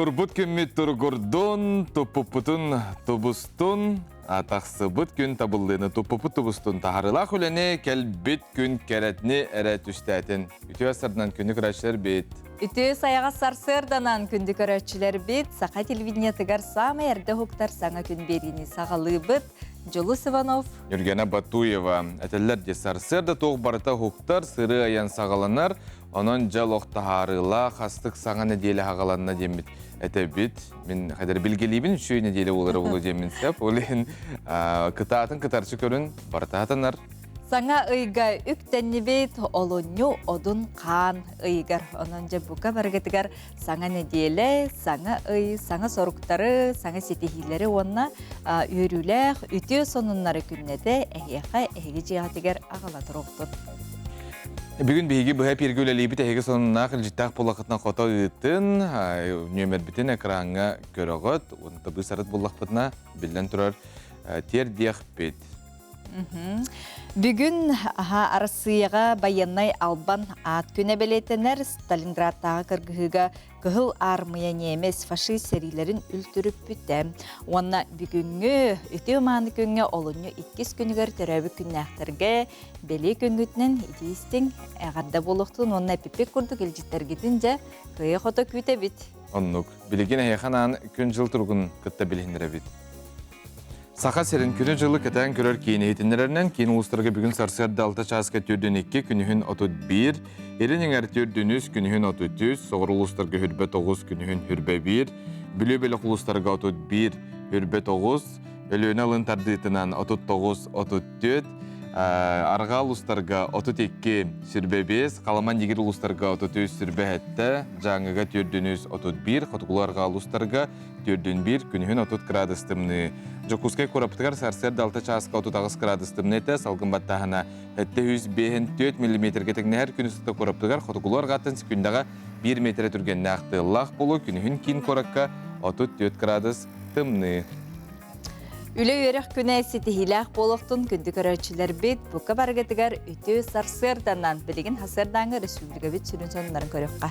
Турбут күммит тургурдун, туппупутун тубустун, атақсыбыт күн табылдыны туппупут тубустун тахарыла хүләне кәлбит күн кәрәтні әрі түстәтін. Үті асырдан күні күрәшілер бет. Үті саяға сарсырданан күнді көрәтшілер бет, сақа телевидениятығар самы әрді хуқтар саңа күн беріні сағалы бет, Жолус Иванов. Юргена Батуева. Әтелер де сарсырда тоқ барыта хуқтар сыры аян сағаланар, onun jal oqtaharıla xastık sağa nedeli hağalanına demit. Etebit, min kadar bilgeliyim şu nedeli olur olacağım sep. Olen kıtaatın kıtarçı körün bartaatanar. Sana ıyga üktennibet olunyu odun kan ıygar. Onunca buka bargetigar sana nedeli, sana ıy, sana sorukları, sana setihileri onna yürüler, ütüyor sonunları günnede ehege cihatigar ağalatır oqtun. Bugün bilgi bu hep irgüleliği bit ehege sonuna kılcıttaq polaqıtına qota ıttın, nömer bitin ekranga körögöt, onu tabi sarıt bullaqpıtına bilden turar ter diyaq bit. Bugün Arasıyaga bayanay alban at güne beletenler Stalingrad'da kırgıga kıhıl armaya nemes faşist serilerin ültürüp bütem. Ona bugünkü öte umanı günge olunyu 2 günüger töröbü künnähterge beli güngütnen idistin ağarda boluqtun ona pipek kurdu geljitler gidince kıya xoto küte bit. Onnuk, biligin heyaxanan kün jıl turgun kıtta bilindire bit. Saqa serin күні жылы кәтән көрер кейін ейтінлерінен кейін ұлыстарға бүгін сарсерді 6 часқа түрден 2 күнігін 31, ерінің әр түрденіз күнігін 33, соғыр ұлыстарға хүрбе 9 күнігін хүрбе 1, бүлі-бөлік ұлыстарға 31, хүрбе 9, өліөне алын тардыйтынан 39-34, арға ұлыстарға 32 сүрбе 5, қаламан егер ұлыстарға 33 сүрбе әтті, жаңыға түрденіз 31, қотықыларға ұлыстарға түрден 1, күнігін 30 градустымны. Жокускай кораптыгар сарсерді 6 часқа 39 градустымны әті, салғын баттағына әтті 104 мм кетігіне әр күні сұқты кораптыгар қотықылар ғатын секундаға 1 метр түрген нәқті лақ болу, күнігін кейін коракка 34 градус тымны. Үлі өрек күні сетихилақ болуқтың күнді көрәтшілер бет бұқа барғетігер үті сарсырданан білігін хасырдаңы республика бет сүрін сонындарын көріққа.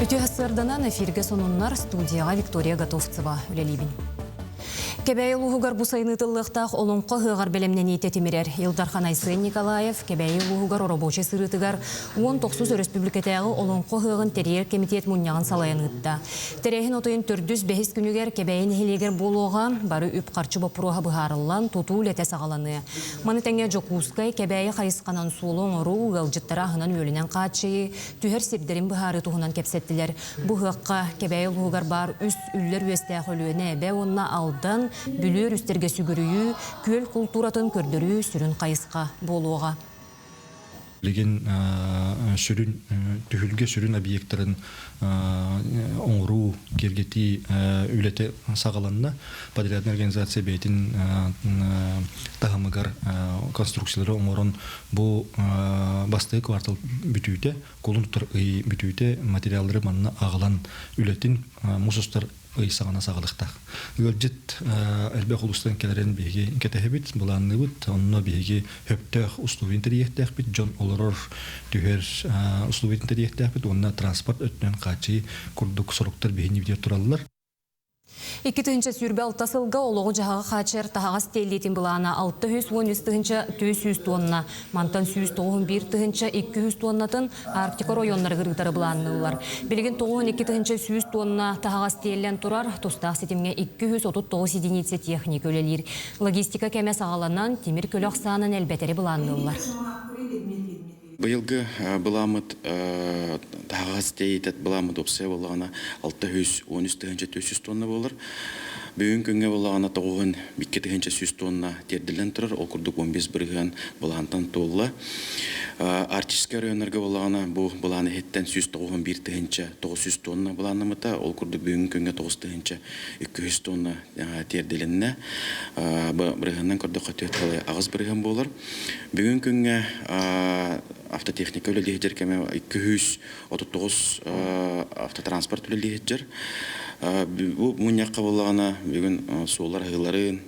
Үті хасырданан эфирге сонуннар студияға Виктория Готовцева үлелейбін. Кебәйі луғығар бұсайны тыллықтақ олонқы ғығар бәлемнен ете темірер. Илдархан Айсын Николаев кебәйі луғығар оробочы сырытығар 19 республикатағы олонқы ғығын терьер комитет мұнияғын салайын ұтта. Терейін отойын 405 күнігер кебәйін хелегер болуға бары үп қарчы бапыруға бұғарылан тұту ләте сағаланы. Маны тәңе жокускай кебәйі қайысқанан суылың ұру ғылжыттара ғынан өлінен қачы, түйер сепдерін бұғары тұғынан кепсеттілер. Бұғыққа кебәйі луғығар бар үс үллер өстәқ өліөне бә онына алдан бүлер үстерге сүгірію, көл культуратын көрдірі сүрін қайысқа болуға. Леген түхілге сүрін объекттарын оңыру, кергети үлеті сағаланына подрядный организация бейтін тағамығар конструкциялары оңырын бұл басты квартал бүтүйте, қолын тұтыр үй бүтүйте материалдары манына ағылан үлетін мұсыстар ыйсағана сағалықтақ. Гөлжет әлбәқ ұлыстан кәлерен бейге кәтәхебет, бұланны бұд, онына бейге хөптәқ ұстуын тәрияқтәқ бет, жон олырыр түйер ұстуын тәрияқтәқ бет, онына транспорт өтінен қачы күрдік сұрықтар бейіне бейде тұралылар. 2-тінші сүрбе алтасылға олығы жағаға қачыр тағаға стеллетін бұлана 613-тігінші 200 тонна, мантан 191-тігінші 200 тоннатын Арктика районлары ғырғытары бұланылар. Білген 92-тігінші 100 тонна тағаға стеллен тұрар, тұстақ сетімге 239 единицы техник өлелер. Логистика кәмә сағаланан темір көлі ақсанын әлбәтері бұланылар. Быйылғы бұламыд тағаз дейдет бұламыд опсай болағына 613-400 тонна болыр. Бүгін күнге болағына тоғын 2-100 тонна терділен тұрар, ол күрдік 15 бірген бұлантан толы. Артическа районларға болағына бұланы хеттен 191-900 тонна бұланымыта, ол күрдік бүгін күнге 9-200 тонна терділеніне. Біргеннен күрдік қатует ағыз бірген болыр. Бүгін күнге автотехника өлі лейдер кәме 239 автотранспорт өлі лейдер. Бу муньякка боллагана бүгүн суулар хыларын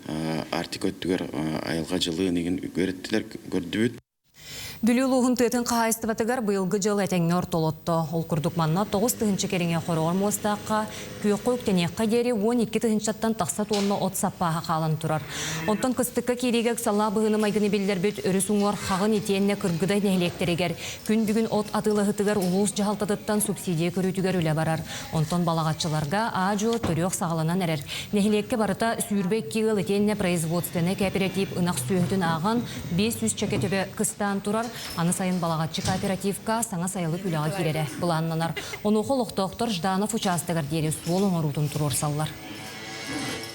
артик өттүгөр айылга жылы неген көрөттүлөр көрдүбүт. Бүлүлуғын тыытын қағайстыватыгар бұйылғы жыл әтеңнер толотты. Ол күрдік манна 9 тұхынчы кереңе қорғыр мостаққа күйіққы өктенеққа дері 12 тұхынчаттан тақса тонны от саппаға қалан тұрар. Онтан қыстыққа керегек сала бұғыны майгыны белдер бүт өріс ұңыр қағын етенне кыргыдай нәхілектерегер. Күн бүгін от атылы ғытыгар ұлыс жағалтадыттан субсидия көрітігер үлі барар. Онтан балағатчыларға ажу түрек сағаланан әрер. Нәхілекке барыта сүйірбек кеғыл етенне производственны кооператив ынақ сүйетін ағын 500 чеке төбе қыстан тұрар. Аны сайын балағатчы кооперативка саңа сайылы күліға керері бұланнанар. Оны қолықтықтыр Жданов участығыр дері суолың орудын тұрор саллар.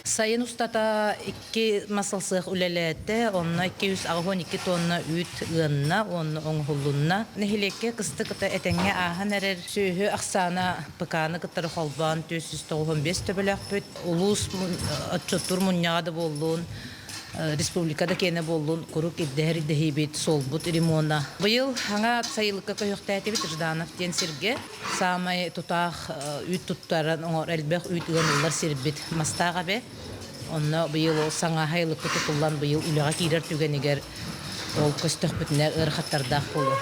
Сайын устата 2 масылсық үлелетті, онына 212 тонна үт ғынна, оны оңғылынна. Нехилекке қыстықыта әтәңе ағын әрер сөйі ақсана пықаны қыттары қолбан 495 төбілік бүт. Улус отчоттур мұнняғады болуын. Республикада кені болуын құрук иддәр иддәхейбет солбут ремонна. Бұйыл хаңа сайылыққа көйіқті әтебет Жданов ден серге. Самай тұтақ үйт тұттарын оңыр әлбәқ үйт ұғанылар сербет мастаға бе. Онна бұйыл саңа хайлыққа тұтылан бұйыл үліға кейдер түгенегер ол көстіқ бүтінер ұрқаттардақ болу.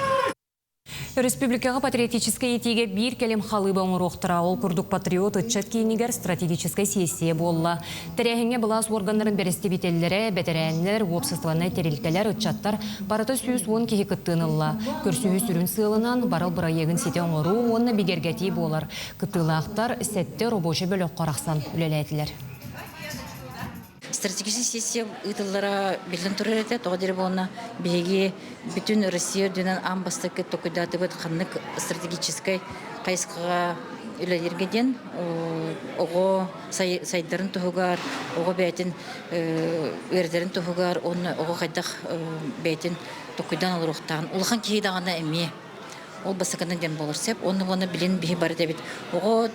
Республикаға патриотическая етеге бір келем халыба оңыроқтыра. Ол күрдік патриот ұтчат кейінігер стратегическая сессия болла. Тәрәхіңе бұлас органларын берестебетелері, бәтәрәнлер, обществаны терелкелер ұтчаттар бараты сүйіс он кейі күттінылла. Көрсүйі сүрін сылынан барыл бұра егін сете оңыру, онына бігергәтей болар. Күттілақтар сәтті робочы бөлік қарақсан үлеләйтілер. Стратегическая сессия ытыллара билден турар эте, тога дере болна беги бүтүн Россия дүнен амбастыкы токуйдаты бит ханнык стратегической кайскага үлелергеден ого сайдарын тугар, ого бетин өрдерин тугар, оны ого кайдак бетин токуйдан алырыктан улхан кейдагана эми ол басакандан ден болор сеп, оны билен биһи бар дебит. Ого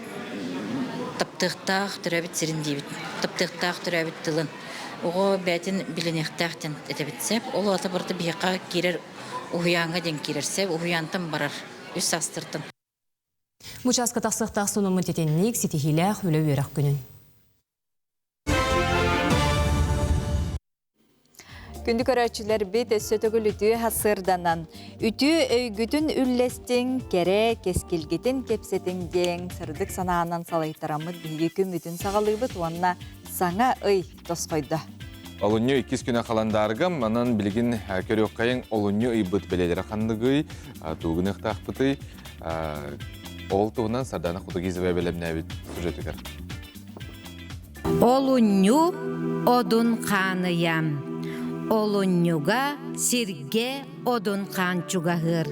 таптыктах төрәбит сирин дибит. Таптыктах төрәбит тылын. Ого бәтин биленехтахтен этебитсеп, ол ата барты бияка кирер уянга ден кирерсеп, уянтын барар. Үс састыртын. Мучаска тақсықтақ сонымын тетеннік сетихилях үлі өріқ күнін. Күнді көрәтшілер бет сөтігіл үті хасырданан. Үті өйгүтін үллестің, кере, кескілгетін кепсетіңден сырдық санағынан салайтарамыд бігі күн үтін сағалыбыт, онына саңа өй тосқойды. Олуньо 2 күнә қаландарғым, манан білген көрек қайын олуньо ұйбыт белелері қандығы, туғынық тақпыты, ол туғынан сарданы құтығызы бәбелеміне әбіт сюжетігер. Олуньо одун қаныям. Олуньюга сирге одун қанчуғағыр.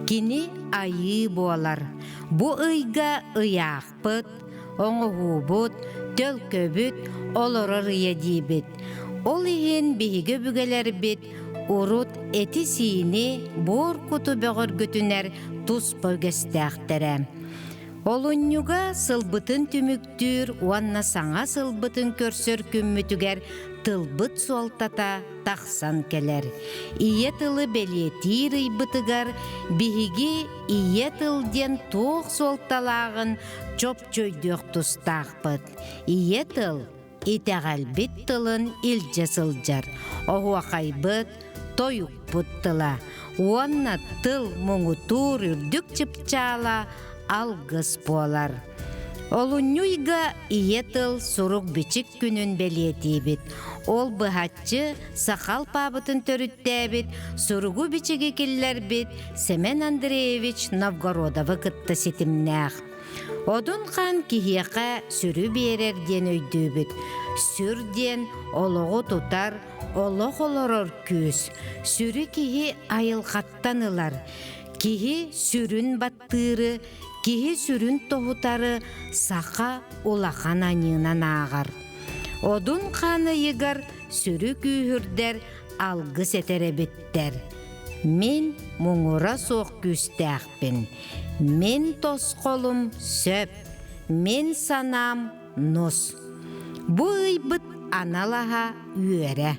Кини айы болар. Бу ыйга ыяқпыт, оңығубыт, төл көбіт, олорыр едибіт. Ол иген бигі бүгелер бит, урут эти сини бор куту бөгір күтінер тус бөгестәқтірі. Олуньюга сылбытын түміктүр, уанна саңа сылбытын көрсөр күммүтігер тылбыт суалтата тақсан келер. Ие тылы белетир ыйбытыгар, биһиги ие тылден тоқ суалталағын чоп чөйдөк тустақпыт. Ие тыл итәғалбит тылын илже сылжар. Оғуақайбыт, тойуқпыт тыла. Уанна тыл мұңутур үрдік чыпчала алгыс болар. Олуньюйга ие тыл сурук бичик күнін белетибит. Ол быхатчы сақал пабытын төрүттәбит, суругу бичиге келлер бит Семен Андреевич Новгородовы кытты сетимнәх. Одун хан кихияқа сүрі берер ден өйдүбіт. Сүрден олығы тутар, олық олорор күз. Сүрі кихи айылғаттанылар. Кихи сүрін баттыры, кихи сүрін тоғутары сақа улахан анынан ағар. Одун қаны егар сүрі күйірдер алғыс етеребеттер. Мен мұңыра соқ күстәқпін. Мен тосқолым сөп. Мен санам нос. Бұ ұйбыт аналаға үйері.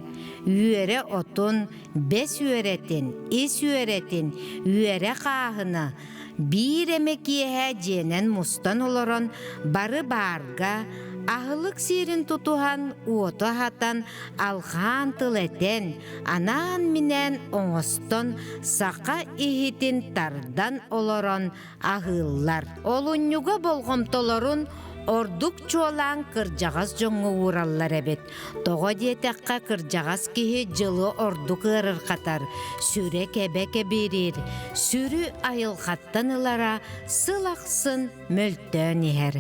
Үйері отын, бес үйеретін, ес үйеретін, үйері қағыны, Bir emekiyhe jenen mustan olorun bары barga, ahılık sirin tutuhan uotu hatan alhan tıleten, anan minen oңoston saka ihitin tardan olorun ahıllar. Olunnyuga bolgomtolorun Ордук чуалан кыржагас жоңу ураллар эбет. Тога диетекка кыржагас кихи жылы ордук ырыр катар. Сүре кебеке берир. Сүрү айылхаттан ылара сылаксын мөлтөн ихер.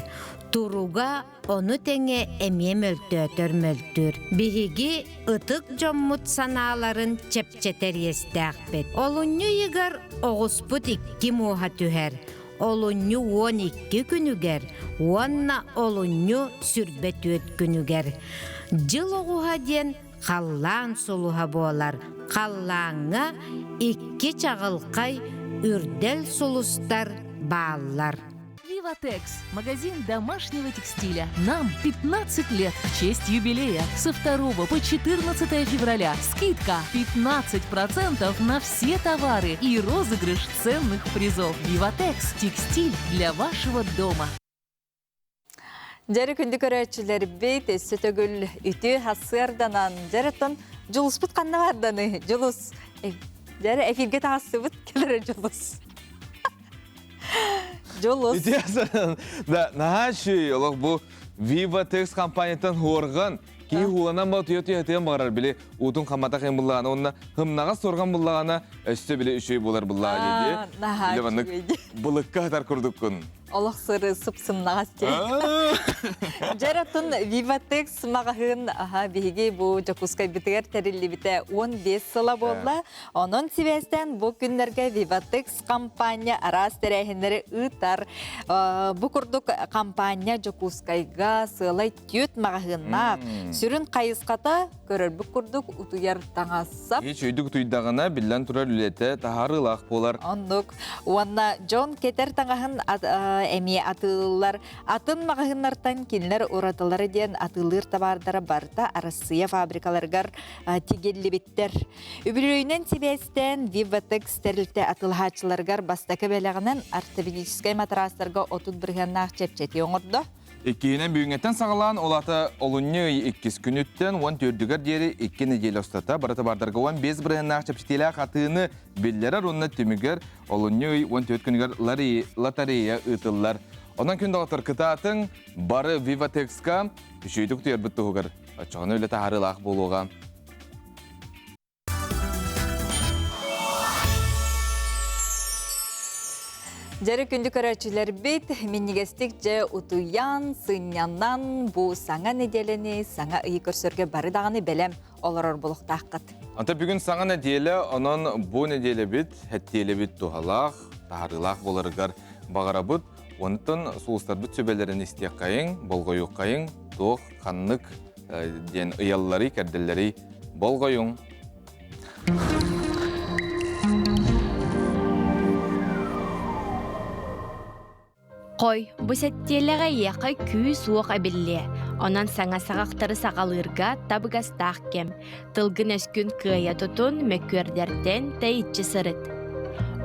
Туруга onu теңе эмие мөлтөтөр мөлтүр. Биһиги ытык жоммут санааларын чепчетер естәкпет. Олунню йыгар оғуспут 2 муха түһәр. Олунню 12 күнүгер, уанна олунню сүрбет өт күнүгер. Жыл оғуға ден қаллаң солуға болар. Қаллаңа 2 чағылқай үрдел солустар баалар. Виватекс – магазин домашнего текстиля. Нам 15 лет в честь юбилея. Со 2 по 14 февраля скидка 15% на все товары и розыгрыш ценных призов. Виватекс – текстиль для вашего дома. Жәрі күнді көрәтшілер бейт, сөтөгіл үті хасырданан жараттан жылыс бұт қанна барданы. Жылыс. Жәрі әфирге тағасы бұт келері жылыс. Жолос. Итиясан, да, наға шүй, олық бұл Vivatex компаниятан хуорған, кей хуанан ба түйетен бағарар біле, ұтын қамата қайын бұллағана, онына хымнаға сорған бұллағана, өсті біле үшей болар бұллаға деді. Наға шүй. Бұлыққа қатар күрдік күн. Олық сыры сұпсымнаға сте. Жаратын Vivatex мағағын бейге бұл жакускай бітігер тәрілі біті 15 сыла болды. Оның себестен бұл күндерге Vivatex компания арас тәрәхіндері ұтар. Бұл күрдік компания жакускайға сылай түйет мағағыннақ. Сүрін қайысқата көрір бұл күрдік ұтуяр таңасап. Еш өйдік ұтуйдағына білден тұрар үлеті тағарылақ болар. Ондық. Уанна Джон Кетер таңағын әме атылылар. Атын мағағынлартан келінер оратылары ден атылыр табардары барда арасыя фабрикаларғар тегелі біттер. Үбілойнен себестен Vivatex тәрілті атылғачыларғар бастақы бәліғінен ортопедическай матрастарға 31-нақ чепчеті оңырды. Еккейінен бүйінгеттен сағылан олаты олуны 2 күніттен 14-гер дері 2 неделі ұстата. Бараты бардарға 15 біріннақ чепчетелі қатыны беллері онына түмігер олуны 14 күнігер лотарея ұтылар. Онан күнді ғатыр кытатын бары Vivatex-ка үшейдік түйер бұтты ғығыр. Чоғын өлі тағарылақ болуға. Жәрі күнді көрәтшілер бейт, меннігестік жә ұтуян, сыняннан бұл саңа неделені, саңа ұйы көрсөрге бары дағаны бәлем оларар болуқтақ қыт. Анта бүгін саңа неделі, онын бұл неделі бит, әттелі бит туғалақ, тағарылақ боларығар бағара бұд, онытын сұлыстар бұд сөбелерін істек қайын, болғойық қайын, тоқ, қаннық, ден ұяллары, кәрделері болғойың. Қой, бұсеттеліға еқі күй суық әбілі. Онан саңа сағақтары сағалырға табығастақ кем. Тылғын өскін күйе тұтын мөккөрдерден тәйітші сырыт.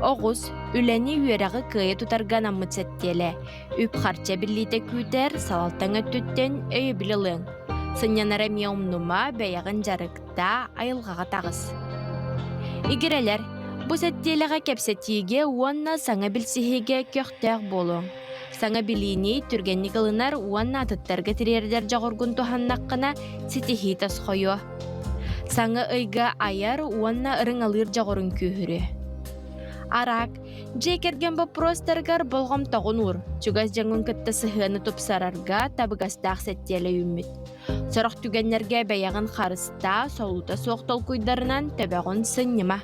Оғыз, үләні үйерағы күйе тұтарған аммыцеттелі. Үп қарча білейді күйтер салалтан өттіттен өй білілің. Сынянара меумнума бәяғын жарықта айылғаға тағыз. Игерелер, бұсеттеліға кәпсеттеге уанна саңа білсігеге көқтәқ болуң. Саңа білейіне түргенні қылынар уанна атыттарға тірердер жағырғын туханнаққына сетихи тас қойу. Саңа ұйға аяр уанна ырың алыр жағырын күйірі. Арақ, жекерген бұл простарғар болғам тағын ұр. Чугаз жаңын күтті сығыны тұпсарарға табығастақ сәттелі үміт. Сұрық түгенлерге бәяғын қарыста солута соқтол көйдарынан төбәғын сыннема.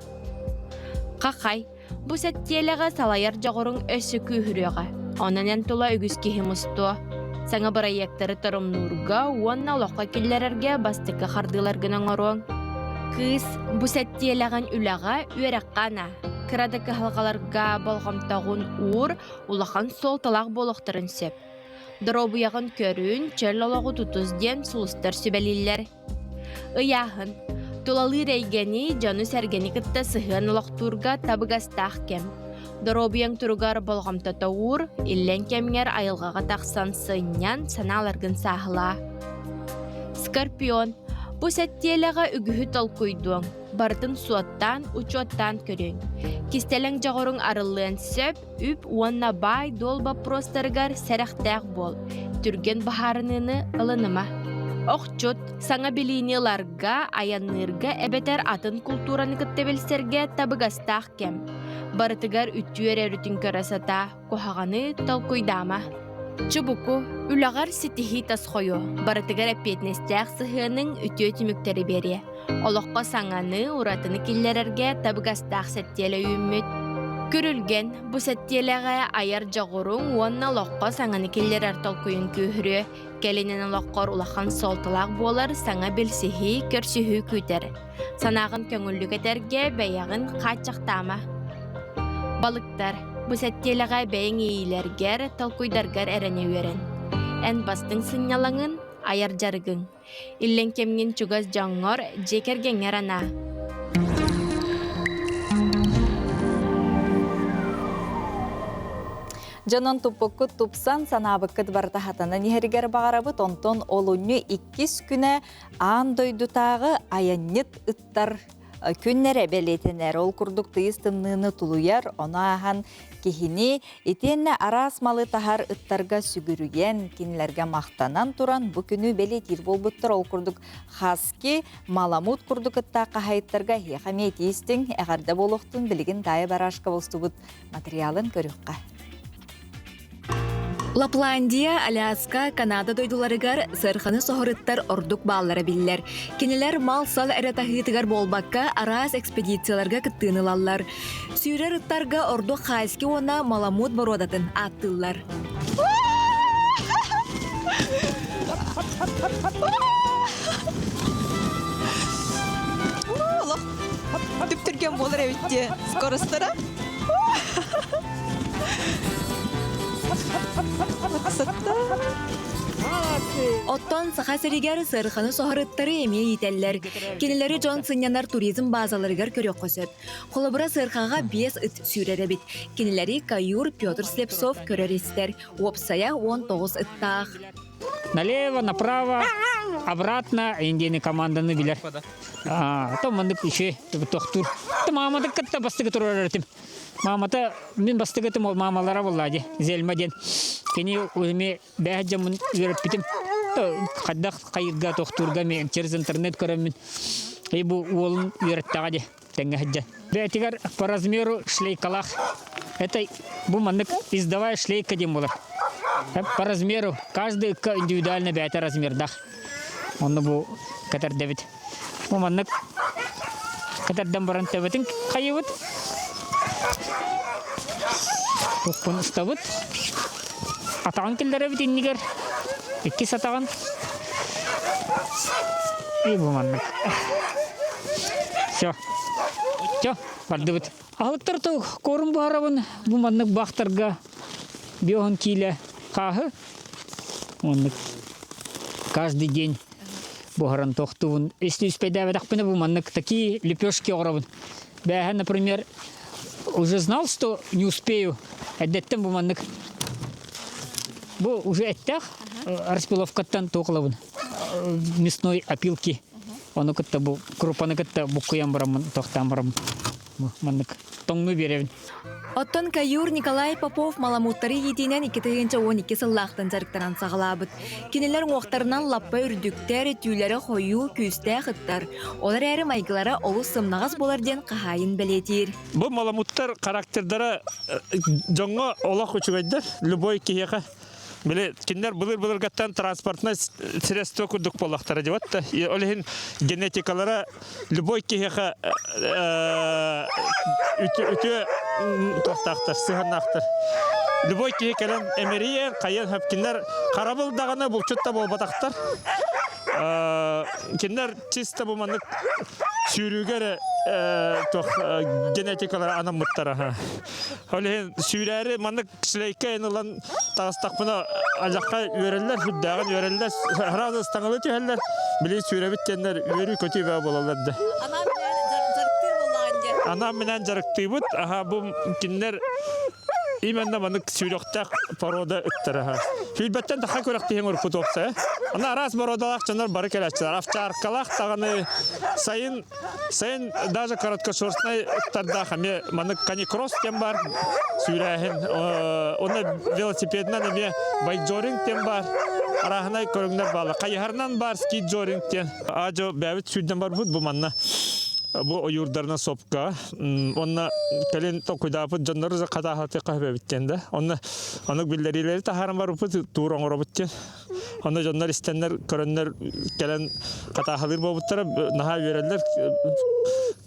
Қақай, бұл сәттеліға салайар жағырын өсі күйіріға. Онанен тула үгіз кехім ұсты. Саңа проекттары тұрым нұрға, уанна олаққа келлерерге бастықы қардыларғын оңырың. Кыз, бұ сәттеліған үліға үйераққана. Кырадықы халғаларға болғамтағын ұр, улақан сол талақ болықтырын сеп. Дробуяғын көрін, чөл олағы тұтыз ден сұлыстар сөбәлелер. Ұяғын, тулалы рейгені, жону сәргені күтті сығын олақтурға табығастақ кем. Доробияң туругар болғамта тауыр, иллен кемгер айылғаға тақсан сыннян саналаргын сахыла. Скорпион. Бу сәттеліға үгіхі толкуйдуң. Бардын суаттан, учоттан көрің. Кистелің жағырың арылын сөп, үп уанна бай долба простаргар сәрәқтәқ бол. Түрген бахарыныны ылыныма. Оқчут, саңа билинеларга, аяннырга әбетер атын культураны кіттебелсерге табыгастақ кем. Барытыгар үттүйер әрүтін көрасата, кохағаны толкуйдама. Чубуку, үлағар сетихи тасхойо, барытыгар әппетнестәқ сыхының үттүйе түміктері бере. Олыққа саңаны ұратыны келлерерге табыгастақ сәттелі үміт. Көрілген, бұ сәттеліға аяр жағырың уанна лоққа саңаны келлерер толкуйын күйірі. Келінен лоққар улахан солтылақ болар саңа білсіхи көрсіхі күйтер. Санағын көңілі кетерге бәяғын қатшақтама. Балықтар, бұ сәттеліға бәйін ейлергер, толкуйдаргар әрәне өрен. Ән бастың сыңнялаңын, аяр жарғын. Иллен кемген чугаз жаңғыр, жекергенер ана. Жанон туппуку тупсан санабыккыт бартахатана нихеригер бағарабыт онтон олуну 2 күнә аан дойдутағы аяннет ыттар күннере белетенер. Ол курдук тыйыз тымныны тулуяр, она ахан кихини итенне арас малы тахар ыттарга сүгүрүген кинлерге мақтанан туран бу күнү белетир болбуттар. Ол курдук хаски маламут курдук ытта кахайттарга хехамет истин эгарда болохтун билигин тайы барашка болстубут материалын көрүкка. Лапландия, Аляска, Канада дойдуларыгар сырханы соғырыттар ордук баллары биллер. Кенелер мал сал әретахитыгар болбакка арас экспедицияларга кыттыынылалар. Сүйрер ыттарга ордук хайски она маламут бородатын аттылар. Түптірген болыр әвітте скоростара. Оттон сахасыригер сырханы соғырыттары емей етеллер. Кенелері жон сынянар туризм базаларыгар көрек қосып. Қолыбыра сырхаға 5 ыт сүйрері бит. Кенелері Каюр Петр Слепцов көрер істер. Опсая 19 ыттақ. Налево, направо, обратно, индийный команданы билер. То мандык еще тохтур. То мамада катта бастыгы турарытым. Мамата мен бастыгы мамалара боллади. Зелмаден. Кени өзіме бәжамын үйріп бітім. Қаддақ қайырға тоқтурға мен через интернет көремін. Бұл олын үйріттіға де тәңгі хаджа. Бәтігер по размеру шлейкалақ. Это бұл мандык издавая шлейка дем болар. По размеру. Каждый индивидуально бәті размердақ. Оны бұл катар дәбіт. Бұл мандык катардан баран тәбітін қайывыт. Бұқпын ұстабыт. Атаған келдері бит иннигер. 2 сатаған. Бұл мандык. Все. Барды бит. Алыптар тоқ корым барабын. Бұл мандык бақтарға биоғын кейлі қағы. Мандык каждый день бұғыран тоқтуын. Если успейді әведақпыны бұл мандык такие лепешки орабын. Бәға, например, уже знал, что не успею. Әдеттен бұл мандык. Бұл уже әттәқ распиловкаттан тоқылабын. Мясной опилки. Оны күтті бұл крупаны күтті бұққыян барамын, тоқтан барамын. Мандык тоңны беревін. Оттон Каюр Николай Попов маламуттары етінен 2-12 сыллақтан жарықтаран сағылабыд. Кенелер оқтарынан лаппа үрдіктер, түйлері қойу, күсті қыттар. Олар әрі майгылары олы сымнағыз боларден қағайын білетер. Бұл маламуттар характердары жоңға олақ үшігайдар, любой кейеға. Біле, кендер бұлыр ғаттан транспортна средство күрдік болақтары деватты. Олығын генетикалары любой кейеға үті тоқтақтар, сығанақтар. Любой кейекелен әмерейен, қайын хөпкендер қарабылдағаны бұл чүтті бол батақтар. Кендер чисто бұмандық сүйрігері генетикалары анамыттары. Олығын сүйрәрі мандық кішілейкі енілан тағыстақпына алаққа өрелер, хүддағын өрелер, ғырады ұстаңылы түйелер, білей сүйрәбіттендер өрі көтей бә болаларды. Ана менен жарыктыбыт, бу кинлер именно маны сүйрөктак порода ыттыра. Фильбеттен таха көрөктен урпут окса. Ана раз бородалак жанар бары келечилер. Овчаркалак таганы сайын даже короткошерстный ыттарда хаме маны каникросс тем бар. Сүйрәһен. Оны велосипеднан эме байкджоринг тем бар. Арахнай көрүңнөр балы. Кайгарнан бар скейтджоринг тен. Ажо бәбит сүдден бар бу манна. Бу оюрдарына сопка. Онна келен токуйдапы жаннары за катахаты кабебиттенде. Оны билдерилери тахаран бар бу турон робуттен. Оны жаннар истеннер көрөннөр келен катахалыр болуптар наха берелер.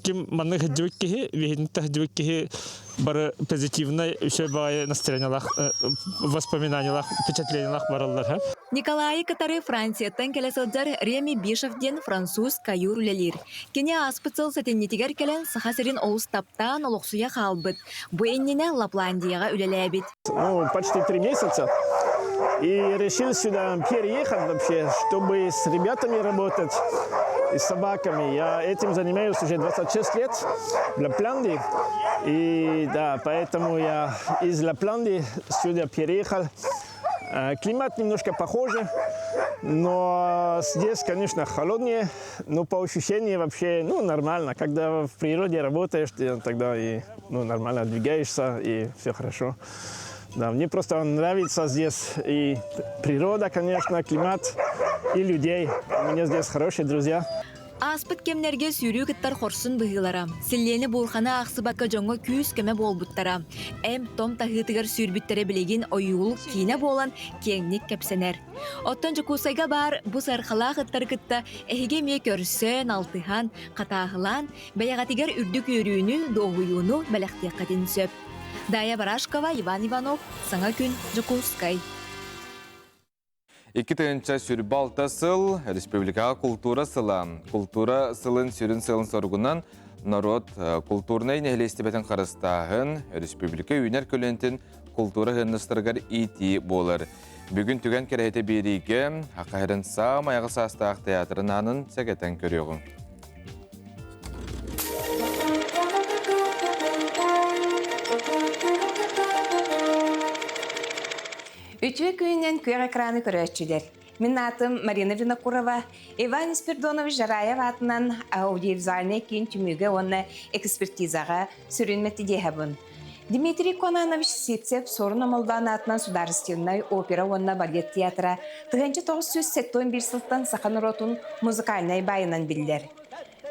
Ким манны хҗибек ки, вехинте хҗибек ки бар позитивный еще бай настроениялах, воспоминаниялах, впечатлениялах бараллар. Николай Катары Франциятан келесылдар Реми Бишевден француз каюр лелир. Кене аспыцыл сәтеннетигер келен сахасырин оус таптан олықсуя қалбыт. Бу эннене Лапландияға үлеләбит. Почти 3 месяца. И решил сюда переехать вообще, чтобы с ребятами работать и с собаками. Я этим занимаюсь уже 26 лет в Лапландии. И да, поэтому я из Лапландии сюда переехал. Климат немножко похожий, но здесь, конечно, холоднее, но по ощущениям вообще нормально. Когда в природе работаешь, тогда и нормально двигаешься, и все хорошо. Да, мне просто нравится здесь и природа, конечно, климат, и людей. У меня здесь хорошие друзья. Аспыт кемнерге сүйрүү кыттар хорсын быгылара. Силлени бурхана аксыбакка жоңго күүс кеме болбуттара. Том тахытыгар сүйрбүттере билеген оюул кийне болан кеңник кепсенер. Оттон жукусайга бар бу сархала кыттар кытта эхиге ме көрсөн алтыхан катахылан баягатигер үрдүк өрүүнү доогуюуну белектеккатин сөп. Дая Барашкова, Иван Иванов, Саңа күн, Жукускай. Iki tığınça sürbalta sıl, Республика культура сыла. Культура сылын сürün сылын sorgunan народ культурнай нехлестебетін қарыстағын Республика үйнер көлентін культура хыныстырғар ити болар. Бүгін түген керейті береге, ақайрын сам аяғы састақ театрын анын сәгетен көріғын. Үтүе күйінен көйек экраны көрөтчүлер. Мен атым Марина Винокурова, Иван Спирдонович Жараев атынан аудиовизуальный кейін түмігі оны экспертизаға сүрінметі дейхабын. Дмитрий Конанович Сипцев сорын омылдан атынан сударственной опера онна балет театра 1971 сылттан сақан ротун музыкальный байынан билдер.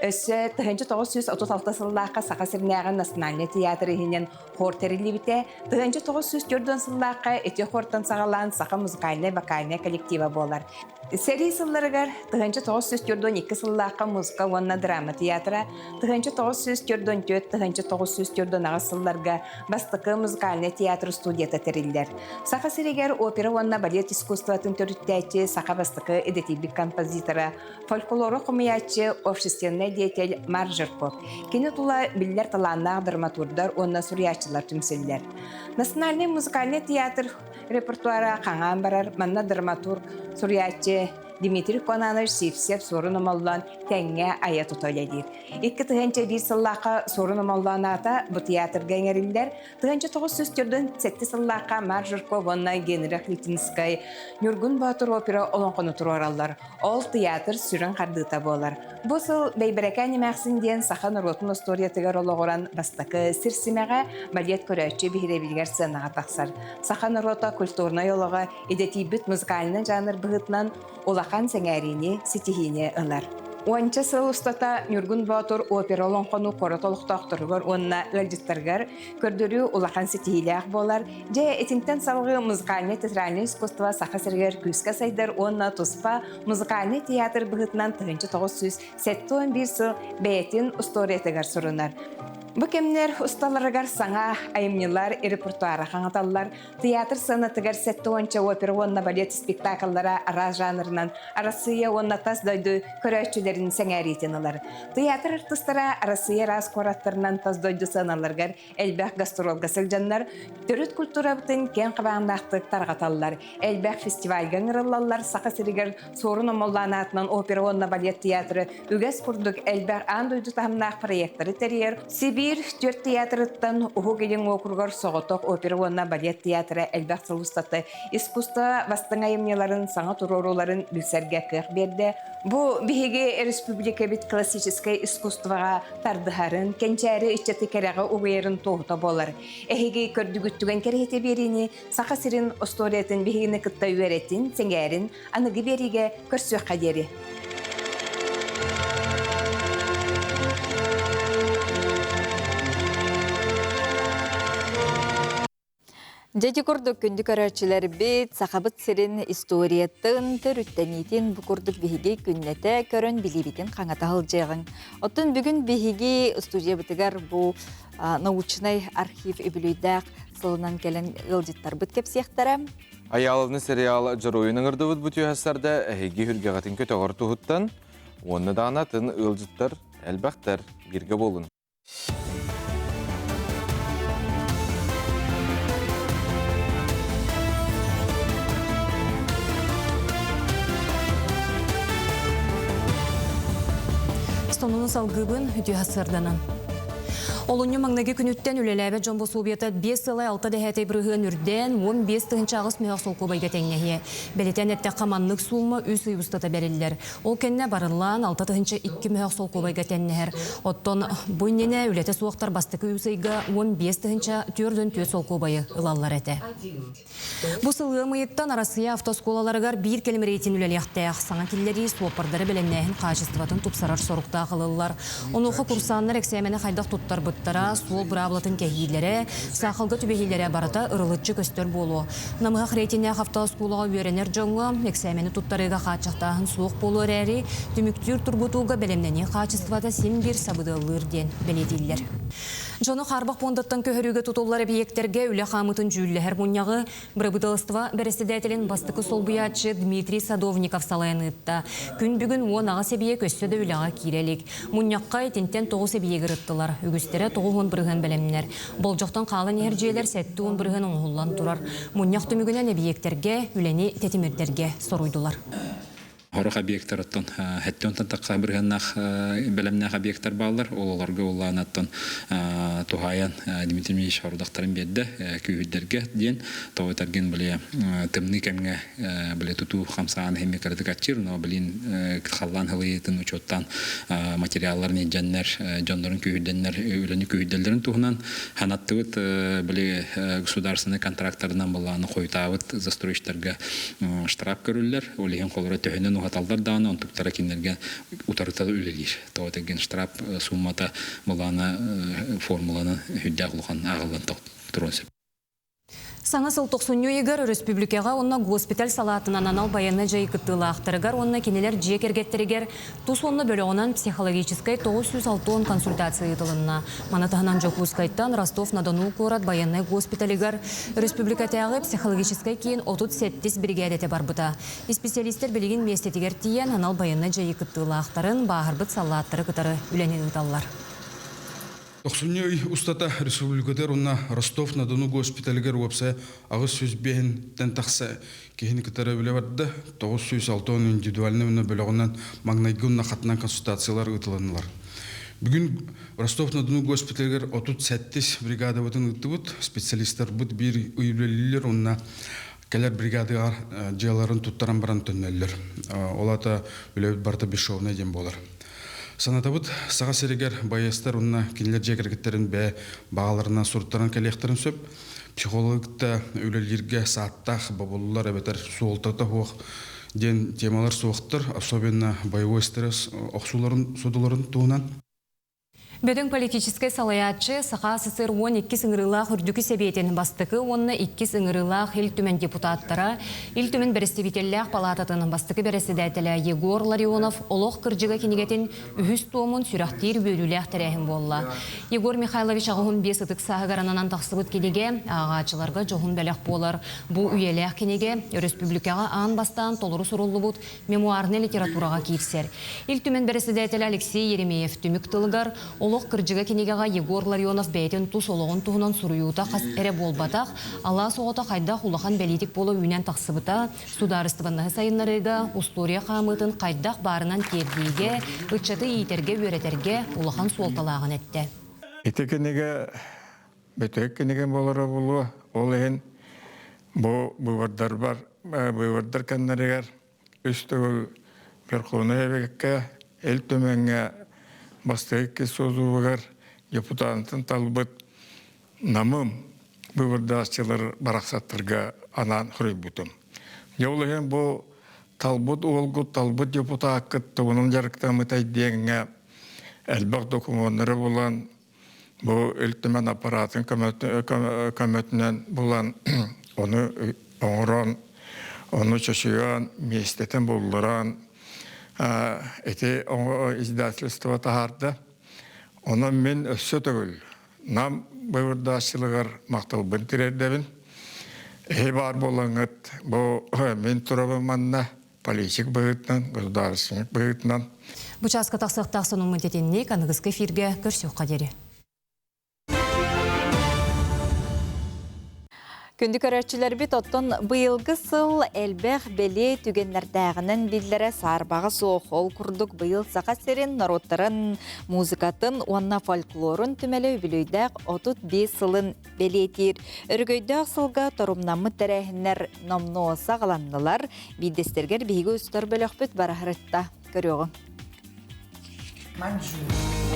Өссө 1936 сыллаққа Сақасырнағын национальный театры хинен хор терили бите, 1904 сыллаққа эти хортан сағалан Сақа музыкальный вокальный коллектива болар. Сери сылларыгар 1942 сыллаққа музыка онна драма театра, 1944 ағыз сылларға бастықы музыкальный театр студията терилдер. Сақасырегер опера онна балет искусстватын төріттәйті Сақа бастықы эдетибік композитора, фольклоры құмиятчы общественный деятель Маржырков. Кені тула биллер таланнағы драматурдар, онна сурьячылар түмселдер. Национальный музыкальный театр репертуара қаңан барар, манна драматург, сурьячы Дмитрий Конанович Сипцев сорын омаллан тәңе ая тұтайлайдыр. 2001 сыллаққа сорын омаллан ата бұ театр гәңерілдер, 1904 сыллаққа Маржырков, онна Генрих Литинскай, Нюргун Батыр опера олонқыны тұраралар. Ол театр сүрін қардыта болар. Бұл сыл бейбірәкәні мәқсінден Сақан ротын историятығар олығыран бастақы сірсімеға балет көрәтші бейребілгер сынаға тақсар. Сақан рота культурной олығы едетейбіт музыкалының жанр бұғытынан олақан сәңәріне сетихіне ылар. 10 сыл ұстата Нюргун Батыр опера олонқыны қоратолықтақтырғыр онына өлдіттіргір көрдірі олақан сетихиләқ болар. Жа этинтен салғы музыкальный театральный искусство Сақасыргер күске сайдар онына тұспа музыкальный театр бұғытынан 1971 сыл бәйтін историятығар сұрынар. Бұл кемнер ұсталарығар саңа айымнылар, репертуары қаңаталылар, театр сынатығар сәтті онча опера онна балет спектакльлара ара жанрынан, арасыя онна тас дойды көрәтчілерін сәңәритінілар. Театр артыстара арасыя раз қораттарынан тас дойды сыналарғар әлбәқ гастролга сылжанлар, түріт культура бұтын кен қабағындақтық тарғаталылар. Әлбәқ фестивальган ұрылалар Сақасыргер сорын омолланатынан опера онна балет театры үгәс құрдық әлбәқ ан дойды тағымнақ проекттары терьер, 31 4 театрыттан уху келен округар соғытық опера балет театры әлбәқ сылыстаты искусство вастыңайымнеларын саңа туроруларын білсерге көр берді. Бұ бігеге республика бит классической искусствоға тардыхарын, кенчәрі үтчеті кәрәғы уғайырын тоғыта болар. Әхеге көрдігіттіген кәрхеті беріні, сақа сирин осториятын бігені кытта үйеретін, сеңәрін, анығы беріге көрсөк қадері. Дәді күрдік күнді көрәрчілер бет, сақабыт сирин историятын, түріттенетін бұқырдық бігеге күннеті көрін білебетін қаңата ғылжығын. Оттын бүгін бігеге студия бітігер бұл научный архив үбілейдәқ сылынан кәлін ғылжеттар бұт кепсияқтары. Аялыны сериал жаройының ұрдывыд бұт үйәсәрді әйге хүргеғатын көті ғырты ғыттан, оны дағанатын ғылжеттар әлбәқтар бірге болын. Сонunu салгыбын үті ғасырданын. Олуңы маңнағы күніттен үлеләбі Джомбо Субьета 5 сылай 6 дәхәтей бірғын үрден 15 тұғынчы ағыс мүйақ сол көбайға тәңнәхе. Бәлетен әтті қаманлық суылма өз ұйыстата бәрілдер. Ол кәнне барылан 6 тұғынчы 2 мүйақ сол көбайға тәңнәхер. Оттон бұйнене үлеті суақтар бастықы өсейгі 15 тұғынчы түрден төт сол көбайы ұлалар әті. Бұл сылғы мұйыттан арасыя автосколаларығар бір келім рейтін үлелияқтаяқ. Саңа келлері суопардары бәлемнәхін қажыстыватын тұпсарар сорықта қылылар. Онуқы курсанлар әксәмені қайдақ тұттар бұттара, суол бұраблатын кәхейлері, сақылғы түбехейлері барыта ұрылытчы көстер болу. Намығақ рейтінәқ автосколаға үйеренер жоңғы, әксәмені тұттарыға қачықтағын суық болу әрі, түміктүр тұрбутуға бәлемнәне қачыстывата сен бір сабыдылыр ден бәлетейлер. Жоны қарбақ пондаттан көхірігі тұтулары бейектерге үлі қамытын жүлі әр мұняғы бірбыдылыстыва бәрістедәтілін бастықы сол бұятшы Дмитрий Садовников салайыныпта. Күн бүгін он аға себие көссөді үліға кирелік. Мұняққа етінтен тоғы себие ғырыттылар. Үгістері тоғы он бірғын бәлемнер. Бұл жоқтан қалын әржейлер сәтті он бірғын оңғылан тұрар. Мұняқ түмігінен әбиектерге, үләне тетімердерге соруйдылар. Хорох объекттарыттан, хәттен таққа біргеннақ бәлемнәқ объекттар балар, оларга оланаттан тухаян Дмитрий Ильич Харудақтарын берді, күйіддерге ден, тоғытарген біле тымны кәмге біле тұту қамсаған хемме кірдік атчыр, но білін қалан ғылыйетін учеттан материалларын жәннер, жандарын күйідденлер, өліні күйіддерлерін туғынан, ханаттығыт біле государственный контракторынан боланы қойтауыт застройштерге штраф көрілер, олеген қолыры төхінен уғаталдар дағаны, онтықтара кенлерге утарытады өлелер. Тоғытеген штраф суммата боланы формуланы хүдді ағылған ағылған тұрынсып. Саңа сыл 90 егер республикаға онна госпиталь салатынан анал баяны жай кыттылы ақтырыгар, онна кенелер жиек ергеттерігер тұс онна бөліғынан психологическай 906 консультация етілінна. Манатағынан Жокускайттан Ростов-на-Дону көрат баяны госпиталігер республикатағы психологическай кейін 37 бригадеті барбыта. Специалистер білеген местетігер тиен анал баяны жай кыттылы ақтарын бағырбыт салаттыры кытары үленен ұталылар. 90 устата республикатер онна Ростов-на-Дону госпиталігер өпсе ағыз сөз бейін тән тақса кейіні кітары біле барды 906 индивидуальны өні бөліғынан маңнайғы онна қатынан консультациялар ұтыланылар. Бүгін Ростов-на-Дону госпиталігер 37 бригада өтін ұтты бұд, специалистер бұд бір үйілелілер онна кәлер бригадыға жияларын тұттаран баран түннелілер. Олата үлі барда бешовына дем болар. Санатабыт саға серегер байестер онына кенелер жекергеттерін бә бағаларынан сұрттаран кәлектірін сөп, психологта өлелерге сааттақ бабылылар әбетер суолтата хоқ ден темалар соқтыр, особенно боевой стресс судыларын туынан. Бөдің политическай салаятчы Сақа СССР 12 сыңырылақ үрдікі себетен бастықы, онына 2 сыңырылақ ел түмен депутаттара, ел түмен бірістебетелләқ палататының бастықы бірістедәтілі Егор Ларионов олық кіржіға кенегетін үхіс туымын сүрақтер бөліләқ тәрәхін болла. Егор Михайлович ағығын 5 ұтық сағығаранынан тақсыбыт келеге ағачыларға жоғын бәләқ болар. Бұл үйеләқ кенеге республикаға аң бастан толыры сұрылы бұд мемуарны литератураға кейіпсер. Ел түмен бірістедәтілі Алексей Еремеев түмік тылығар, олық кіржіға кенегеға Егор Ларионов бәйтін тұс олығын тұғынан сұруюта қас әрі болбатақ, ала соғыта қайдақ улахан бәлетік болу үйнен тақсыбыта, сударыстыбаннағы сайынларыға, устория қамытын қайдақ барынан тердейге, ұтчаты итерге, өретерге улахан суолталағын әтті. Итекенеге бөтөккенеге болора болу, ол ен бу бывардар бар, бывардар каннарыгар үстөгүл перконы эбекке эл төмеңге бастыгы созуугар депутаттын талбыт намым бывардашчылар бараксаттырга анан хурайбутум. Жол ен бу талбыт олгут талбыт депутат тонун жарыктамы тайдеңге элбак документтары болан bu iltimen aparatın kömötünden bulan onu oğuran, onu çeşiyen, miyestetin bulduran eti o izdatelistava tahardı. Onu min össü tügül. Nam bıvırdaşçılıgar maktal bintirerdebin. Bar bulanıt bu min turabı manna politik bıgıtnan, gızdarısınık bıgıtnan. Bu çaskı taqsıqtaq sonun müddetinne kanıgızgı efirge körsüq qaderi. Күндік өрәтчілер бит оттон бұйылғы сыл әлбәқ бәле түгенлердәғінің білдері сарбағы соқ ол күрдік бұйыл сақа серін, народтарын, музыкатын, онна фольклорын түмәлі өбілейдәқ 35 сылын бәлетер. Үргөйдәқ сылға торумнамы тәрәхінлер номно сағыландылар, бейдестергер бейгі үстір бөліқ бүт барахырытта көріғі.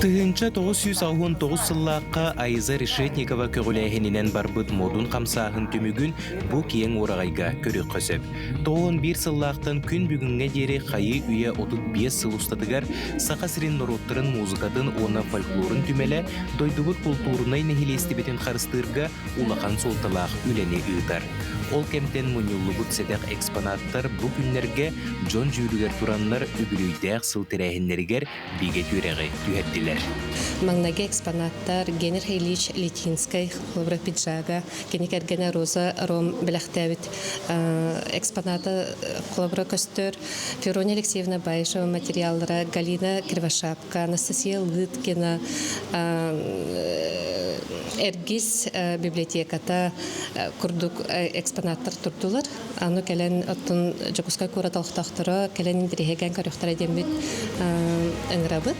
Тыгынча 969 сыллаққа Айза Решетникова көріләхенінен барбыт модун қамсағын түмігін бұ киен орағайға көрік қөсіп. 91 сыллақтан күн бүгінге дері қайы үйе 35 сыл ұстатығар сақа сірін нороттырын музыкатын оны фольклорын түмелі дойдубыт культурынай нехилесті бетін қарыстырға улақан солталақ үлене ұйтар. Ол кемтен мұнюлы бұт седек экспонаттар бұ күнлерге жон жүрігер тұранлар үгілүйдәқ сыл тірәхінлергер биге түрәғі түйәттілер. Маңнаге экспонаттар Генер Хейлич Литинскай, Хлобра Пиджага, Кенекергена Роза Ром Беляхтевит, экспоната Хлобра Костер, Ферония Алексеевна Байшева материаллара, Галина Кривошапка, Анастасия Лыткина, Эргиз библиотеката курдук экспонаттар турдулар. Аны келен аттын Жакускай кураталықтақтыры, келен индиреген көріқтара дембет әңірабыт.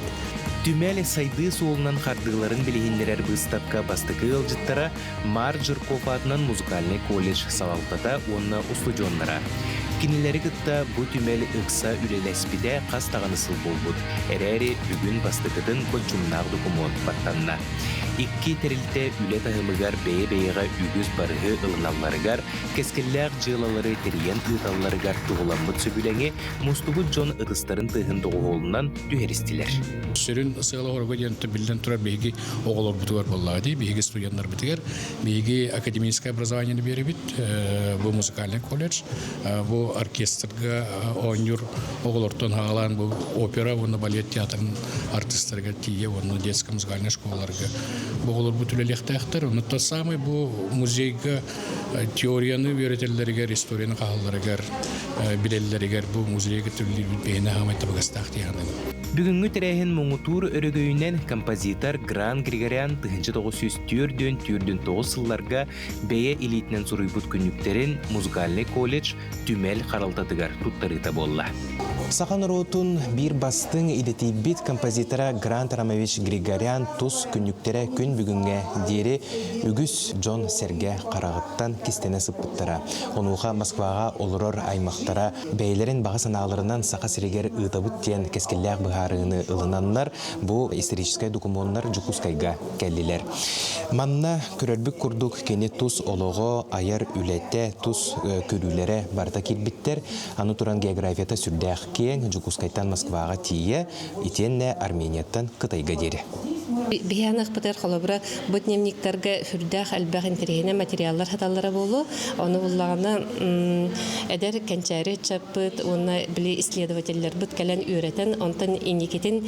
Түмәлі сайды солынан қардығыларын білігіндерер бұстапқа бастықы ғылжыттара Мар Жырков атынан музыкальный колледж савалтата онына устудионлара. Кинелері күтті бұ түмәлі ұқса үлелеспіде қастағаны сыл болбуд. Әрәрі бүгін бастықыдың көтчумнақ документ баттанна. Икки терилте үле тағымыгар бейе-бейеға үгіз барығы ылыналарыгар, кескелләқ жылалары териян ұйталарыгар тұғыламбыт сөбіләңе мұстығыт жон ұтыстарын тұғын тұғылынан түйерістілер. Сөрін сығылы орғы дейінті білден тұрар бейгі оғылар бұтығар боллады, бейгі студенттар бітігер, бейгі академическое образование бері бит, бұл музыкальный колледж, бұл оркестрға оңыр оғылартон ғалан, бұл опера, оны балет театрын артистерға тие, оны детско музыкальный школаларға. Бұғылыр бүтілелектәқтір, оны то самый бұл музейға теорияны өретелерігер, историяны қағыларығар, білелерігер бұл музейға түрлі бейіне ғамайты бұғастақты яғынан. Бүгінгі тірәйін мұңытур өрігөйінен композитор Гран Григорян 1904-9 сылларға бәйе элитінен сұрыйбұт күніктерін музыкальный колледж түмел қаралтатығар тұттарыта болла. Сақан ротун бір бастың идетейбет композитора Гран Тарамович Григорян тұс күніктері күн бүгінге дері үгіз Джон Серге қарағыттан кестені сыппыттара. Онуға Москваға олырор аймақтара бәйлерін баға саналарынан сақа сірегер ұйтабыт тен кескелләқ бұғарыны ылынанлар бұл историческай документтар Жукускайға кәлілер. Манна көрербік күрдік кені тұс олығы айар үлетте тұс көрілері барда келбіттер. Аны туран географията сүрдәқ кен Жукускайтан Москваға тие, итенне Арменияттан Қытайға дері. Биянық бұтыр қолыбыра бұт немниктерге хүрдәқ әлбәқ интерегіне материаллар хаталары болу. Оны бұллағына әдер кәнчәрі чапыт, оны білі исследователлер бұт кәлін үйретен, онтан инекетін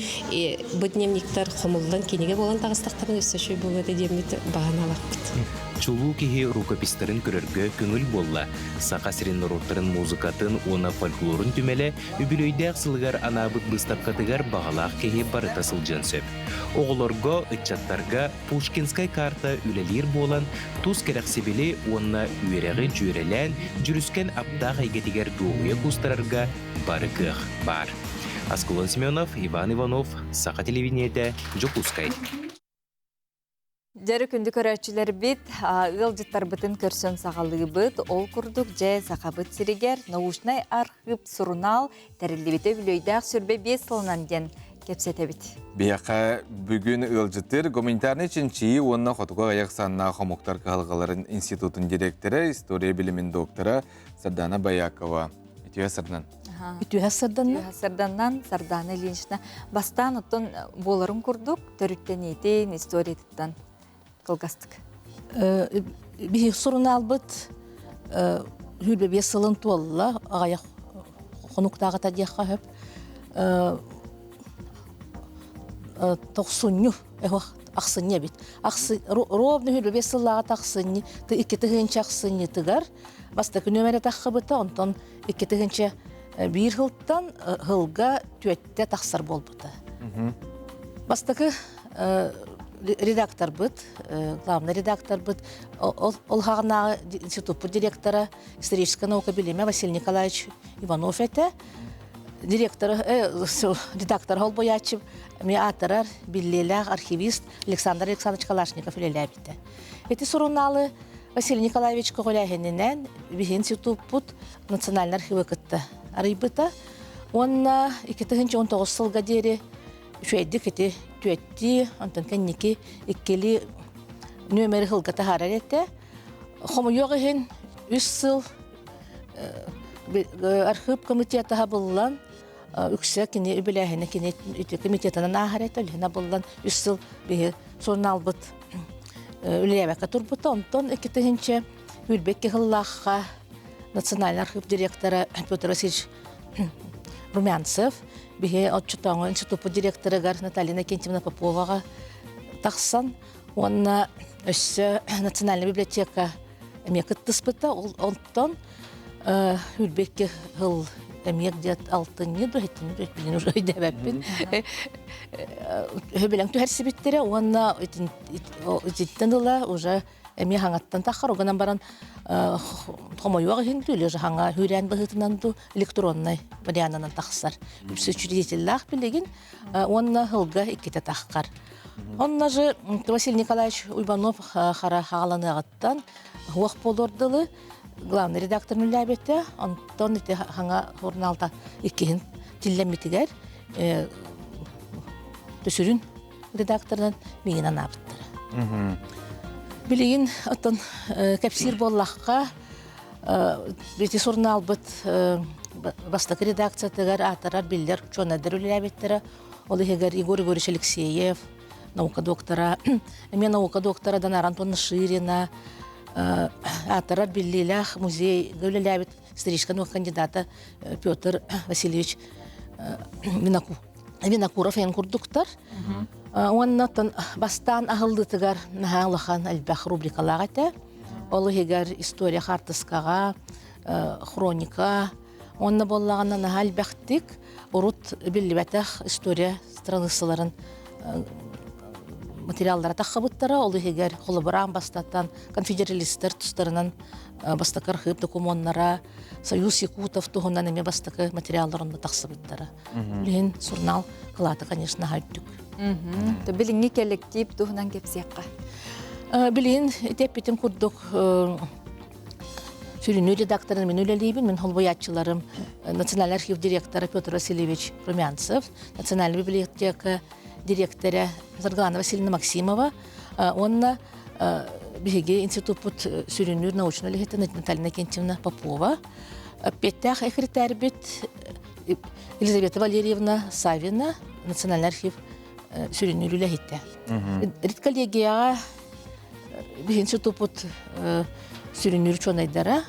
бұт немниктер қомылдан кенеге болан тағыстақтарын өссіші болады демет бағаналақ бұт. Чулу кеге рукопистерін көріргі көңіл болла. Сақа сирен роттарын музыкатын, оны фольклорын түмелі, үбілөйдәқ сылғар анабыт бұстапқатығар бағалақ кеге барыта сылжан сөп. Оғылорго, үтчаттарға Пушкинскай карта үлелер болан, тұз керек себелі онына үйерегі жүйрелән, жүріскен аптақ айгетігер дуғуя күстарарға барықық бар. Аскулон Семенов, Иван Иванов, Сақа телевидениеде, Жукускай. Жары күнді көрәтчілер бит, ыл жыттар бұтын көрсөн сағалығы бұт, ол күрдік жә сақабыт сиригер, наушнай архив сұрынал, тәрілі біті білөйдәқ сүрбе 5 сылынан ден кепсеті бит. Бияқа бүгін ыл жыттыр гуманитарный чинчии онна қотуға аяқ санна қомуқтар қалғаларын институтын директоры, история білімін доктора Сардана Баякова. Етуя Сардан. Ütühe sırdannan Sardana Ilyinchna bastan ottun bolарын kurduk, törütten etin, istoriyetinden kılgastık. Bir sorun albıt, hülbe bir sılıntı olla, ağaya konuktağı tadiyakka hep, toqsunyu, ақсынне бит. Ровно hülbe bir sıllağa taqsınni, iki tığınç ақсынни tıgar, bastakı nömere taqıbıta, ondan iki tığınça bir hıldan hılga tüette taqsar bolbıta. Bastakı редактор быт, главный редактор быт, ол хағына институт директора исторической наука билиме Василий Николаевич Иванов это, редактор хол боячып, меаторар, биллелях, архивист Александр Александрович Калашников үлеләбиті. Эти суруналы Василий Николаевич Коголяхенинен институт быт национальный архивы кытты. Арыйбыта, онна 2019 сылға дері шөйді кеті түйетті, онтан кәннекі иккелі нөмері хылға тахарар етті. Хому йоғығын 3 сыл архив комитетаға болылан, үксі кені үбіләхіні комитетанан ағар еті, үліна болылан 3 сыл сонал бұт үлеләбәкі тұрбыта, онтан 2-тігінші үлбекке ғыллаққа национальный архив директора Петр Васильевич Румянцев, бихе отчетоңы институт директоры Наталья Кентьевна Поповаға тақсан, онна өссі национальная библиотека әмекіт тұспыта, онтан үлбекке ғыл әмек дет 6-ні білін уже өйдәбәппін. Хөбіләң түхәрсі біттері, онна үтіттен ұла уже әме хаңаттан таққар, оғынан баран қомайуағы хинду, үлі жаңа хүрән бұғытынан ду электронный варианынан тақсар. Үпсі чүрдетілләқ білеген, онна ғылға иккеті таққар. Онна же Василий Николаевич Уйбанов қара ғаланы ағыттан ғуақ болордылы, главный редактор мүләбетті, онтан үті ғаңа журналда иккеін тилләмметігер түсірін редактордан мейінан абыттыры. Билигин оттон капсир боллаққа бети журнал быт бастакы редакциятыгар атарар биллер чонадыр үләбеттері. Ол егер Егор Егорович Алексеев, наука доктора, мен наука доктора Данар Антоновна Ширина, атарар биллилях музей үләбет исторический наука кандидата Петр Васильевич Винокуров ен курдуктар. Оннан бастан ағылдытыгар нағалыған әлбәқ рубрикалағаты. Олы егер история хартыскаға, хроника. Онна боллағанна наға әлбәқтік ұрут білібәтіқ история странысыларын материалдары таққабыттары. Олы егер қолыбыран бастаттан конфедералистер тұстарынан бастақыр қып документнара, Союз Якутов тұғынан әме бастақы материалдарында тақсыбыттары. Білген журнал қылаты, конечно, хайттүк. Біліңі коллектив тұғынан кепсеққа? Білген теппетін күрдік сүріні редакторын мен өлелейбін. Мен холбоятчыларым национальный архив директоры Петр Васильевич Румянцев, национальный библиотека директоры Заргалана Васильевна Максимова, онна Беге институт сүрінір научный легеті Наталья Кентьевна Попова, Петтях экретарь бит Елизавета Валерьевна Савина, национальный архив сүрінір легеті. Рит коллегияға институт сүрінір чонайдара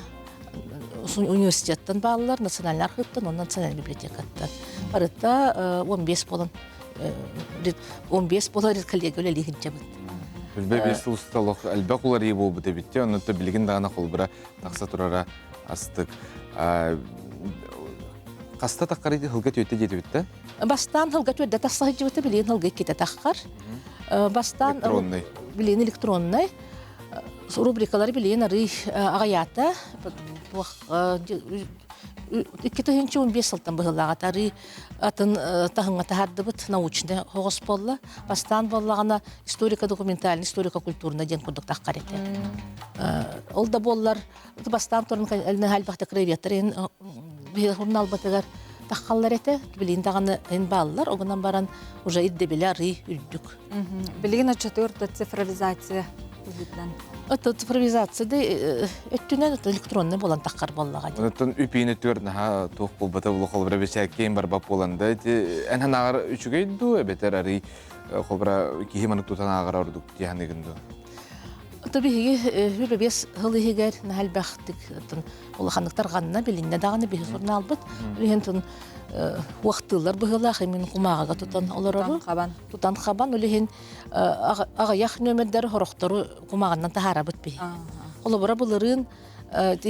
университеттен бағылар, национальный архивтен, он национальный библиотекаттан. Барытта 15 болан рит коллега өлелігін жабыд. Үлбе бесті ұсталық әлбәқ олар ие бол бұты бітте, онытты білген дағына қолбыра тақса тұрара астық. Қаста таққар еді ғылға түйетті деді бітті? Бастан ғылға түйетті тақсағы жібіті білген ғылға кете таққар. Бастан білген электронный. Рубрикалары білген ары ағаята. 2015 сылтан быһыллаға тары атын тахыңа тахардыбыт научный хоғыс болла. Бастан боллағана историко-документальный, историко-культурный ден күрдік таққар еті. Ол да боллар, бастан тұрын әліні әлбақты кіреветтер, бейхұрын албатығар таққалар еті, білейін тағаны әйін балылар, оғынан баран уже иддебелі арый үрдік. Білейін отчетырды цифровизация үгітнен. Это цифровизацияда өттінен электронный болан таққар боллаға. Онытын үпейіні түрін тоқ болбата бұл қолбыра бешәккен бар бап боланды. Әнхан ағыр үчігейді әбетер арый қолбыра кейіманық тұтан ағыр ордық дейханегінді. Табиғи үрбес ғылығығар нәхәлбәқтік олақанықтар ғанына білінне дағаны бейхұрны албыт. Үлігентін уақытылар бұғылақ емін құмағаға тұтан оларары. Тұтан қабан. Үліген ағаяқ нөмірдері хорықтары құмағаннан тахара бұт бей. Олабыра бұлырын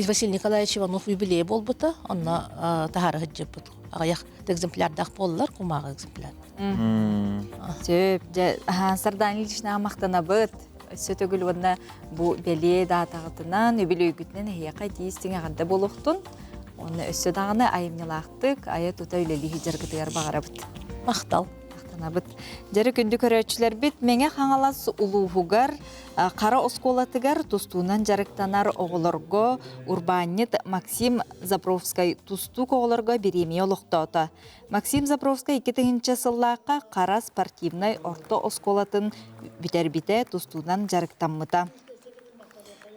Василий Николаевич Иванов юбилей бол бұта, онна тахара ғыджып бұт. Ағаяқ экземплярдақ болылар, құмаға экземпляр. Сардан Ильична мақтана бұт. Сөтөгіл онна бұ бәле датағытынан, өбіл өйгітінен әйеқа дейістің ағанда болуқтын. Оны өссі дағына айымнелақтық, ая тұта өлелігі жарғытығар бағара бұд. Мақтал. Мақтана бұд. Жәрі күнді көрәтшілер біт, мәңе қаңалас ұлуғығар, қара осколатығар тұстуынан жарықтанар оғылырғы Урбанет Максим Запровскай тұстук оғылырғы береме олықтауыта. Максим Запровскай 2-ші сыллаққа қара спортивнай орта осколатын бітер-біте тұстуынан жарықтанмыта.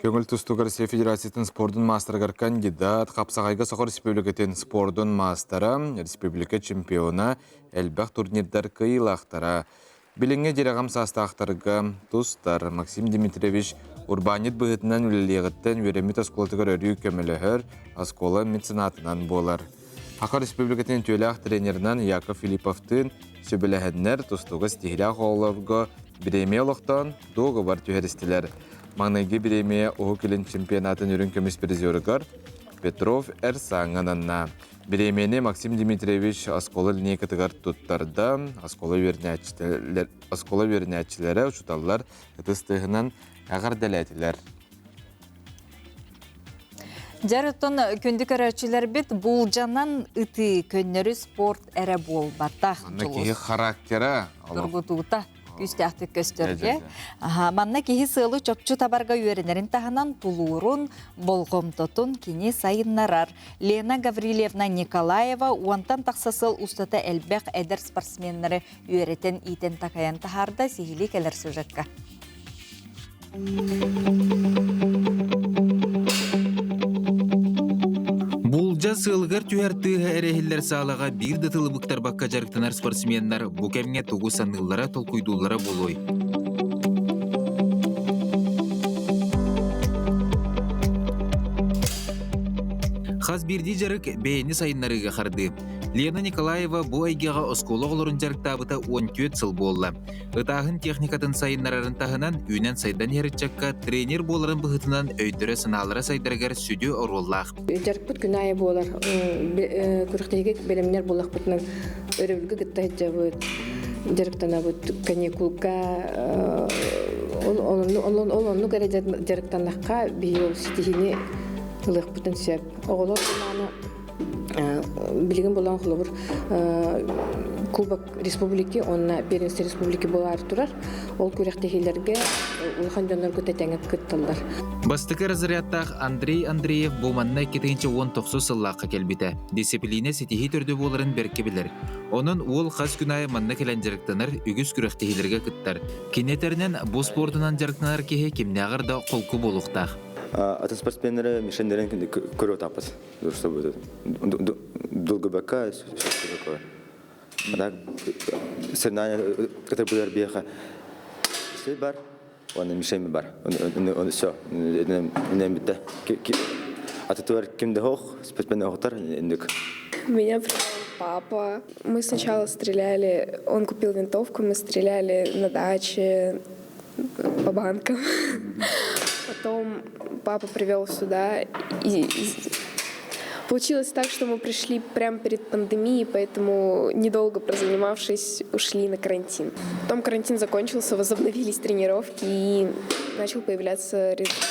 Көңіл тұстуғар Россия Федерациятын спордың мастырғар кандидат, Қапсағайға Соқыр Республикатын спордың мастары, республика чемпиона, әлбәқ турнирдар кыйлақтара. Біліңе дерағам састақтарға тұстар Максим Дмитриевич Урбанет бұғытынан үлелеғіттен өремет асколатығар өрі көмілігір аскола меценатынан болар. Ақар Республикатын төләқ тренерінен Яков Филипповтың сөбіләхәдінер тұстуға стихилях оларға біреме олықтан доғы бар түйерістілер. Маңнайғы біреме оғы келін чемпионатын үрін көміс призерігар Петров әрсаңананна. Біремені Максим Дмитриевич аскола линейкатығар тұттарда аскола вернәтчілері ұшыталылар ұтыстығынан ағар дәләтілер. Жарытын күнді көрәтшілер бет бұл жанан ұты көннері спорт әрі бол баттақ Анна кейі характері тұрғытуыта. Күстәқтік көстөрге. Манна кейі сылы чопчу табарға үйерінерін тағынан тулуырын, болғымтотын кені сайыннарар. Лена Гаврилевна Николаева уантан тақсасыл ұстата әлбәқ әдір спортсменнері үйеретін итен тақаян тахарда сихили келер сөжекка. Булжа сылғыр түйәртіғі әрәхілер сағалаға бір датылы бұқтар баққа жарықтанар спортсменнар бұл кәміне тұғы саныллара толқойдулара болой. Қаз бірді жарық бәйіні сайынларыға қарды. Лена Николаева бұл айгеға оскола олырын жарықтабыта 14 сыл болла. Ұтағын техникатын сайынларарын тағынан үйнен сайдан ерітчакка тренер боларын бұғытынан өйдірі сыналары сайдарғар сүді ороллақ. Жарықпыт күн айы болар. Күріқтегі бәлемнер болақ бұтының өрөвілгі гітті жабыт. Жарықтана бұт каникулка. Олонны көрі жарықтанаққа бейі ол сетихіне ылық бұтын сөп. Оғылы билигин болан холобур Кубок Республики, онна Первенство Республики болар турар. Ол күрәктегеләргә улхан җаннар көтәтәңеп кыттылар. Бастыкы разрядтах Андрей Андреев булманна 2019 сыллакка келбите. Дисциплина сетихи төрдө боларын берке билер. Onun ул хас күнай манна келен жарыктанар үгүс күрәктегеләргә кыттар. Кинетернен бу спортунан жарыктанар кеһе кимнәгәр да колку булуктах. Атын спортсменлері мишендерін көрі отапыз. Дұрыста бұды. Долгобака, Шукова. Соревнования, которые были арбеха. Если бар, он мишень бар. Он все. Не битте. А ты твой кем дохох, спортсменный охотар, индюк. Меня привел папа. Мы сначала стреляли, он купил винтовку, мы стреляли на даче по банкам. Потом папа привел сюда, и Получилось так, что мы пришли прямо перед пандемией, поэтому, недолго прозанимавшись, ушли на карантин. Потом карантин закончился, возобновились тренировки и начал появляться результат.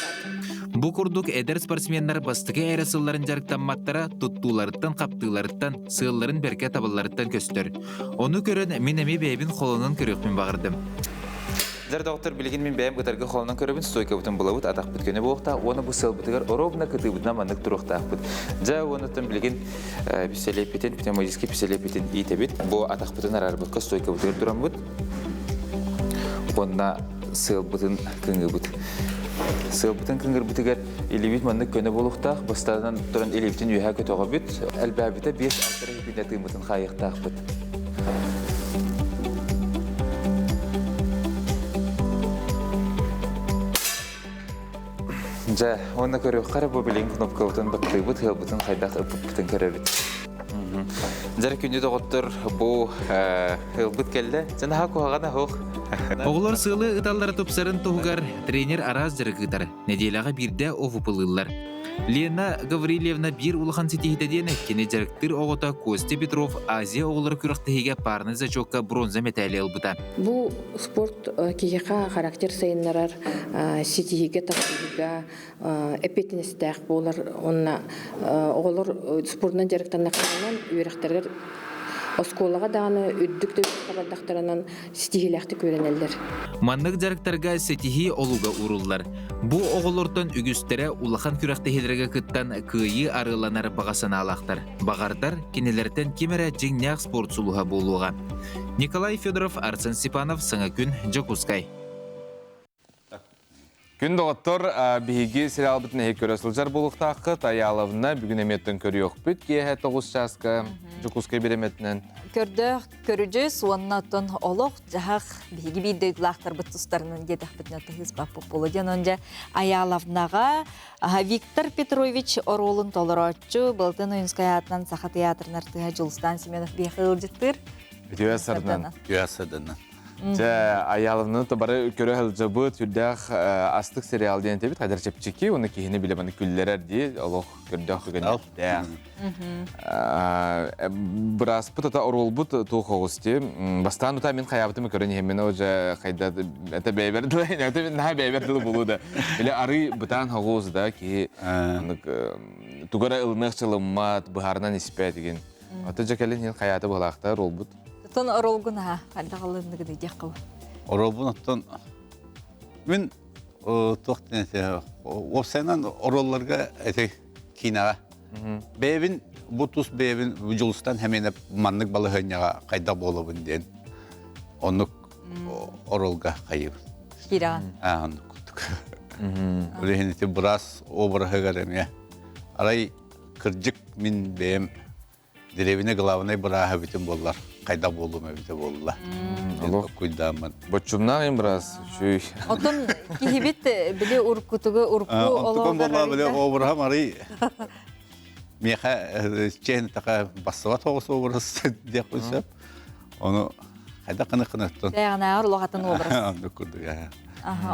Бу курдук эдер спортсменнар бастыгы әрі сылларын жарықтанматтара туттуларыттан, қаптыларыттан, сылларын берке табыларыттан көстір. Оны көрін мен әме бәйбін қолынан көрекпен бағырдым. Зәр доктор білген мен бәйім ғытарға қолынан көребін стойка бұтын бұлауыт атақ біткені болықта, оны бұл сыл бұтығар оробна күті бұтына мандық тұрықтақ бұт. Жа оны тұн білген писелепетен, пневмодиске писелепетен етебет. Бұл атақ бұтын арар бұтқа стойка бұтығар тұрам бұт. Онына сыл бұтын күңі бұт. Сыл бұтын күңір бұтығар елевет мандық көні болықтақ, бастарынан тұрын елеветін үйәе көтіға бұт. Әлбәбіті 5-6 епіне тың бұтын қайықтақ бұт. Жа, оны көрі қары бұбілен кнопка бұтын бұтты бұт, хыл бұтын қайдақ ұпып бұтын көрі бұт. Жар күнді доғыттыр бұл хыл бұт келді, жаны ха қоғана хоқ. Оғылар сылы ұталары топсарын тұғығар тренер араз жырғыдар, неделаға бірде оғы пылылар. Лена Гаврилевна бір улахан сетихетеден кене жарықтыр оғыта Костя Петров Азия оғылар күріқтіге парны зачокка бронза металли албыта. Бұл спорт кейеқа характер сайынларар сетихеге тақсығыға әпетіністәқ болар. Оғылар спортынан жарықтарына қарынан үйректергер осколаға дағаны үддікті қабардақтарынан сетихеләқті көренелдер. Маннық жарықтарға сетихи олуға уруллар. Бұ оғылыртын үгістері улахан күріқтігелерге күттан күйі арыланар бағасына алақтар. Бағардар кенелерден кемері жеңнәқ спорт сұлуға болуға. Николай Федоров, Арсен Степанов, Саңа күн, Жокускай. Күн доғыттыр бігі сериал бітіне көресілжар болуқтақы, таялығына бүгін еметтің көрі өқ бүт, кейі 9 жасқа, Жокускай бір еметтінен. Көріжіз, оннатын олық жағақ бігі бейдейділақтар бұт тұстарының дедіқ бітіне тұғыз баппық болу ден онжа аялавнаға Виктор Петрович оролын толыротчу бұлтын ұйынскай атынан Саха театрын артыға Жылыстан Семенов бейхыл жеттір. Үйасырдынан. Аялымның табары көрі ғылжабыт үрдәқ астық сериал дейін тебет, қайдар чепчеки, оны кейіні білемені күллерер дей, олық көрдәқ үгін. Бірас бұт ата орол бұт туқ оғысты. Бастан ұта мен қаябытымы көрін емені өжі қайда әті бәйберділі, әті мен наға бәйберділі болуды. Біле ары бұтан оғызда ки тұғыра ылнықшылымат бұхарынан іспәй деген. Оты жекелін қаяты бұлақта орол бұт. Тон оролгун ха, алдағалығыны кіде дек Оролгун аттан, мен тоқтын әте, опсайнан оролларға әте кинаға. Бәйбін, бұтус бәйбін Жылыстан әмені маннық балығыняға қайда болуын ден. Онық оролға қайып. Киран. Онық күттік. Өлеген әте біраз обырығы әме. Арай кіржік мен бәйім деревіне главынай бірағы бітін болылар. Қайда болуым әбіте болула. Құйдамын. Бөтчімнан ең біраз шүй. Отын кейбет біле ұрқытығы ұрқы олауғар болла біле обырғам арай. Меха чейін тақа басыва тоғысы обырғыз деп қойсап. Оны қайда қыны-қыныттын. Дәғана ұрлығатын обырғыз. Оны күрді.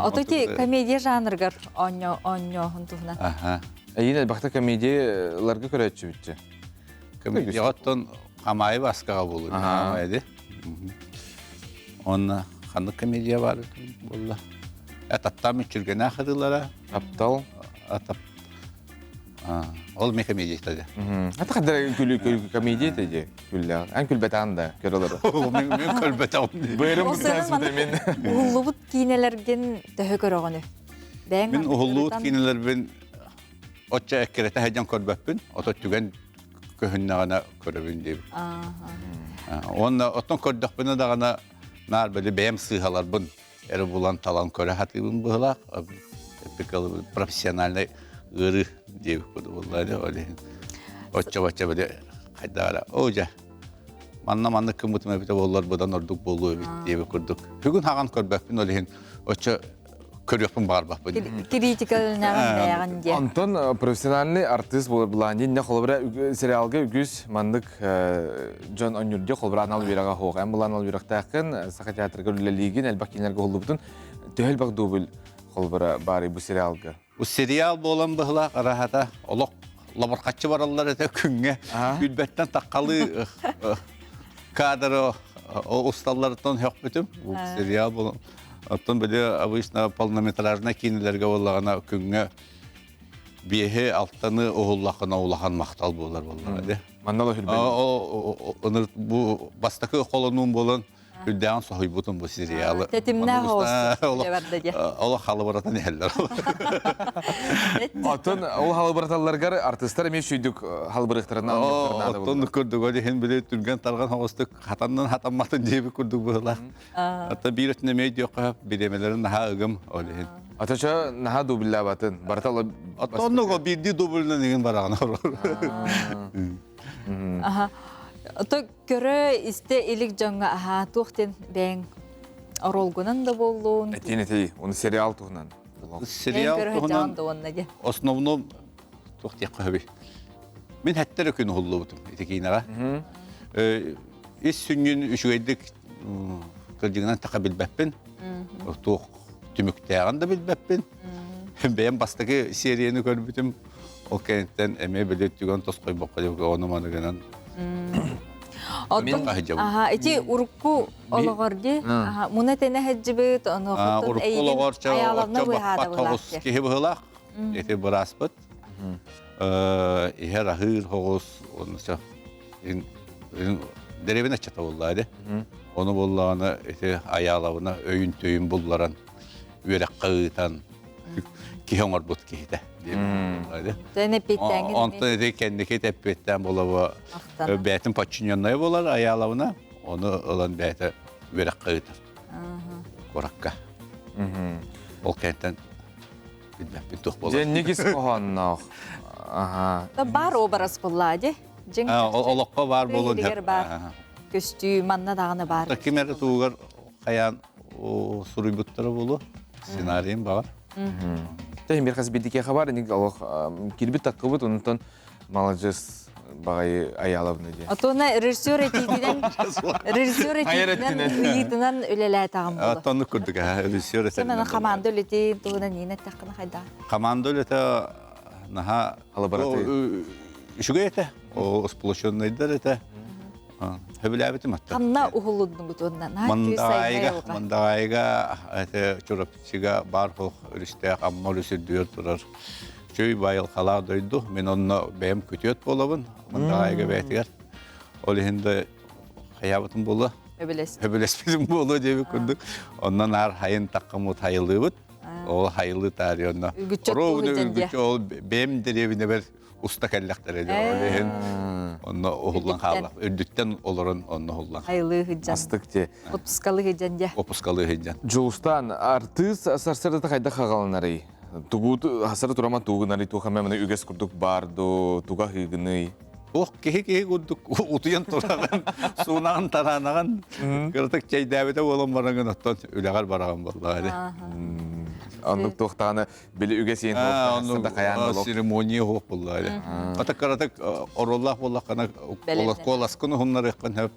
Отыте комедия жанрғар оңо ғынтығына. Әйін әлбақты комедияларға көрәтші бітті. Комедияғаттан Амайы басқаға болу. Амайды. Оны қанды комедия бар. Әтаттам үчірген ақыдылара. Аптал. Ол мен комедия етеді. Әті қадыр комедия етеді? Ән күлбәт аңда көрілері. Мен күлбәт аңда. Бұйырым күтәсімді мен. Ұғылуыт кейнелерген төхі көріғыны. Мен ұғылуыт кейнелерген отча әккереті әйден көрбәппін. Отот түген көһүннәгәнә көрөбүн дип. Онна оттон көрдөкпүнө дагана нар беле бем сыгалар бун. Эре булан талан көрө хатыбын була. Эпикал профессиональный ыры дип коду буллады оле. Отча беле кайдара. Ожа. Манна кымытмы бите боллар будан ордук болуу бит дип көрдүк. Бүгүн хаган көрбөкпүн оле. Отча көрөкпүн бар бак. Критикалын яган де. Антон профессиональный артист булан не холбра сериалга үгүз мандык Джон Онюрде холбра анал бирага хог. Эм булан ал бирактакын Саха театрга үлелиген элбакинерге холдубутун төл бак дубл холбра бары бу сериалга. Бу сериал болан быгла карахата олок лаборқатчы баралар әті күнге үлбәттен таққалы кадры ұсталардан хөк бүтім. Сериал бұл. Оттан біле обычно полнометражна кинелерге болағана күнге бейхе алтаны оғыллақына олақан мақтал болар болар. Мандала хүлбәді? Бұл бастақы қолынуын болын үлдәғын соғый бұтын бұл сериалы. Тәтімнә хосы. Ола қалы баратын әлдер. Атын ол халы бараталарғар артистар емес шүйдік халы барықтарына Оттан көрдік өде хен біле түрген тарған хоғыстық хатаннан хатанматын дейбі көрдік бұғылар. Ата бір өтіне мейді өққа беремелерін наға ұғым олы хен. Атача наға дубілі батын? Бараталы... Аттан оға бірді дубілінен еген барағына Аха. Ото көрі істе илік жаңға туқтен бәң оролғынан да болуын. Әтейін, оны сериал тұғынан. Сериал тұғынан основном туқтек қөбі. Мен әттері күн ғылы бұтым, етекейінаға. Ес сүнген үшігейдік кірдігінен тақа білбәппін. Туқ түміктәған да білбәппін. Бәйін бастығы серияны көрбітім. Ол кәнеттен әме білет түген тосқой боққа деп оны манығынан. Эти урукку ологорди, муна тене хеджибит, оны хотун эйген аяларына бұйхады бұлақ. Кехе бұғылақ, еті бұраспыт. Ихер ахыр хоғыз, онысы деревен әчета боллады. Оны боллағына еті аялауына өйін түйін бұлларан, өрек қағытан, кехе оңар бұт кейді. Онтан эти кендики теппеттен болабы бәтін подчиненный болар аялауына, оны олан бәті өрек қағытар. Қораққа. Ол кенттен білбәппен тұқ болар. Ден негіз қоғанна оқ? Бар обарас болады. Олыққа бар болын. Көстүй, манна дағаны бар. Кемері туғар қаян сұрый бұттары болу, сценарийім бар. Тәйін бір қасы бедеке қабар, келбет таққыбыт, онытын малажыз бағай аялабыны де. Атуына режиссер етейден ұйытынан өлеләй тағым болды. Атуаны көрдік, режиссер етейден. Сәмені қаманды өлетейін, тұғынан ені таққыны қайда? Қаманды өлеті, наға, үшіге еті, сплошенныйдар еті. Хөбіләбітім атты. Қанна ұғылудың бұтуынан? Мандағайға чұрапчыға бар құлық үрісті қамма үрісірдүйір тұрар. Чөй байыл қала дойду. Мен онына бәйім көтет болабын. Мандағайға бәйтігер. Ол енді қаябытым болу. Хөбілеспізім болу деп көрдік. Оннан ар хайын таққамы тайылы бұд. Ол хайылы тәрі онна. Үгітчі ол бәйім деревіне бір уста кәлләқтер еді. Онна оғылан қалақ. Үрдіктен оларын онна оғылан. Хайлы ғыджан. Астық те. Отпускалы ғыджан де. Отпускалы ғыджан. Жолыстан, артыс сарсырды қайда қағалынары? Хасары тұраман туғынары туғамайманы үгес күрдік барды, туға ғығыны. Кеге күрдік, ұтыян тұраған, суынаған таранаған. Кыртық чай дәбеті олан бараған оттан үләғар бараған болды. Анық тоқтағаны білі үгес ең тоқтағысында қаян болып. Церемония хоқ болды. Ата қаратық ороллақ болаққана қоласкыны ғынлар еққан өп.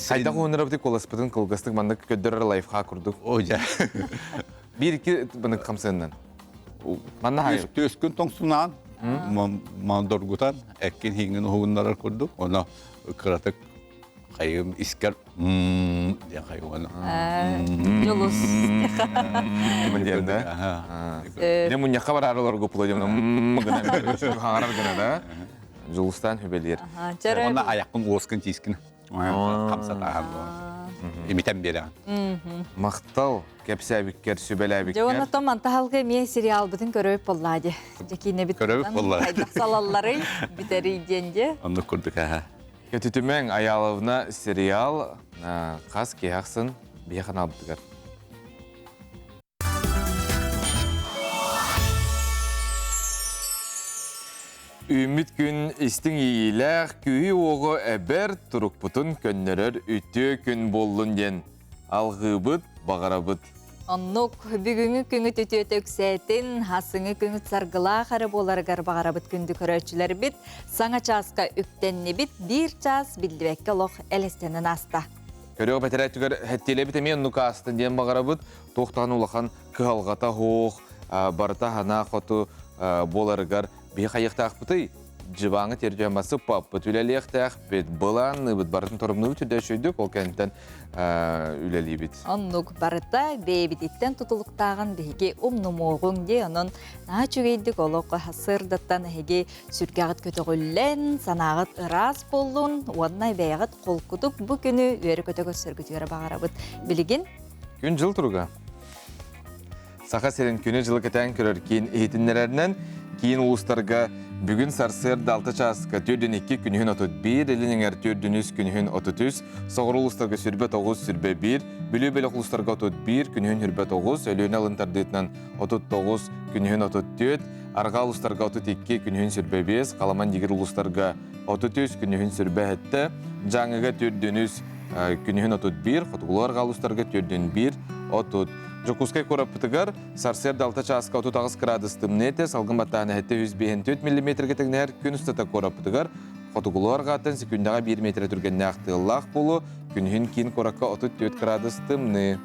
Қайда ғынлар өпті қоласпытын қылғыстық мандық көддірі лайфқа күрдік. Ойа. Bir-iki bunu kamsından. Manna hayır. Töskün tongsунан, mandorgutan, ekin hingin huğunlara kurduk. Ona kıratık kayım isker diye kayım ona. Yoluz. Kimin diyelim de? Ne munyaka var aralar kopulacağım. Hangarar gana da. Jolustan hübeliyer. Ona ayakın oskın tiskin. Kamsatağın. Imiten beri. Maqtal, kepsəbikkər, sübələbikkər. Жоғына томан тағалғы мен сериал бұтын көріп болады. Жекіне біттен. Көріп болады. Қайдақ салалары бітері денде. Оны көрдік, аға. Көтітімен аялығына сериал қас кейақсын бейхан албытығар. Үміт күн істің иеләқ күйі оғы әбір тұрық бұтын көннерер үтті күн болын ден. Алғыбыт, бағарабыт. Оннық бүгінгі күңі түті өтөксәтін, хасыңы күңі царғыла қары боларығар бағарабыт күнді көрәчілер біт, саңа часқа үктенне біт, бір час білдібәкке лоқ әлестенін аста. Көріғі бәтірі әттігер әттелі біт әмен нүкі астын ден бағарабыт, тоқтан улақан кығалғата хоқ, барыта хана қоту боларығар бе қайықтақ бұты жыбаңы тердемасы паппы түлелектақ бет бұлан бұт барын тұрымны өтірді шөйдік ол кәнттен үлелей бет. Оннук барыта бейбітеттен тұтылықтағын бейге умнумоғын де онын наға чүгейдік олықы хасырдаттан әйге сүргағыт көтіғілен, санағыт ырас болуын, оннай бәйғыт қол күтіп бұ күні өрі көтігі сүргітері бағарабыт. Білігін? Күн жыл тұруға. Сақа серін күні жылы кәтен көрір кейін ейтінлерінен кейін ұлыстарға бүгін сарсырды 6 часқа түрден 2 күнігін 31, елінің әр түрден 3 күнігін 33, соғыр ұлыстарға сүрбе 9 сүрбе 1, бүлі бөлік ұлыстарға 31 күнігін хүрбе 9, өліні алынтардетінен 39 күнігін 34, арға ұлыстарға 32 күнігін сүрбе 5, қаламан дегір ұлыстарға 33 күнігін сүрбе 7, жаңыға түрден 3 күнігін 31, қотығыларға ұлыстарға түрден 1, 30. Жокускай корапытыгар сарсерді 6 часқа 39 градус тымнете, салғын баттағына әтті 154 мм кетігінер күн үстіті корапытыгар, қотығылуар ғатын секундаға 1 метр түргенне ақтығылақ болу, күнігін кейін кораққа 34 градус тымны.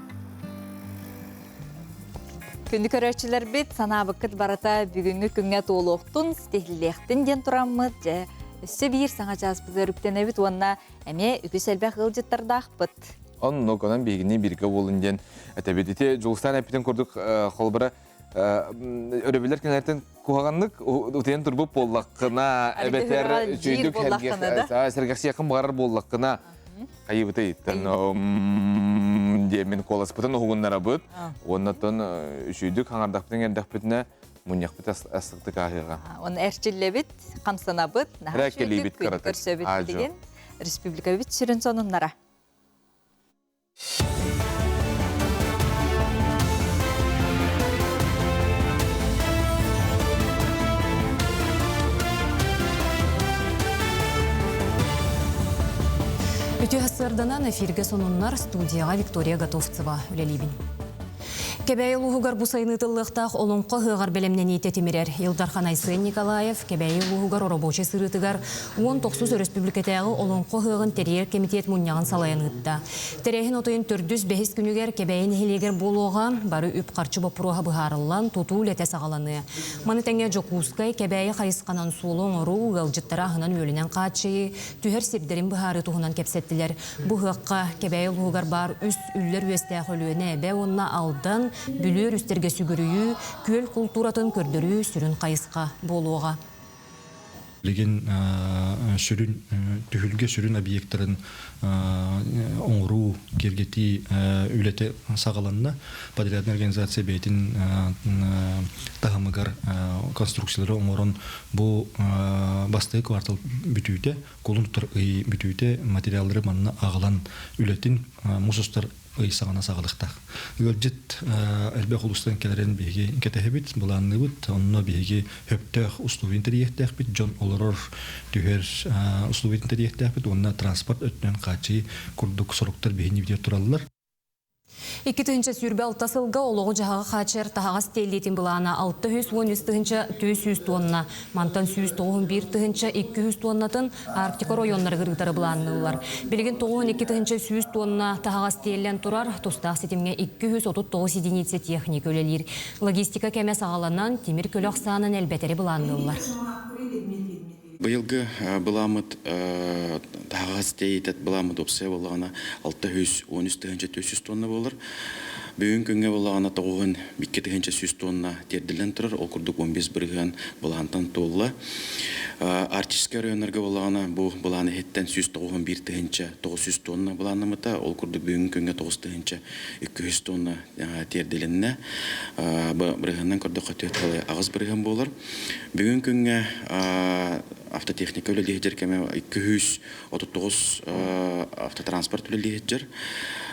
Күнді көрәтшілер бет санабықыт барата бүгінгі күнге толуқтың стехлілектін ден тұрамыд, жа үсі бір саңа жазбызы үріктен әбіт, онына әме үгіс әлбәқ ғылжеттардақ бұд. Он ноконан бегіне бірге болынден әтәбетете Жолстан әппетін көрдік қолбыра өребелер кенәртен куғанлық ұтайын тұрбып боллаққына әбетер жүйдік сәргәқсі яқын бағарар боллаққына қайыбытай демен қоласпытын ұғынлара бұд. Оннаттан жүйдік хаңардақпытын әрдақпытына мұнияқпыт астықты қағыға. Оны әрчілі біт, қамсана бұд, наға жүйдік күн көрсө біт деген республика біт сүрін сонынлара. Үті ғасырданан эфирге сонуннар студияға Виктория Готовцева үлелейбін. Кебәйі луғығар бұсайны тыллықтақ олонқы ғығар бәлемнен ете темерер. Илдархан Айсын Николаев кебәйі луғығар оробочы сырытығар 19 республикатағы олонқы ғығын терьер комитет мұнияғын салайын ұтта. Терейін отойын 405 күнігер кебәйін хелегер болуға бары үп қарчы бапыруға бұғарылан тұту ләте сағаланы. Маны тәңе Жокускай кебәйі қайысқанан суылың ұру ғылжыттара ғынан өлінен қатшыйы түхер сепдерін бұғары тұғынан кепсеттілер. Бұғыққа кебәйі луғығар бар үс үллер өстәқ өліні әбә онына алдан бүлер үстерге сүгірію, көл культуратын көрдірі сүрін қайысқа болуға. Леген түхілге сүрін объекттарын оңыру, кергети үлеті сағаланына подрядный организация бәйтін тағамығар конструкциялары оңырын бұл басты квартал бүтүйте, қолын тұр үй бүтүйте материалдары манына ағылан үлетін мұсыстар ыйсағана сағылықтақ. Гөлжет әлбәқ ұлыстан кәлерен бейге кәтәхі біт, бұланны бұд, онына бейге хөптәқ ұстуын тәріектәқ біт, жон оларыр түхер ұстуын тәріектәқ біт, онына транспорт өтінен қачы күрдік сұрықтар бейіне бейде тұралылар. 2-тінші сүрбе алтасылға олығы жағаға қачыр тағаға стеллетін бұлана 613-тігінші 200 тонна, мантан 191-тігінші 200 тоннатын Арктика районлары ғырғытары бұланылар. Білген 92-тігінші 100 тонна тағаға стеллен тұрар, тұстақ сетімге 239 единицы техник өлелер. Логистика кәмә сағаланан темір көлі ақсанын әлбәтері бұланылар. Быйылғы бұламыд тағаз дейдет бұламыд опсай болағына 613-400 тонна болыр. Бүгін күнге болағына тоғын 2-100 тонна терділен тұрар, ол күрдік 15 бірген бұлантан толы. Артическа районларға болағына бұланы хеттен 191-900 тонна бұланымыта, ол күрдік бүгін күнге 9-200 тонна терділеніне. Біргеннен күрдік қатует ағыз бірген болыр. Бүгін күнге автотехника өлелейдер кәме 239 автотранспорт өлелейдер.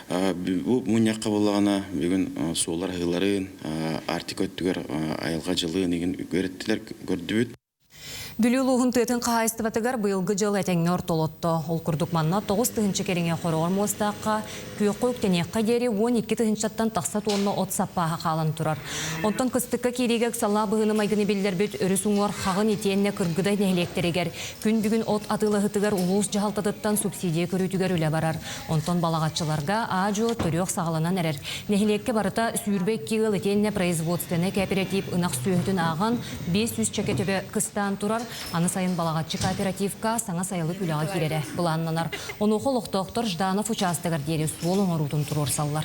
Бұл мұнияққа болағына бүгін суолар ғыларын, артик өттігер айылға жылы неген көреттілер көрді өт. Дүлүлуғын тыытын қағайыстыватыгар бұйылғы жыл әтеңнер толотты. Ол күрдік манна 9 тыхынчы кереңе қорғар мостаққа, күйіққы өктенеққа дері 12 тыхынчаттан тақсат онны от саппаға қалан тұрар. Онтан қыстыққа керегек сала бұғыны майгыны белдер бүт өріс ұңғар қағын етенне кыргыдай нәхілектерегер. Күн бүгін от атылы ғытыгар ұлыс жағалтадыттан субсидия көрітігер үлі барар. Онтан балағатчыларға ажу түрек сағаланан әрер. Нәхілекке барыта сүйірбек кеғыл етенне производственны кооператив ынақ сүйетін аған 500 чеке төбе қыстан тұрар. Аны сайын балағатчы кооперативка саңа сайылы күліға керері бұланнанар. Оны қолықтықтыр Жданов участығыр дері суолың орутын тұрор саллар.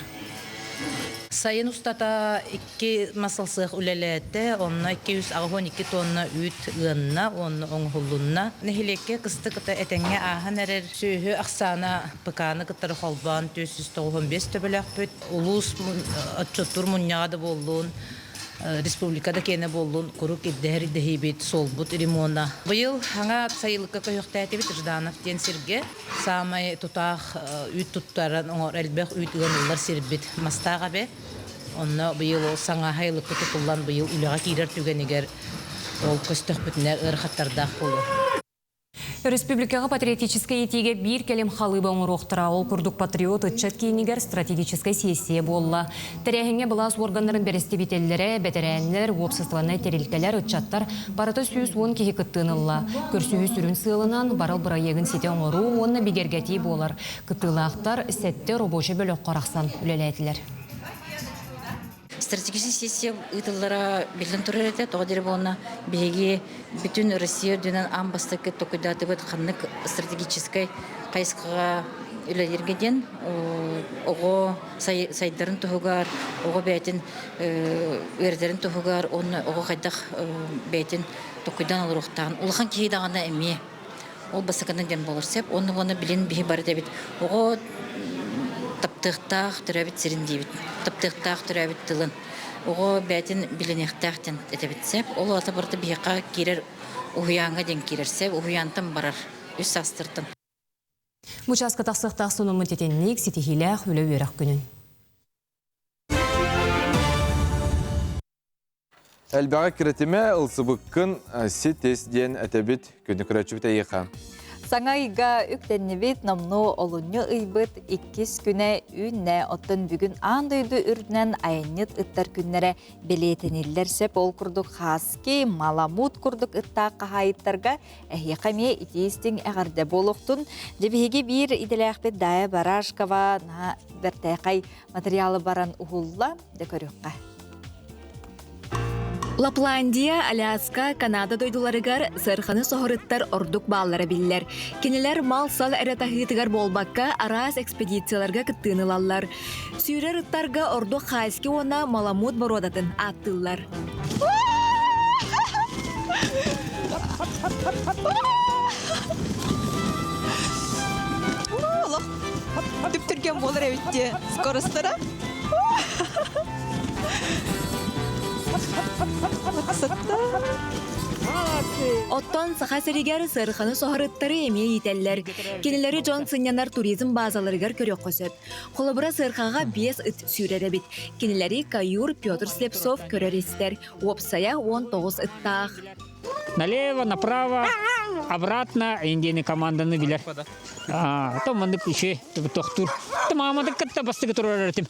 Сайын устата 2 масалсық үлелетті, онына 212 тонна үт ғынна, оны оңғылынна. Нехилекке қысты қыта әтәңе ағын әрер сөйі ақсана пықаны қыттары қолбан 495 төбілік бүт. Улус отчоттур мұнняғады болуын. Республикада кені болуын құрук иддәр иддәхейбет солбут ремонна. Бұйыл хаңа сайылыққа көйіқті әтебет Жданов ден серге. Самай тұтақ үйт тұттарын оңыр әлбәқ үйт ұғанылар сербет мастаға бе. Онна бұйыл саңа хайлыққа тұтылан бұйыл үліға кейдер түгенегер ол көстіқ бүтінер ұрқаттардақ болу. Республикаға патриотическая етеге бір келем халыба оңыроқтыра. Ол күрдік патриот ұтчат кейінігер стратегическая сессия болла. Тәрәхіңе бұлас органларын берестебетелері, бәтәрәнлер, обществаны терелкелер, ұтчаттар бараты сүйіс он кейі күттінылла. Көрсүйі сүрін сылынан барыл бұра егін сете оңыру, онына бігергәтей болар. Күттілақтар сәтті робочы бөлік қарақсан үлеләйтілер. Стратегическая сессия ытыллара билден турар эте, тоға дері болна беги бүтін Россия дүнен амбастықы токуйдаты бұд қаннық стратегической қайсқыға үлелергеден оғы сайдарын тұхығар, оғы бәйтін өрдерін тұхығар, оғы қайдақ бәйтін токуйдан алырықтағын. Улыған кейдағана әме, ол басықынан ден болыр сәп, оны білен бейі бары дәбет. Оғы таптықтақ түрәбіт сірін дейбіт. Таптықтақ түрәбіт тылын. Оғы бәтін біленектақтен әтебітсеп, ол аты бұрды бейқа керер ұхуянға ден керерсеп, ұхуянтын барар, үс астыртын. Мұчасқа тақсықтақ сонымын тетеннік сетихилях үлі өрақ күнін. Әлбәға керетіме ұлсыбыққын сетес ден әтебіт күні күрәтші біт әйеқа. Саңайга үктеннебет намну олуньо ыйбыт 2 күнә үнне оттын бүгін андойды үрдінен айынет ыттар күннері белетенелер сеп ол күрдік хаски маламут күрдік ытта қағайыттарға әйеқаме итейістің әғарда болуқтын. Дебеге бір иделәқпет дая барашкава на бәртәйқай материалы баран ұғылла декөріққа. Лапландия, Аляска, Канада дойдуларыгар сырханы соғырыттар ордук баллары биллер. Кенелер мал сал әретахытыгар болбакка арас экспедицияларга кыттынылалар. Сүйрер ыттарга ордук хайски она маламут бородатын аттылар. Түптірген болыр әвітте скоростара. Оттон саха серигер сырханы соғырыттары еме етеллер. Кенелері Джон Сынянар туризм базаларыгар көрек қосып. Қолыбыра сырхаға 5 ыт сүйрері бит. Кенелері Каюр Петр Слепцов көререстер. Опсая 19 ыттақ. Налево, направо, обратно, индийные команданы билер. То мандык еще тохтур. То мамада катта бастыгы турарым.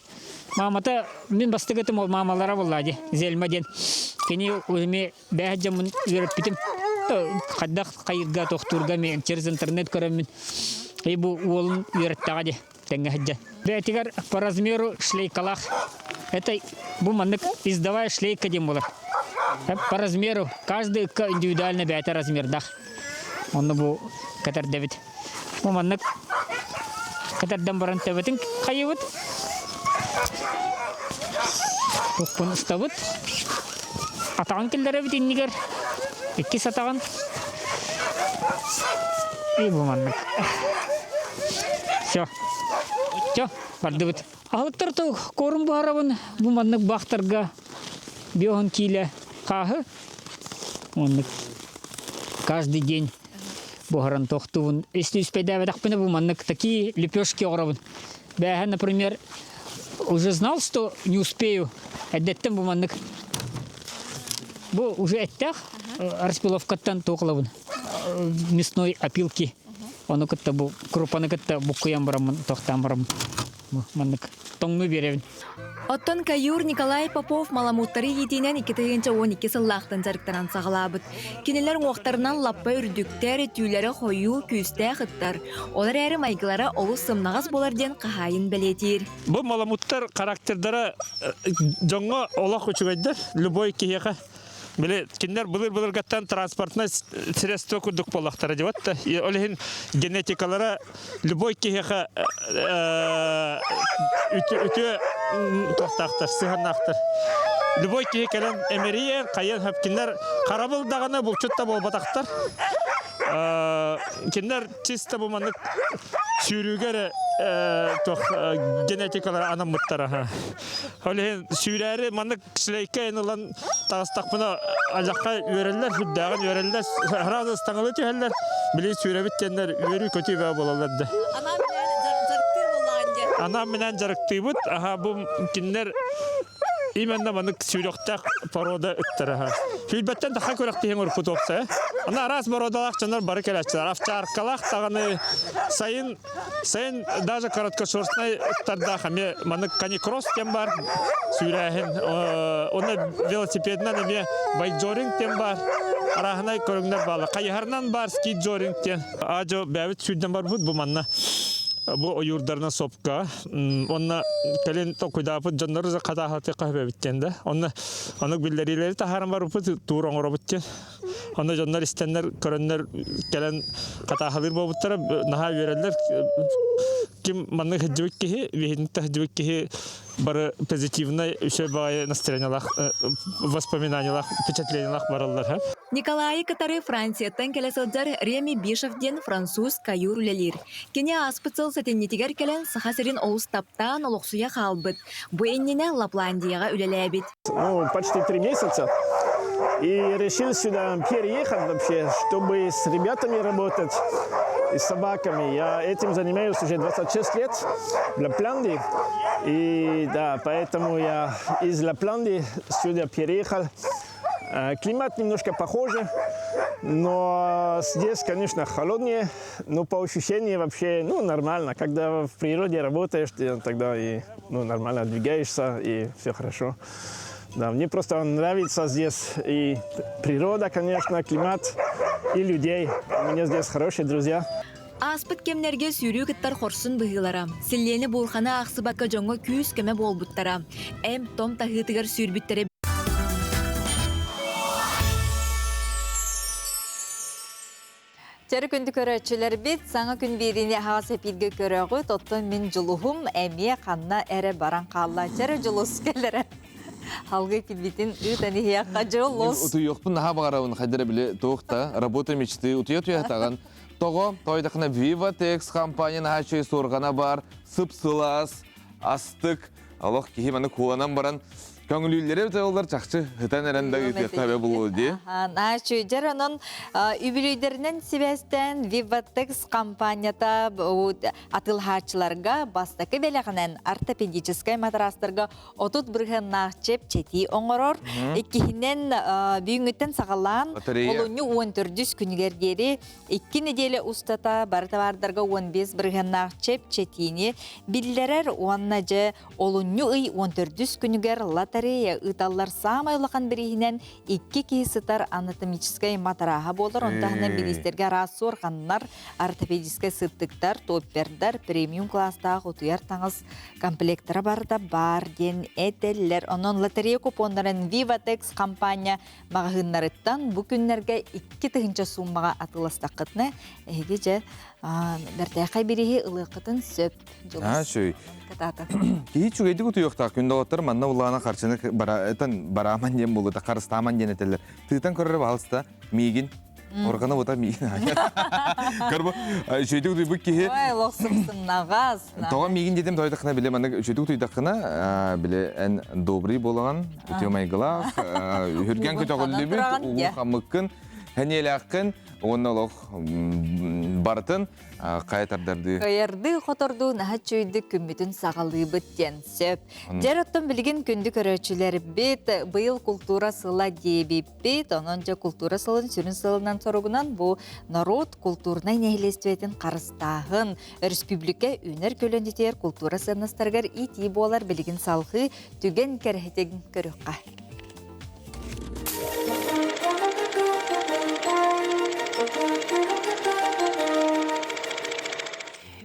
Мамата мен бастыгы тем мамалара воллади. Зельмаден. Кени уйме бәҗәмун йөреп битем. Хаддак кайга тохтурга мен через интернет көрәмен. Бу улын йөреп тагы тәңгә хаҗа. Бәтигәр по размеру шлейкалах. Это бу мандык издавая шлейка дем булыр. По размеру каждый индивидуально бәте размерда. Он бу катар Давид. Бу мандык катардан баран табытын кайыбыт. Окун ставыт. Атаган келдері бит иннигер. 2 сатаган. Бу мандык. Всё. Барды бит. Алыктар то корум барабын. Бу мандык бактарга биогон киле кахы. Он каждый день бухаран тохтувун. Если успею дахпына бу мандык такие лепешки орабын. Я, например, уже знал, что не успею. Отдать бу мандык Бу уже эттах распиловкаттан тоқлабын. Мясной опилки. Оны кытта бу крупаны кытта букуян барамын, тоқтан барамын. Мандык тоңну беребин. Оттон Каюр Николай Попов маламуттары етінен 2012 сыллақтын жарықтаран сағылабыд. Кенелер оқтарынан лаппа үрдіктер, түйлері қойу, күсті қыттар. Олар әрі майгылары олы сымнағыз боларден қағайын білетер. Бұл маламуттар характердары жоңға олақ өчігайдар, любой кейеға. Биле киндер былыр гаттан транспортный средство курдук болактары деп атты. Олехин генетикалары любой кеха үтө тохтактар, сыгынактар. Любой кеха эмерия кайын хап киндер карабыл даганы булчутта болбатактар. Киндер чисто буманык сүйрүгөр генетикалар анамыттара. Олехин сүйрәре мандык кишилейке энылан тагыстакпына алакка өрелер, хүддагын өрелер, сразу стаңылы түйелер, биле сүйрәбиттендер, өрү көтүбө болаларды. Ана менен жарыктыбыт, бу киндер именно мандык сүйрөктак порода ыттара. Хүлбеттен таха көрөктеген урпут опса. Ана раз бородалак жанар бары келечилер. Овчаркалак таганы сайын даже короткошерстный тарда хаме мандык каникросс тем бар. Сүйрәһен, оны велосипеднан эме байкджоринг тем бар. Арахнай көрүңдөр бала. Кайгарнан бар скейтджоринг тем. Ажо бәбит сүйдөн бар бу манна. Бу оюрдарна сопка. Онна келен токуйдапы жаннары кадахаты кабебиттенде. Онна анык биллерилери тахаран бар упы турон оробуттен. Онна жаннар истеннер көрөннөр келен кадахалыр болуптара наха берелер. Ким манны хеджибекки, вихинта хеджибекки бары позитивный үсебай настроениялах, воспоминаниялах, впечатлениялах бараллар. Николай Катары Францияттан келесілдер Реми Бишевден француз Каюр үлелер. Кене аспыцыл сәтеннетігер келен сахасырин олыс таптан олықсуя қалбыт. Бұ эннене Лапландияға үлелебет. Почти 3 месяца. И решил сюда переехать вообще, чтобы с ребятами работать и с собаками. Я этим занимаюсь уже 26 лет в Лапландии. И да, поэтому я из Лапландии сюда переехал. Климат немножко похожий, но здесь, конечно, холоднее, но по ощущениям вообще нормально. Когда в природе работаешь, тогда и нормально двигаешься, и все хорошо. Да, мне просто нравится здесь и природа, конечно, климат, и людей. У меня здесь хорошие друзья. Аспыт кемнерге сүйрүү кыттар хорсын быгылара. Силлени булхана ақсыбакка жоңго күүс кеме болбуттара. Эм том тахытыгар сүйрбүттере. Чәрі күнді көрәтшілер бет, саңа күн беріне хаға сәпилге көрәғі, тоттын мен жылуғым әме қанна әрі баран қалла. Чәрі жылуыз кәлері. Халғы кілбетін үтәні хияққа жылуыз. Ұты жоқпын наға бағарауын қайдары біле тоқта, работа мечты, ұтыя таған. Тоғы, тойдақына Vivatex компания наға чөй сорғана бар, сып-сылас, астық, алоқ кейімені куанан баран. Көңілілері өте олар чақчы ғытан әрінді өтетабе болуы де. Нашы, жар оның үбілейдерінен себестен Vivatex компанията атылхачыларға бастақы бәліғінен ортопедическай матрастарға отут бірген нақчеп чети оңырор. Еккігінен бүйіңіттен сағалан олуны 14 күнігергері 2 неделі ұстата бартавардарға 15 бірген нақчеп четиіне білдерер оңна же олуны 14 күнігер лата ыталлар самай улахан бірігінен 2 кейсітар анатомическай матараға болыр. Онтағынан билистерге рассор қаннар, ортопедическай сыттықтар, топпердар, премиум класстағы ұтуяр таңыз комплектары барда бар ден әтелер. Онын лотерея купондарын Vivatex компания мағығынларыттан бұл күнлерге 2 тығынша суммаға атыластақытны әйге же бәртәқай береге ұлықытын сөп жылыз. Кейі чүгейді күті yoqта күнді оттар манна ұлағына қаршыны бараман дем болу, қарыстаман ден әтелер. Тыйтан көріріп алыста мейгін, орғаны ота мейгін. Көрбі, жөйді күті бұл кейі... Ой, лоқсымсың нағаз. Тоға мейгін дедім тойдақына біле, жөйді күтійдақына біле ән добрый болған, өте майғылақ, үрген күті ғылды бүт, ұлық амыққын, әнелі аққын, оны олық бартын қайтардарды. Кайарды хоторду наха чөйді күммітін сағалы бүттен сөп. Жер оттан білген күнді көрөчілер бет, бұйыл культура сыла дебі бет, онынча культура сылын сүрін сылынан соругунан бұл народ культурнай нәйлестуетін қарыстағын. Республика үнер көлөндетер культура сынастаргар ити болар білген салғы түген кәрхетеген көріққа.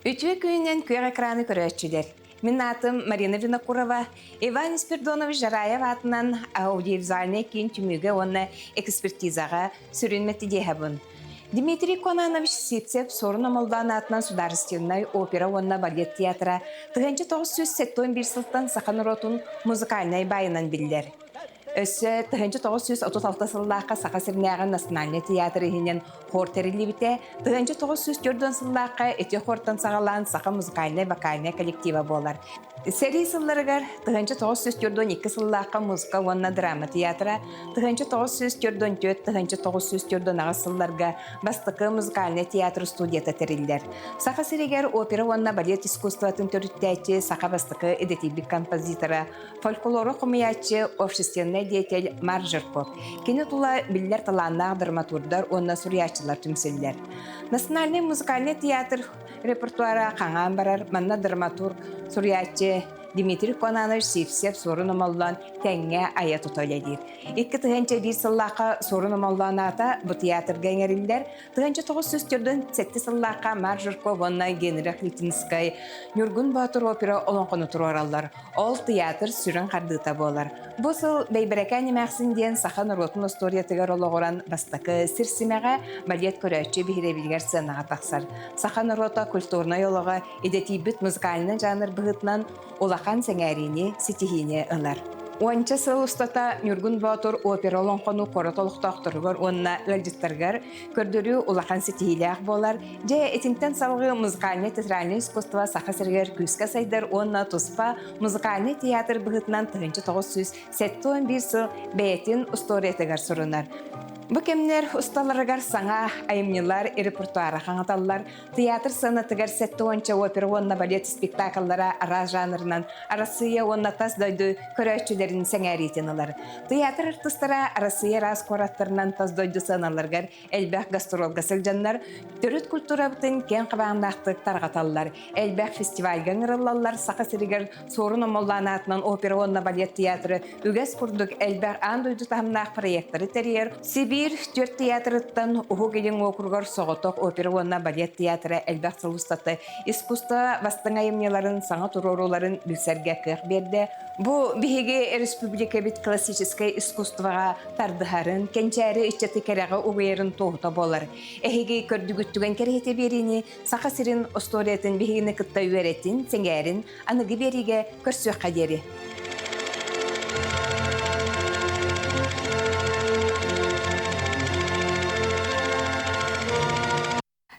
Үтүе күйінен күйеғ экраны көрөтчүлер. Мен атым Марина Винокурова, Иван Спирдонович Жараев атынан аудиовизуальный кейін түмігі оны экспертизаға сүрінметі дейхабын. Дмитрий Конанович Сипцев сорын омылдан атынан сударственной опера онна балет театра 1971 сылттан сақан ротун музыкальный байынан билдер. Өссө 1936 сыллаққа Сақа Сирнәғын Национальный театры хинен хор терили бите, 1904 сыллаққа эти хортан сағалан Сақа музыкальный вокальный коллектива болар. Сери сылларыгар 1942 сыллаққа музыка онна драма театра, 1944 ағыз сылларға бастықы музыкальный театр студията терилдер. Сақа Сиригер опера онна балет искусстватын төріттәйті Сақа бастықы эдетибік композитора, фольклоры құмиятчы общественный деятель Маржырков. Кені тула биллер таланнағы драматурдар, онна сурьячылар түмселдер. Национальный музыкальный театр репертуара қаңан барар, манна драматург, сурьячы Дмитрий Конанович Сипцев сорын омаллан тәңе ая тұтайлайдыр. 2-1 сыллаққа сорын омаллан ата бұ театр гәңерілдер, 1904-ден 7 сыллаққа Маржырков, онна Генрих Литинскай, Нюргун Батыр опера олонқыны тұраралар. Ол театр сүрін қардыта болар. Бұл сыл бейбірәкәні мәқсінден Сақан ротын историятығар олығыран бастақы сірсімеға балет көрәтші бейребілгер сынаға тақсар. Сақан рота культурной олығы едетейбіт музыкалының жанр бұғытынан олақан сәңәріне сетихіне ылар. 10 сыл ұстата Нюргун Батыр опера олонқыны қоратолықтақтырғыр онына өлдіттіргір көрдірі олақан сетихиләқ болар. Жа етінтен салғы музыкальный театральный искусство Сақа Сиригер күске сайдар онына тұспа музыкальный театр бұғытынан 1971 сыл бәйтін историятығар сұрынар. Бұл кемнер ұсталарығар саңа айымнылар, репертуары қаңаталар, театр сынатығар сәтті онча опера онна балет спектакльлара ара жанрынан, арасыя онна тас дойды көрәтчілерін сәңәритінілар. Театр артыстара арасыя раз қораттарынан тас дойды сыналарғар әлбәқ гастролга сылжанлар, түріт культура бұтын кен қабағындақтық тарғаталар, әлбәқ фестивальган ұрылалар, Сақа Сиригер сорын омоллан атынан опера онна балет театры, үгәс құрдық әлбәқ андойды тағымнақ проекттары терьер, Сибир төрт театрыттан ұғы келен оқырғар соғытық опера онна балет театры әлбәқ сылыстаты искусство бастың айымнеларын, саңа тұроруларын білсерге қық берді. Бұл бігеге республика бит классическое искусствоға тардығарын, кенчәрі үтчеті кәріға ұғайырын тоғыта болар. Әхеге көрдігіттіген кәрхеті беріне, Сақа Сирин историятын бігені күтті үйеретін, сәңәрін, анығы беріге көрсөк қадері.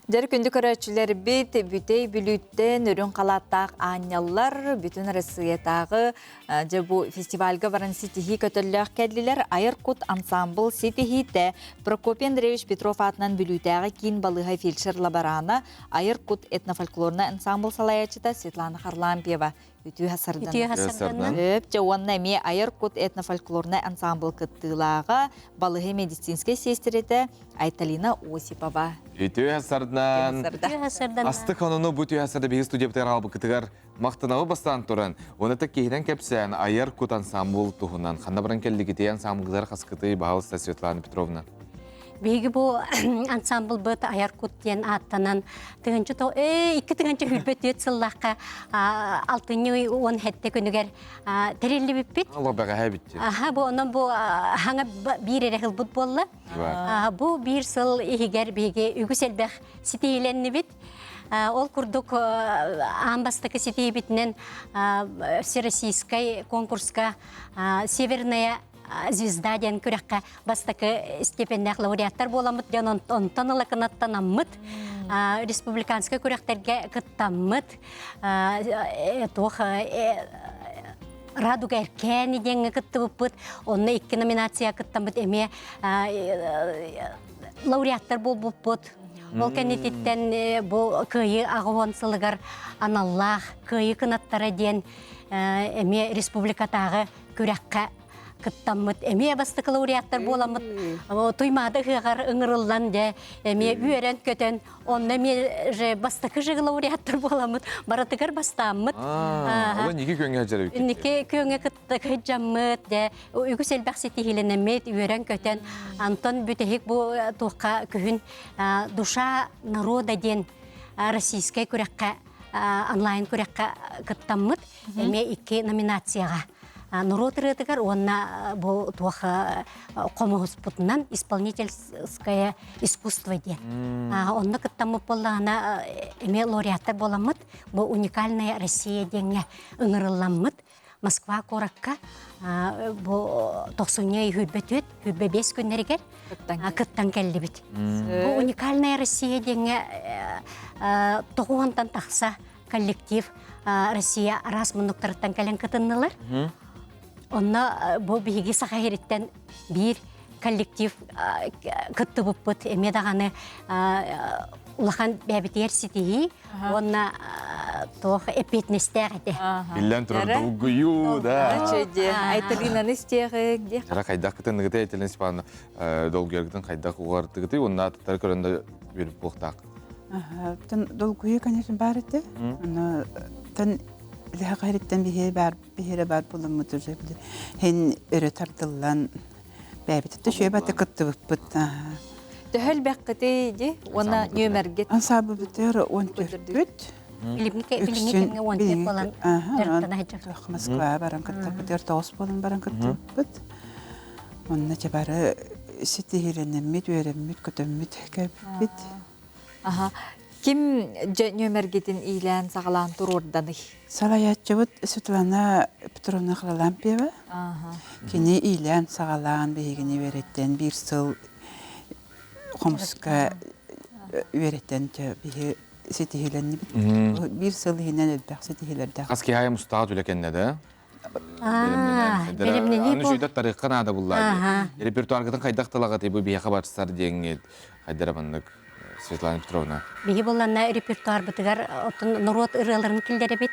Жер күнді көрәтшілер бет бүтей бүліттен үрін қалаттақ анялар бүтін Россиятағы бұл фестивальға баран сетихи көтіліғ кәділер Айыркут ансамбл сетихиті Прокопий Андреевич Петров атынан бүліттәғі кейін балыға фельдшер лабарана Айыркут этнофольклорна ансамбл салаячыта Светлана Харлампьева. Үтүү хасардан. Өп, жауанна ме Айыркут этнофольклорна ансамбл кыттылаға балығы медицинская сестереті Айталина Осипова. Үтүү хасардан. Асты қануны бұтүү хасарда бейгі студия бұтығар албы кытығар мақтынауы бастан тұрын. Оны тәк кейден кәпсән Айыркут ансамбл тұғынан. Қанда бірін кәлдігіте ансамблдар қасқыты бағалыста Светлана Петровна. Беги бұл ансамбл бұт Айыркут ден аттанан екі тігінші хүлбет өт сыллаққа алтыны он хәтті күнігер тәрелі біппет. Allah bəqə həbittir. Бұл онын бұл хаңа бір әрәқіл бұд болы. Бұл бір сыл егер беги үгіс әлбәқ сетейленні бет. Ол күрдік амбастықы сетей бітінен всероссийскай конкурска Северная звезда ден күрәккә бастакы стипендиях лауреаттар боламыт, ден онтан ылакынаттанамыт, республиканская күрәктерге кыттамыт, Радуга эркәни денге кыттыбыппыт, онны 2 номинация кыттамыт, эме лауреаттар болбыппыт. Ол кәнететтен бұл күйі ағуан сылығар аналлах, күйі кынаттары ден әме республикатағы көрәққа кыттаммыт, әме бастықы лауреаттар боламыт, туймады ғығар ұңырылдан де, әме үйерен көтен, онна ме бастықы жығы лауреаттар боламыт, баратығар бастамыт. Ола неге көнге әжәрі өкетті? Неге көнге кыттығы жаммыт, үйгі сәлбәқ сетігілі нәмет, үйерен көтен, Антон бүтәхік бұл туққа күхін душа народа ден российскай көрәққа, онлайн көрәққа кыттаммыт, әме 2 номинацияға. Народ рытыгар, онна бұл туаха қомығыз бұтынан исполнительское искусство де. Онна кыттамы болағына эме лауреаттар боламыд, бұл уникальная Россия денге ұңырыламыд. Москва коракка бұл 90-й хүлбет 5 күннерігер кыттан кәлді біт. Бұл уникальная Россия денге тоғуантан тақса коллектив Россия арас мұнықтарыттан кәлін кытыннылар. Онна бұл бігі сақа хереттен бір коллектив күтті бұппыт, әме дағаны ұлақан бәбітер сетейі, онна тоқ әпетнестер әді. Биллен тұрды ұғыю, да. Айтылынан істеғі. Жара қайдақ кітіндігіті әйтілін сипаны долгергітін қайдақ ұғардығыты, онна аттар көрінді беріп бұқтақ. Долгуя, конечно, бар эте. Тан леха хайреттен биһире бар булам мутужа биле. Хен өрө тартыллан бәбитте шөбәте кыттыбыппыт. Төһөл бәккете ди, она нөмергет. Ансабы битер 14 бүт. Билимге 14 болан. Москва баран кытта битер 9 болан баран кытта бит. Онна чабары ситиһиренемит өрөммит көтөммит кәбит. Ким нөмергетін илән сағалан тұрорданы? Салаятчыбыт Светлана Петровна Хлалампиева. Кені илән сағалан бейгіне вереттен бір сыл қомысқа вереттен бейгі сетихиленні бит. Bir сыл хинен әлбәқ сетихилерді. Қаске айы мұстағат үләкенне да? Белімнені бұл? Аны жүйдат тарихқан ады бұллады. Репертуарғытын қайдақ талағат ебі бейхі баршысар деңгет. Қайдарамандық. Светлана Петровна. Биги боллана репертуар бытыгар отун народ ырыларын килдере бит.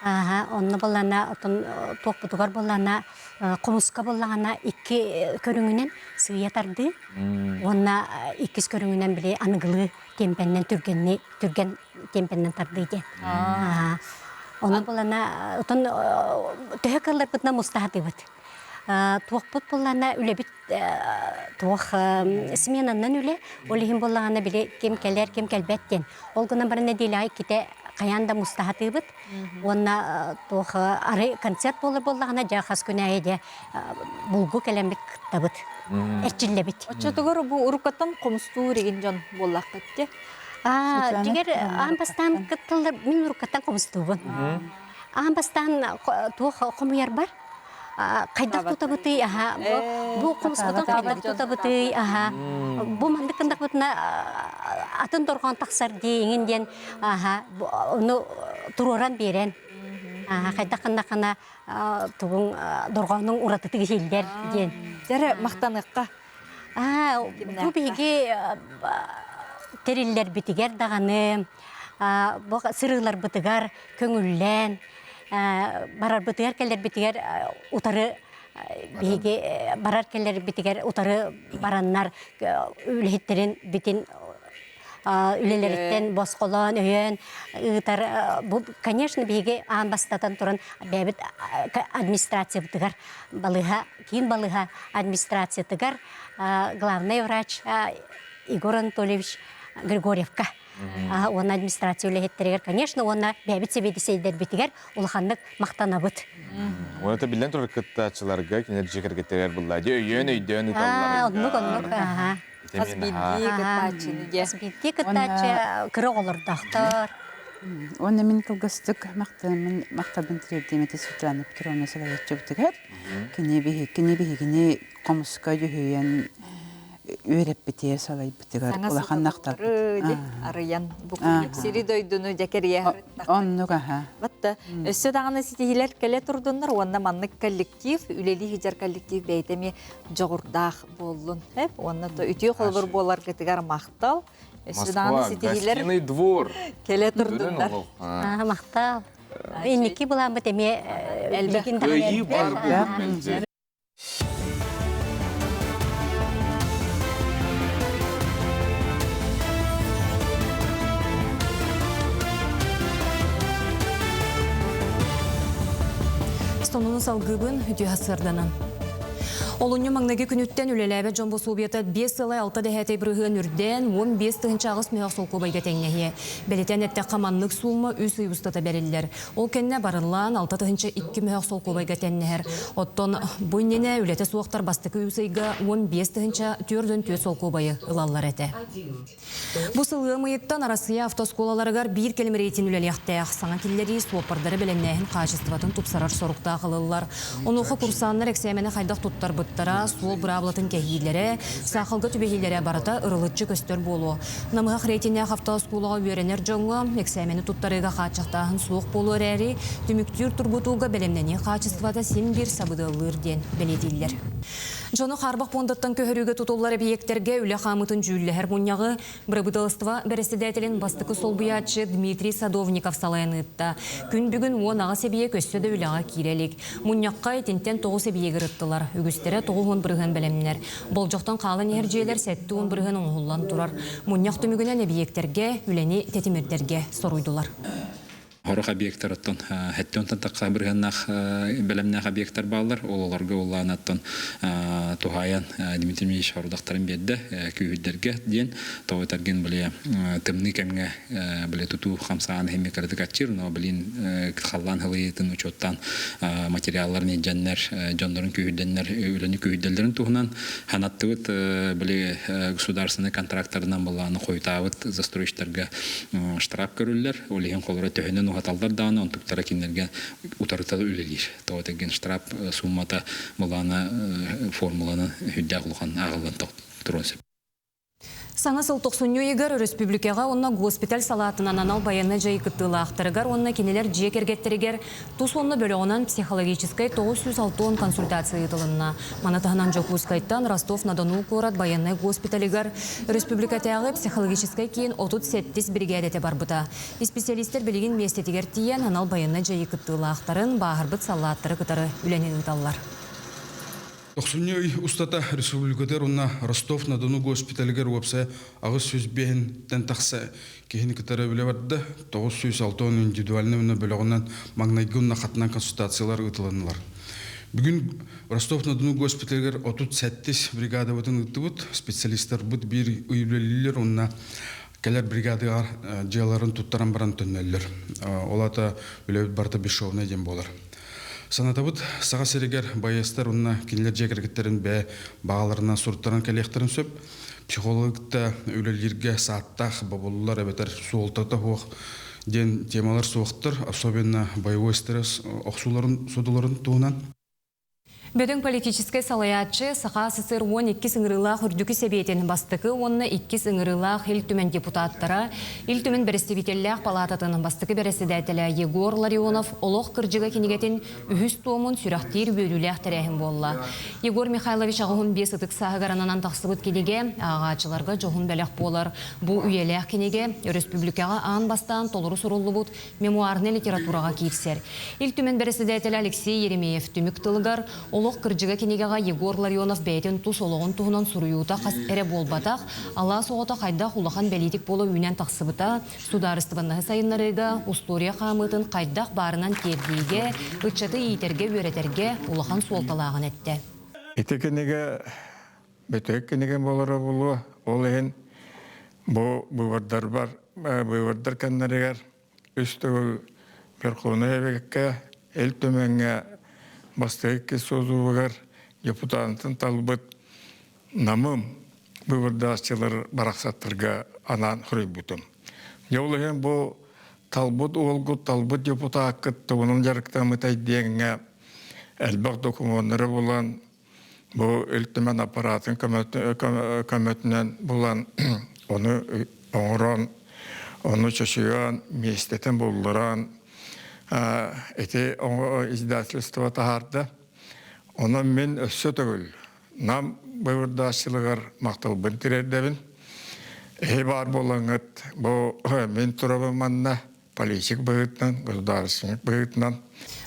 Онны боллана отун ток бытыгар боллана комуска боллана 2 көрүңүнөн сыя тарды. Онна 2 көрүңүнөн биле аныгылы темпеннен түрген темпеннен тарды экен. Онна боллана отун төһөкаллар бытна мустахаты бит. Туақпыт боллана үле бит туақ сменаннан үле олихин боллағана біле кем кәлбәттен. Ол күнан барына делай кете қаянда мұстахаты бит. Онна туақ ары концерт боллағана жағас күні әйде бұлгу кәлембек қытта бит. Әрчілі бит. Очатығыр бұл ұрқаттан қомысту реген жан боллақ кетті? Жігер амбастан қыттылар мен ұрқаттан қомысту бұн. Амбастан туақ қомыяр бар. Қайдақ тұтабыты, бұл қомысқыдан қайдақ тұтабыты, бұл мандықындақ бұтына атын тұрған тақсар дейінгенден, оны тұроран берен. Қайдақындақына тұғын дұрғанның ұратыты кешелдер ден. Жәрі мақтаныққа? Бұл бейге терілер бітігер дағаны, сырылар бітігер көңіллен, барар бытыгар келер битигер утары биге барар келер битигер утары бараннар үлехиттерин битин үлелерден босқолон өйен ытар бу конечно биге амбастатан туран бәбит администрация бытыгар балыга кин балыга администрация тыгар главный врач Игорь Анатольевич Григорьевка. Он администрация үлехеттерегер, конечно, онна бәбит себеді сейдер бітігер, улаханлық мақтана бұд. Оны та білден тұрыр кыттачыларға, кенер жекергеттергер бұллады, өйен өйден ұталылар. Онлық. Асбидді кыттачы кірі олырдақтар. Оны мен кылгыстық мақтабын тірердеметі Светлана Петровна Салаятчы бітігер. Кене бейгіне қомысқа жүйен өреп бітер салай бітігер улахан нақтар. Арыян бұқын сири дойдуну жакерия. Оннуға. Батта, өсі дағаны сетихилер кәле тұрдындар, онна маннық коллектив, үлелі хижар коллектив бәйтеме жоғырдақ болын. Онна үтіе қолбыр болар кетігер мақтал, Москва, гостиный двор. Келе тұрдыңдар. Мақтал. Инники була бит эме билгин Өйі бар бүгін. Стонunu салгыбын үтü hasırdanan. Олуньо маңнаги күнүттен үлеләбе Жомбо Субиета 5 сылай 6 дәһәтей бұрығын үрден 15 тығынча ағыс мүйақ сол көбайға тәңнәхе. Бәлетен әтті қаманлық суылма үс ұйбыстата бәрілдер. Ол кәнне барылан 6 тығынча 2 мүйақ сол көбайға тәңнәхер. Оттон бұйнене үләті суақтар бастықы үсайға 15 тығынча түрден төт сол көбайы ылалар әті. Бұл сылғы мұйыттан арасыя автосколаларығар бір келім рейтин үлеліяқтаяқ. Саңа келлері суапардары бәленнәхін қажыстыватын тұпсарар сорықта қылылар. Онуқы курсанлар әксәмені қайдақ тұттар бұттара, суол бұраблатын кәхейлері, сақылғы түбегейлері барыта ұрылытчы көстер болу. Намығақ рейтинәқ автосколаға үйеренер жоңға, әксәмені тұттарыға қачықтағын суық болу әрі, түміктүр тұрбутуға бәлемнені қачыстывата сен бір сабыдылырден бәлетейлер. Жоны қарбақ пондаттан көхірігі тұтулары бейектерге үлі қамытын жүйлі әрмунняғы бірабыдалыстыва бәрістедәтілін бастықы сол бұятшы Дмитрий Садовников салайыныдта. Күн бүгін он аға себие көстеді үліға кирелік. Мұнняққа етінтен тоғы себие ғырыттылар. Үгістері тоғын бірғын бәлемнер. Бұл жоқтан қалын әржейлер сәтті он бірғын оңғылан тұрар. Мұнняқ түмігінен әбиектерге, үләне тәтімердерге соруйдылар. Хорох объекттарыттан хәттен таққа біргеннақ бәлемнақ объекттар балар, оларға оланаттан тухаян Дмитрий Ильич Харудақтарын берді күйіддерге ден тоғытарген біле тымны кәмге біле тұту қамсаған әме кірдік атчыр, но білін қалан ғылыйтын учеттан материалларын жәннер, жандарын күйідденлер, өліні күйіддерлерін туғынан ханаттығыт біле государственный контракторынан боланы қойтауыт застройщиктарға штраф көрілер, олеген қолыра төхінен Аталдар даны он туктара кинерге утарытады үлелер. Тоғытеген штраф суммата боланы формуланы хүддә құлған ағылын тұруынсып. Саңа сыл 90 егер республикаға онна госпиталь салатынан анал баянны жай кыттылы ақтырыгар, онна кенелер жек ергеттерігер, тұс онны бөліғынан психологическай 906 консультация етілінна. Манатағынан жоқ ұскайттан Ростов-на-Дону көрат баянны госпиталігер республикатағы психологическай кейін 37 бригадеті бар бұта. Специалистер білген местетігер тиен анал баянны жай кыттылы ақтарын бағырбыт салаттыры кытары үленен ұталар. 90 устата республикатер онна Ростов-на-Дону госпиталігер өпсі ағыз сөз бейін тән тақсы кейіні кітары біле барды 906 индивидуальны бөліғынан маңнайгынна қатынан консультациялар ұтыланылар. Бүгін Ростов-на-Дону госпиталігер 37 бригада бұтын ұтты бұд, специалистер бұд бір үйбелелер онна кәлер бригадыға жияларын тұттаран баран түннелер. Олата үлі барта бешовына дем болар. Санатабыт саға серегер байестер онына кенелер жекергеттерін бә бағаларына сұрттаран кәлектерін сөп, психологта өлелерге сааттақ бабылылар әбетер суолтата хоқ ден темалар соқтыр, особенно боевой стресс оқсуларын судыларын туынан. Бөдің политическай салаятчы Сақа СССР 12 сыңырылақ үрдікі себетін бастықы, онына 2 сыңырылақ ел түмен депутаттара, ел түмен бәрістебетелләқ палататының бастықы бәрістедәтілі Егор Ларионов олық кіржіға кенегетін үхіс туымын сүрақтер бөліләқ тәрәхін болла. Егор Михайлович ағығын 5 ұтық сағығаранынан тақсыбыт кенеге ағачыларға жоғын бәләқ болар. Бұл үйеләқ кенеге республикаға аң бастан толыры сұрулы бұд мемуарны литератураға кейіпсер. Ел түмен бәрістедәтілі Алексей Еремеев түмік тылығар, олық кіржіға кенегеға Егор Ларионов бәйтін тұс олығын тұғынан сұруюта қас әрі болбатақ, ала соғыта қайдақ улахан бәлетік болу үйнен тақсыбыта, сударыстыбаннағы сайынларыға, устория қамытын қайдақ барынан кердейге, ұтчаты итерге өретерге улахан суолталағын әтті. Ити кенеге, бөтек кенеген болары болу, ол ең бұйвардар бар, бұйвардар кәннерігер, үсті бір қоны әбекке, әл төменге бастайықке созуығар депутатын талбыт намым бұйвардасчылар барақсаттырға анан хүрей бұтым. Еулеген бұл талбыт олғы талбыт депутат күтті, оның жарықтан мұтай дейінге әлбақ документары болан, бұл үлтімен аппаратын көмөтінен болан, оны оңыран, оны чөшіған, местетін болдыран, эти издательство тахарды, оны мен өссө төгіл. Нам бұйырдашылығар мақтал бұн тірердебін. бар болаңыт, бу мен турабы манна политик быгытнан, государственник быгытнан.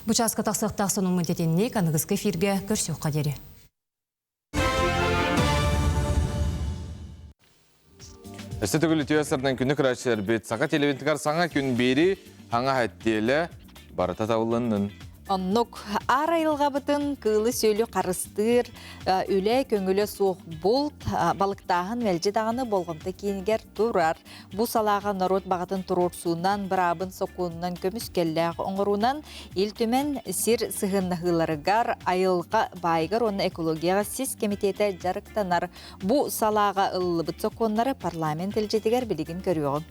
Бучаска тақсықтақ соның мүнтетеніне канығызғы эфирге көрсеу қадері. Әсті түгілі түйесірдің күні күрәшілер бет саға телевентігар саңа күн бері хаңа әттелі барыта таулының. Оннук ар айылға бұтын кылы сөйлі қарыстыр, үлі көңілі соқ болт, балықтағын мәлжі дағыны болғымды кейінгер тұрар. Бұ салаға народ бағытын тұрорсуынан, бірабын соқуынан көміс келләғ оңыруынан, ел төмен сир сығыннығыларығар айылға байғыр оны экологияға сіз комитеті жарықтанар. Бұ салаға ылы бұт соқуынлары парламент елжетігер білігін көріоғын.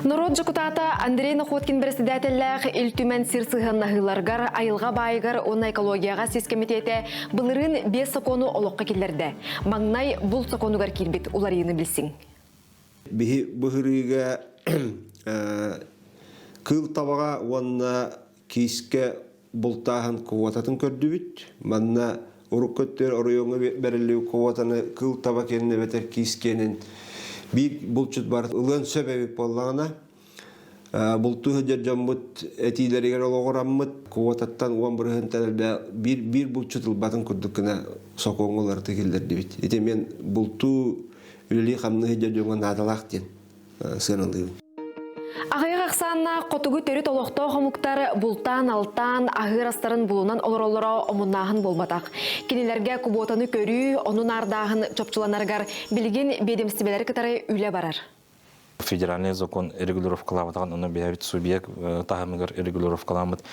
Народ депутата Андрей Находкин председателләг илтүмен сирсыгыннахыларгар айылга байгар оны экологияга сез комитеті былырын 5 закону олоққа келерді. Маңнай бұл законугар келбет, улар ені білсің. Бихи бұхырыға кыл табаға онна кейске бұлтағын қуататын көрді бүт. Манна ұрық көттер орыйоңы бәрілеу қуатаны кыл таба келіне бәтер кейскенін bir bulçut var. Ilın sebebi bollağına bultu hıcar jambut etiyleriger oloğuramıt kuvatattan uan bırıhın təlde bir bulçut ılbatın kurdukuna sokoğuları tekillerdi bit. Ete men bultu üleli xamны hıcar jongan adalaq den sınılıyım. Ағайға қсанна қотуғы төрі толоқты қомуқтар бұлтан, алтан, ағыр астарын бұлынан олар-олара омыннағын болмадақ. Кенелерге күботаны көрі, оның ардағын чопчыланарғар білген бедемстібелер кітары үлі барар. Федеральный закон регулировкалаватаған, оны бәйбіт субъект тағымығыр регулировкаламыд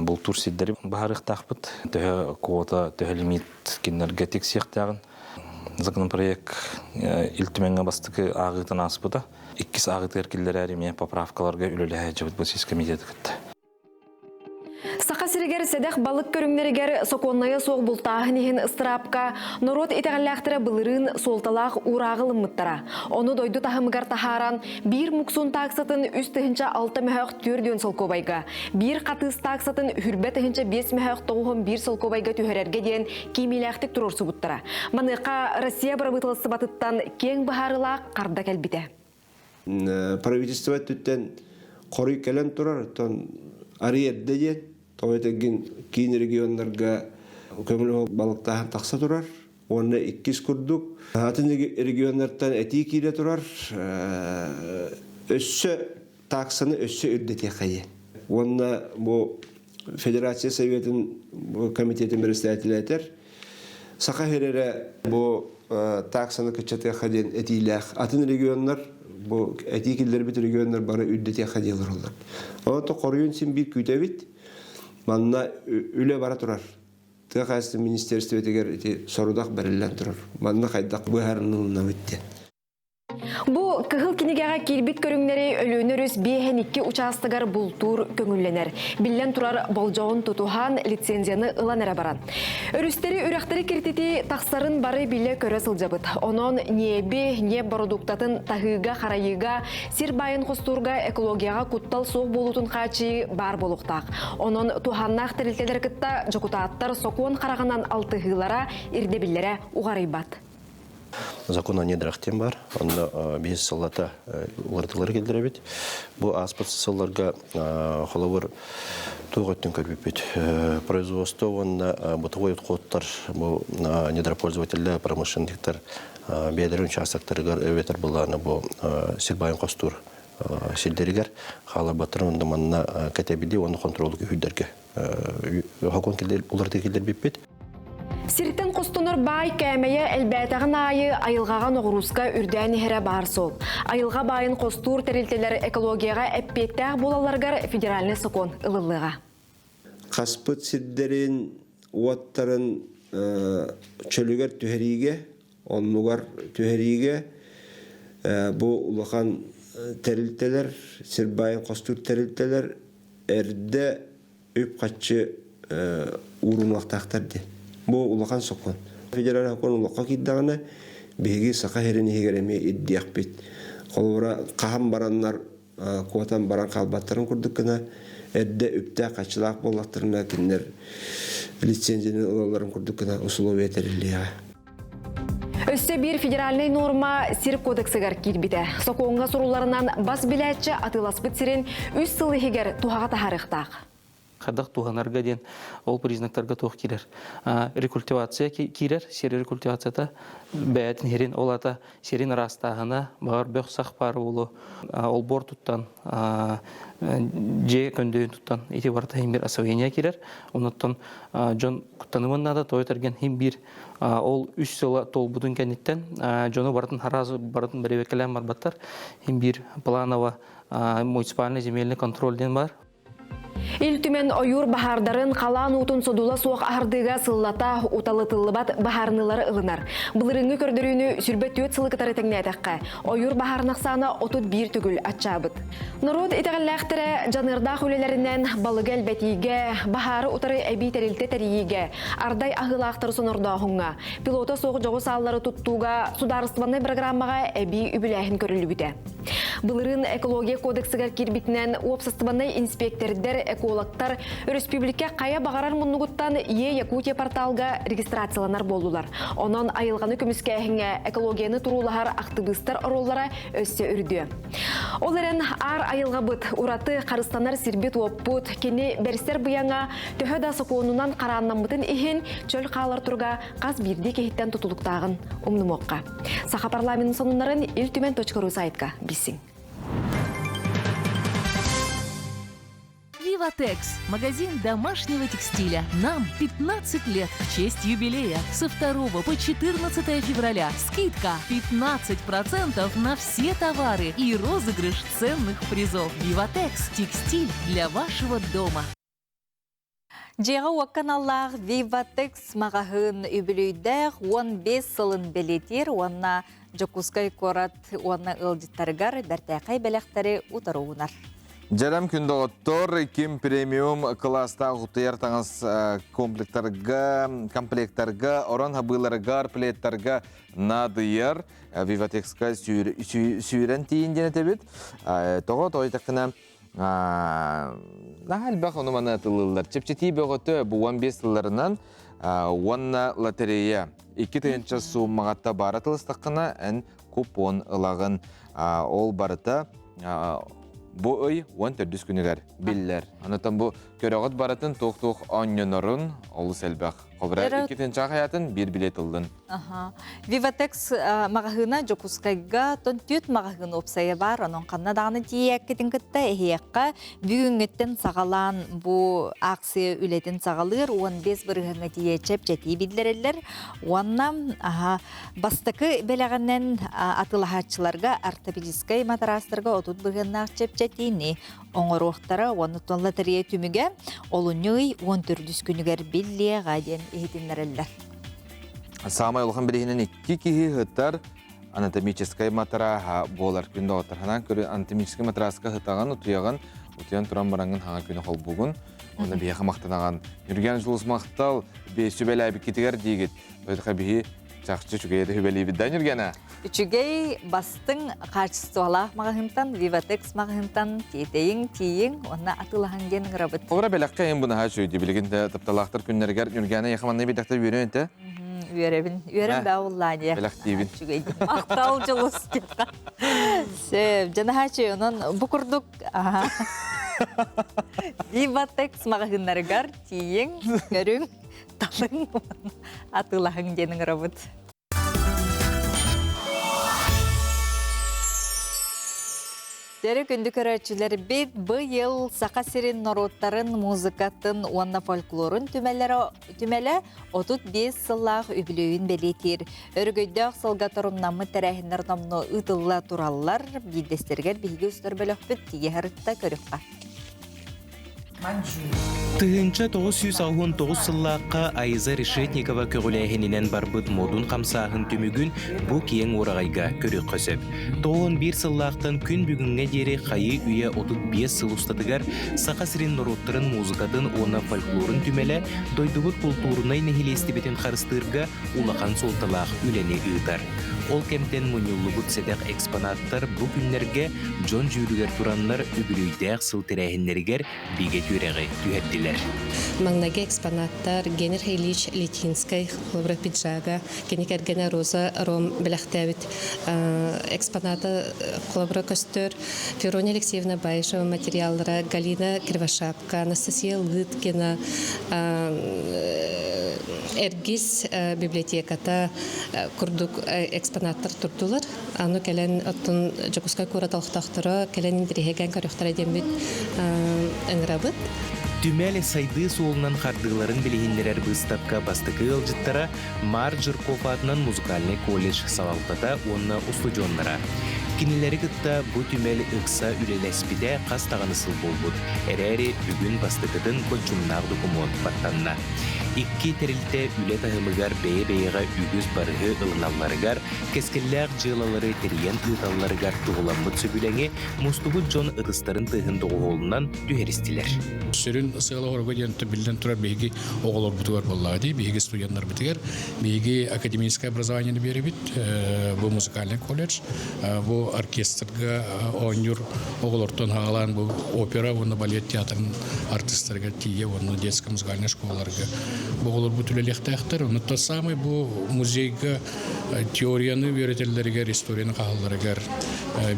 бұл тур сиддері бағарық тақпыд. Төһі квота, төһі лимит кенлерге тек сияқтағын. Законопроект илтіменге бастықы ағытын аспыда. Иккис ағыт әркелдер әреме поправкаларға үлілі әжібіт бұл сіз комитеті күтті. Сақа сірігер седеқ балық көріңнерігер соқоннайы соқ бұлтағын ехін ыстырапқа народ итағаллақтыры бұлырын солталақ урағылым мұттара. Оны дойду тағымығар тахаран бір мұқсын тақсатын үстігінші 6 мәхәқ түрден солқобайға. Бір қатыс тақсатын хүрбетігінші 5 мәхәқ тоғын бір солқобайға түйерерге дейін кеймеләқтік тұрорсы бұттара. Манықа Россия барабытылысы батыттан кең бағарылақ қарда кәлбіте. Правительство түттен қоры кәлен тұрар, ариетде ден, тоғайтеген кейін регионларға көңілі балықтағын тақса тұрар, оны 2 күрдік. Атын регионлардан әти кейле тұрар, өссі тақсаны өссі үрдете қайы. Оны бұл Федерация Советінің комитетін бірістәтілі әтер. Сақа херері бұл тақсаны күтчеті қаден әтейләқ. Атын регионлар bu etikiller bir regionlar bara üddete hadiyeler ollar. O to koruyun sin bir kütebit manna öyle bara turar. Tıqaslı ministerstvo teger sorudak berilen turar. Manna kaydak bu herinin bitti. Bu kıhıl kinigega kelbit körüngleri ölüğünürüz behen 2 uçastıgar bultur köngüllenер. Billen turar boljoğun tutuhan licenziyanı ılanere baran. Örüsteri ürekteri kirtiti taksların bары bile köre sılcabıt. Onun nebi, ne produktatın tahıga, karayıga, sir bayın kosturga, ekologiyaga kuttal soğuk bolutun kaçı bar boluqtaq. Onun tuhannak terilteler kıtta jokutaattar sokuan karağınan altıhılara, irdebillere uğaraybat. Закон о недрахтен бар, онда без салата улартылар келдіребет. Бұл аспат салларға холовар туғаттен көрбепет. Производство онда бутовой отходтар, бұл недропользовательді промышленниктер бедерін участоктарығар өветер бұланы бұл сирбайын қостур силдерігер. Хала батыр онда манна кәтебіде оны контролы күйдерге. Хакон уларды келдербепет. Сирттен қостонор бай кәмейе әлбәтағын айы айылғаған оғырусқа үрдәні хәрі бар сол. Айылға байын қостур тәрілтелер экологияға әппеттәғ болаларғар федеральный закон ылылыға. Қаспыт сирдерін, уаттарын чөлігер түхериге, онлығар түхериге бұл ұлыған тәрілтелер, сирбайын қостур тәрілтелер әрді өп қатшы урынлақтақтарды. Bu ulakan sokon. Federal hakon ulaka kiddağına begi saka herini hegereme iddiyak bit. Kolora kaham baranlar куотан баран қалбаттарын күрдіккіна, әрді үпті қачылақ болақтарына кендер лицензияны олаларын күрдіккіна условия тәріліға. Өсте бір федеральный норма сир кодексігер кирбіті. Соқуынға сұруларынан бас біләтші атыласпыт сирен үз сылығығер туғаға тахарықтақ. Қадақ туғанарға ден ол признактарға тоқ келер. Рекультивация келер, сері рекультивацияда бәйтін херен олата серен растағына бағар бөқ сақ бары олы. Ол бор тұттан, же көндейін тұттан еті барта хембір асауения келер. Онаттан жон құттанымында тойтарген хембір ол үш сылы тол бұдың кәнеттен жоны бартын харазы бартын біреве кәлем барбаттар. Хембір планова муниципальный земельный контрольден бар. Илтүмен ойур бахардарын қалан утун содула соқ ардыға сыллата уталытылыбат бахарнылары ылынар. Бұлырыңы көрдіріні сүрбет өт сылықытары тәңне әтәққа. Ойур бахарнақсаны отут бір түгіл атчабыт. Народ итағаллақтыры жанырдақ өлелерінен балығы әлбәтиге, бахары утары әбей тәрілті тәрейге, ардай ағылақтыры сонырдағыңа, пилота соғы жоғы саллары тұттуға, сударыстываны программаға әбей үбіләхін көрілі бүті. Бұлырын экология кодексігер кирбитінен опсыстываны инспектордер экологтар республика қая бағарар мұнығыттан Якутия порталға регистрацияланар болулар. Онан айылғаны көміске әхіңе экологияны тұрулағар ақтыбыстар ороллара өссе үрді. Оларын ар айылға бұд ураты қарыстанар сирбет оппут, кені бәрістер бұяңа төхі да соқуынынан қараннан бұтын ихін чөл қалар тұрға қаз бірде кехіттен тұтылықтағын ұмнымоққа. Сақа парламентің сонунларын iltumen.ru сайтқа бисин. Виватекс – магазин домашнего текстиля. Нам 15 лет в честь юбилея. Со 2 по 14 февраля скидка 15% на все товары и розыгрыш ценных призов. Виватекс – текстиль для вашего дома. Жеға уаққаналлағы Виватекс мағағын үбілейдәқ 15 сылын белетер, онна Жокускай корат, онна ылдеттарғар бәртәқай бәләқтәрі ұтаруынар. Жарам күнді оттор, кем премиум класста ғұттайар таңыз комплектарға, оран хабыларғар, плеттарға надыяр Виватекска сүйрен тейінден әтебет. Тоғы тойтақына әлбәқ оны мана тылылар. Чепчеті бөғіті бұл 15 тыларынан онна лотерея 2 түйінші суммағатта бары тылыстақына ән купон ылағын ол барыта бұл өй 14 күнігер білілер. Анытан бұл көріғыт барытын тоқ-тоқ аньонырын олы сәлбәқ. Қобыра 2 түйінші қаятын бір билет ұлдың. Виватекс мағағына Жокускайға тон түйт мағағын опсайы бар, оның қанна дағыны тиеккетін күтті әйеққа бүгінгеттен сағалан бұл ақсы үлетін сағалыр, 15 бірғыңы тиечеп жәтей білдерелер. Онна бастықы бәліғінен атылағатшыларға ортопедискай матрастырға отут бірғынақ чеп жәтейні. Оңыр оқтары оны тонлатырия түміге олуны 14 күнігер білі ғаден ехетінлерелер. Самай олған білігінен 2 кихи ғыттар анатомическай матараға болар күнді оттарханан көрі анатомическай матарасқа ғыттаған ұтыяған ұтыян тұран бараңын хаңа күні қол бұғын. Оны бейеқі мақтанаған. Үрген жылыс мақтал сөбәлі әбі кетігер дейгет. Өйтіға бейі жақшы жүгейді хүбәлі бідден үргені. Үчігей бастың қарчысты олақ мағығынтан, Виватекс мағығынтан, тиең, онна атылаған генің рабыт. Оғыра бәліққа ең бұны ға жүйді. Білігінде тыпталақтар күннергер үргені еқаманны бейдіқті үйрен Үйеребін бә оллады. Бәліқ дейбін. Мақтал жылыс кетті. Сөп, жаны хачы, онын бұқырдық. Виватекс мағығынларығар, тиең, көрің, талың, атылаған генің рабыт. Дәрі күнді көрәтшілер бет бұйыл сақа серин народтарын, музыкатын, онна фольклорын түмәлі 35 сыллақ үбілеуін бәлетер. Өргөйдіғ сылға тұрымнамы тәрәхінер намны ұтылла тураллар, бейдестергер бейгі үстір бөліқ бүт тиге ғырытта көріққа. Тыгынча 969 сыллаққа Айза Решетникова көгіләхенінен барбыт модун қамсағын түмігін бұ киен орағайға көрік қөсіп. 91 сыллақтан күн бүгінге дері қайы үйе 35 сыл ұстатығар сақа сірін нұруттырын музыкатын оны фольклорын түмелі дойдубыт культурынай нехилесті бетін қарыстырға улақан солталақ үлені ұйтар. Ол кемтен мұнюлы бұт седек экспонаттар бұ күнлерге жон жүрігер тұранлар үгілүйдәқ сыл тірәхінлергер биге түрәғі түйәттілер. Маңнаге экспонаттар Генер Хейлич Литинскай, Хлобра Пиджага, Генекергена Роза Ром Беляхтевит, экспоната Хлобра Костер, Ферония Алексеевна Байшева материаллара, Галина Кривошапка, Анастасия Лыткина, Эргиз библиотеката курдук экспонаттар турдулар. Аны келен аттын Жакускай кураталықтақтыры, келен индиреген көріқтара дембет әңірабыт. Түмәлі сайды солынан қардығыларын білігіндерер бұстапқа бастықы ғылжыттара Мар Жырков атынан музыкальный колледж салалтата онына устудионлара. Кинелері күтті бұ түмәлі ұқса үлелеспіде қастағаны сыл болбуд. Әрәрі бүгін бастықыдың көтчумнақ документ баттанна. Икки терилте үле тағымыгар бейе-бейеға үгіз барығы ылыналарыгар, кескелләқ жылалары териян ұйталарыгар тұғыламбыт сөбіләңе мұстығыт жон ұтыстарын тұғын тұғылынан түйерістілер. Сөрін сығылы орғы денті білден тұрар бейгі оғылар бұтығар боллады, бейгі студенттар бітігер, бейгі академическое образованияны бері біт, бұл музыкальный колледж, бұл оркестрға оңыр оғылартон ғалан, бұл опера, оны балет театрын артистерға тие, оны детско музыкальный школаларға. Бұғылыр бұл түлелектәқтір, оны то самый бұл музейға теорияны өретелерігер, историяны қағыларығар,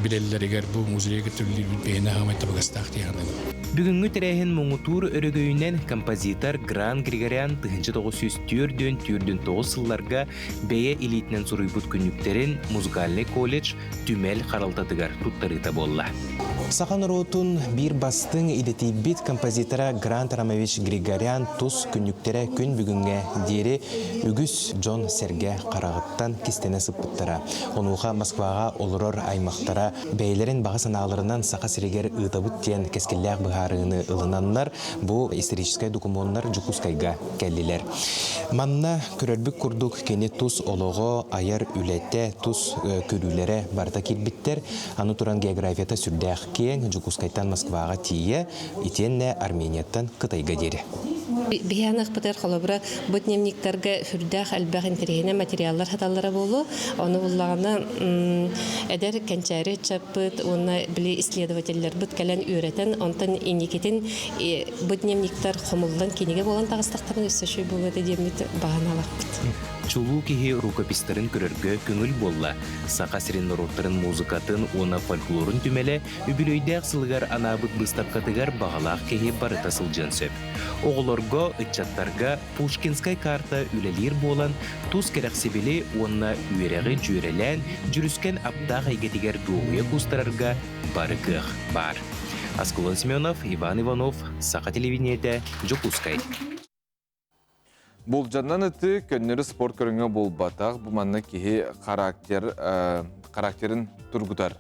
білелерігер бұл музейға түлі бейіне ғамайты бұғастақты яғынан. Бүгінгі тірәйін мұңытур өрігөйінен композитор Гран Григорян 1904-9 сылларға бәйе элитінен сұрыйбұт күніктерін музыкальный колледж түмел қаралтатығар тұттарыта болла. Сақан ротун бір бастың идетейбет композитора Гран Тарамович Григорян тұс күніктері күн бүгінге дері үгіз Джон Серге қарағыттан кестені сыппыттара. Онуға Москваға олырор аймақтара бәйлерін баға саналарынан сақа сірегер ұйтабыт тен кескелләқ бұғарыны ылынанлар бұл историческай документтар Жукускайға кәлілер. Манна көрербік күрдік кені тұс олығы айар үлетте тұс көрілері барда келбіттер. Аны тұран географията сүрдәқ кен Жукускайтан Москваға тие, итенне Арменияттан Қытайға дері. Биянық бұтыр қолыбыра бұт немниктарға хүрдәқ әлбәқ интерегіне материаллар хаталары болу. Оны ұллағына әдер кәнчәрі чапыт, оны білі исследователлер бұт кәлін үйретен, онтан инекетін бұт немниктар қомылдан кенеге болан тағыстақтарын өсі шөй болады демет бағаналақ бұт. Чулу кеге рукопистарын көріргі көңіл болла. Сақа сирен роттарын музыкатын, оны фольклорын түмелі, үбілөйдәқ сылғар анабыт бұстапқатығар бағалақ кеге барыта сылжан сөп. Оғылорго, үтчаттарға Пушкинскай карта үлелер болан, тұз керек себелі онына үйерегі жүйрелән, жүріскен аптақ айгетігер дуғуя күстарарға барықық бар. Аскулан Семенов, Иван Иванов, Сақа телевидениеде, Жукускай. Бұл жаннан өті көннері спорт көріңе бол батақ, бұл манна кейі характерін тұрғытар.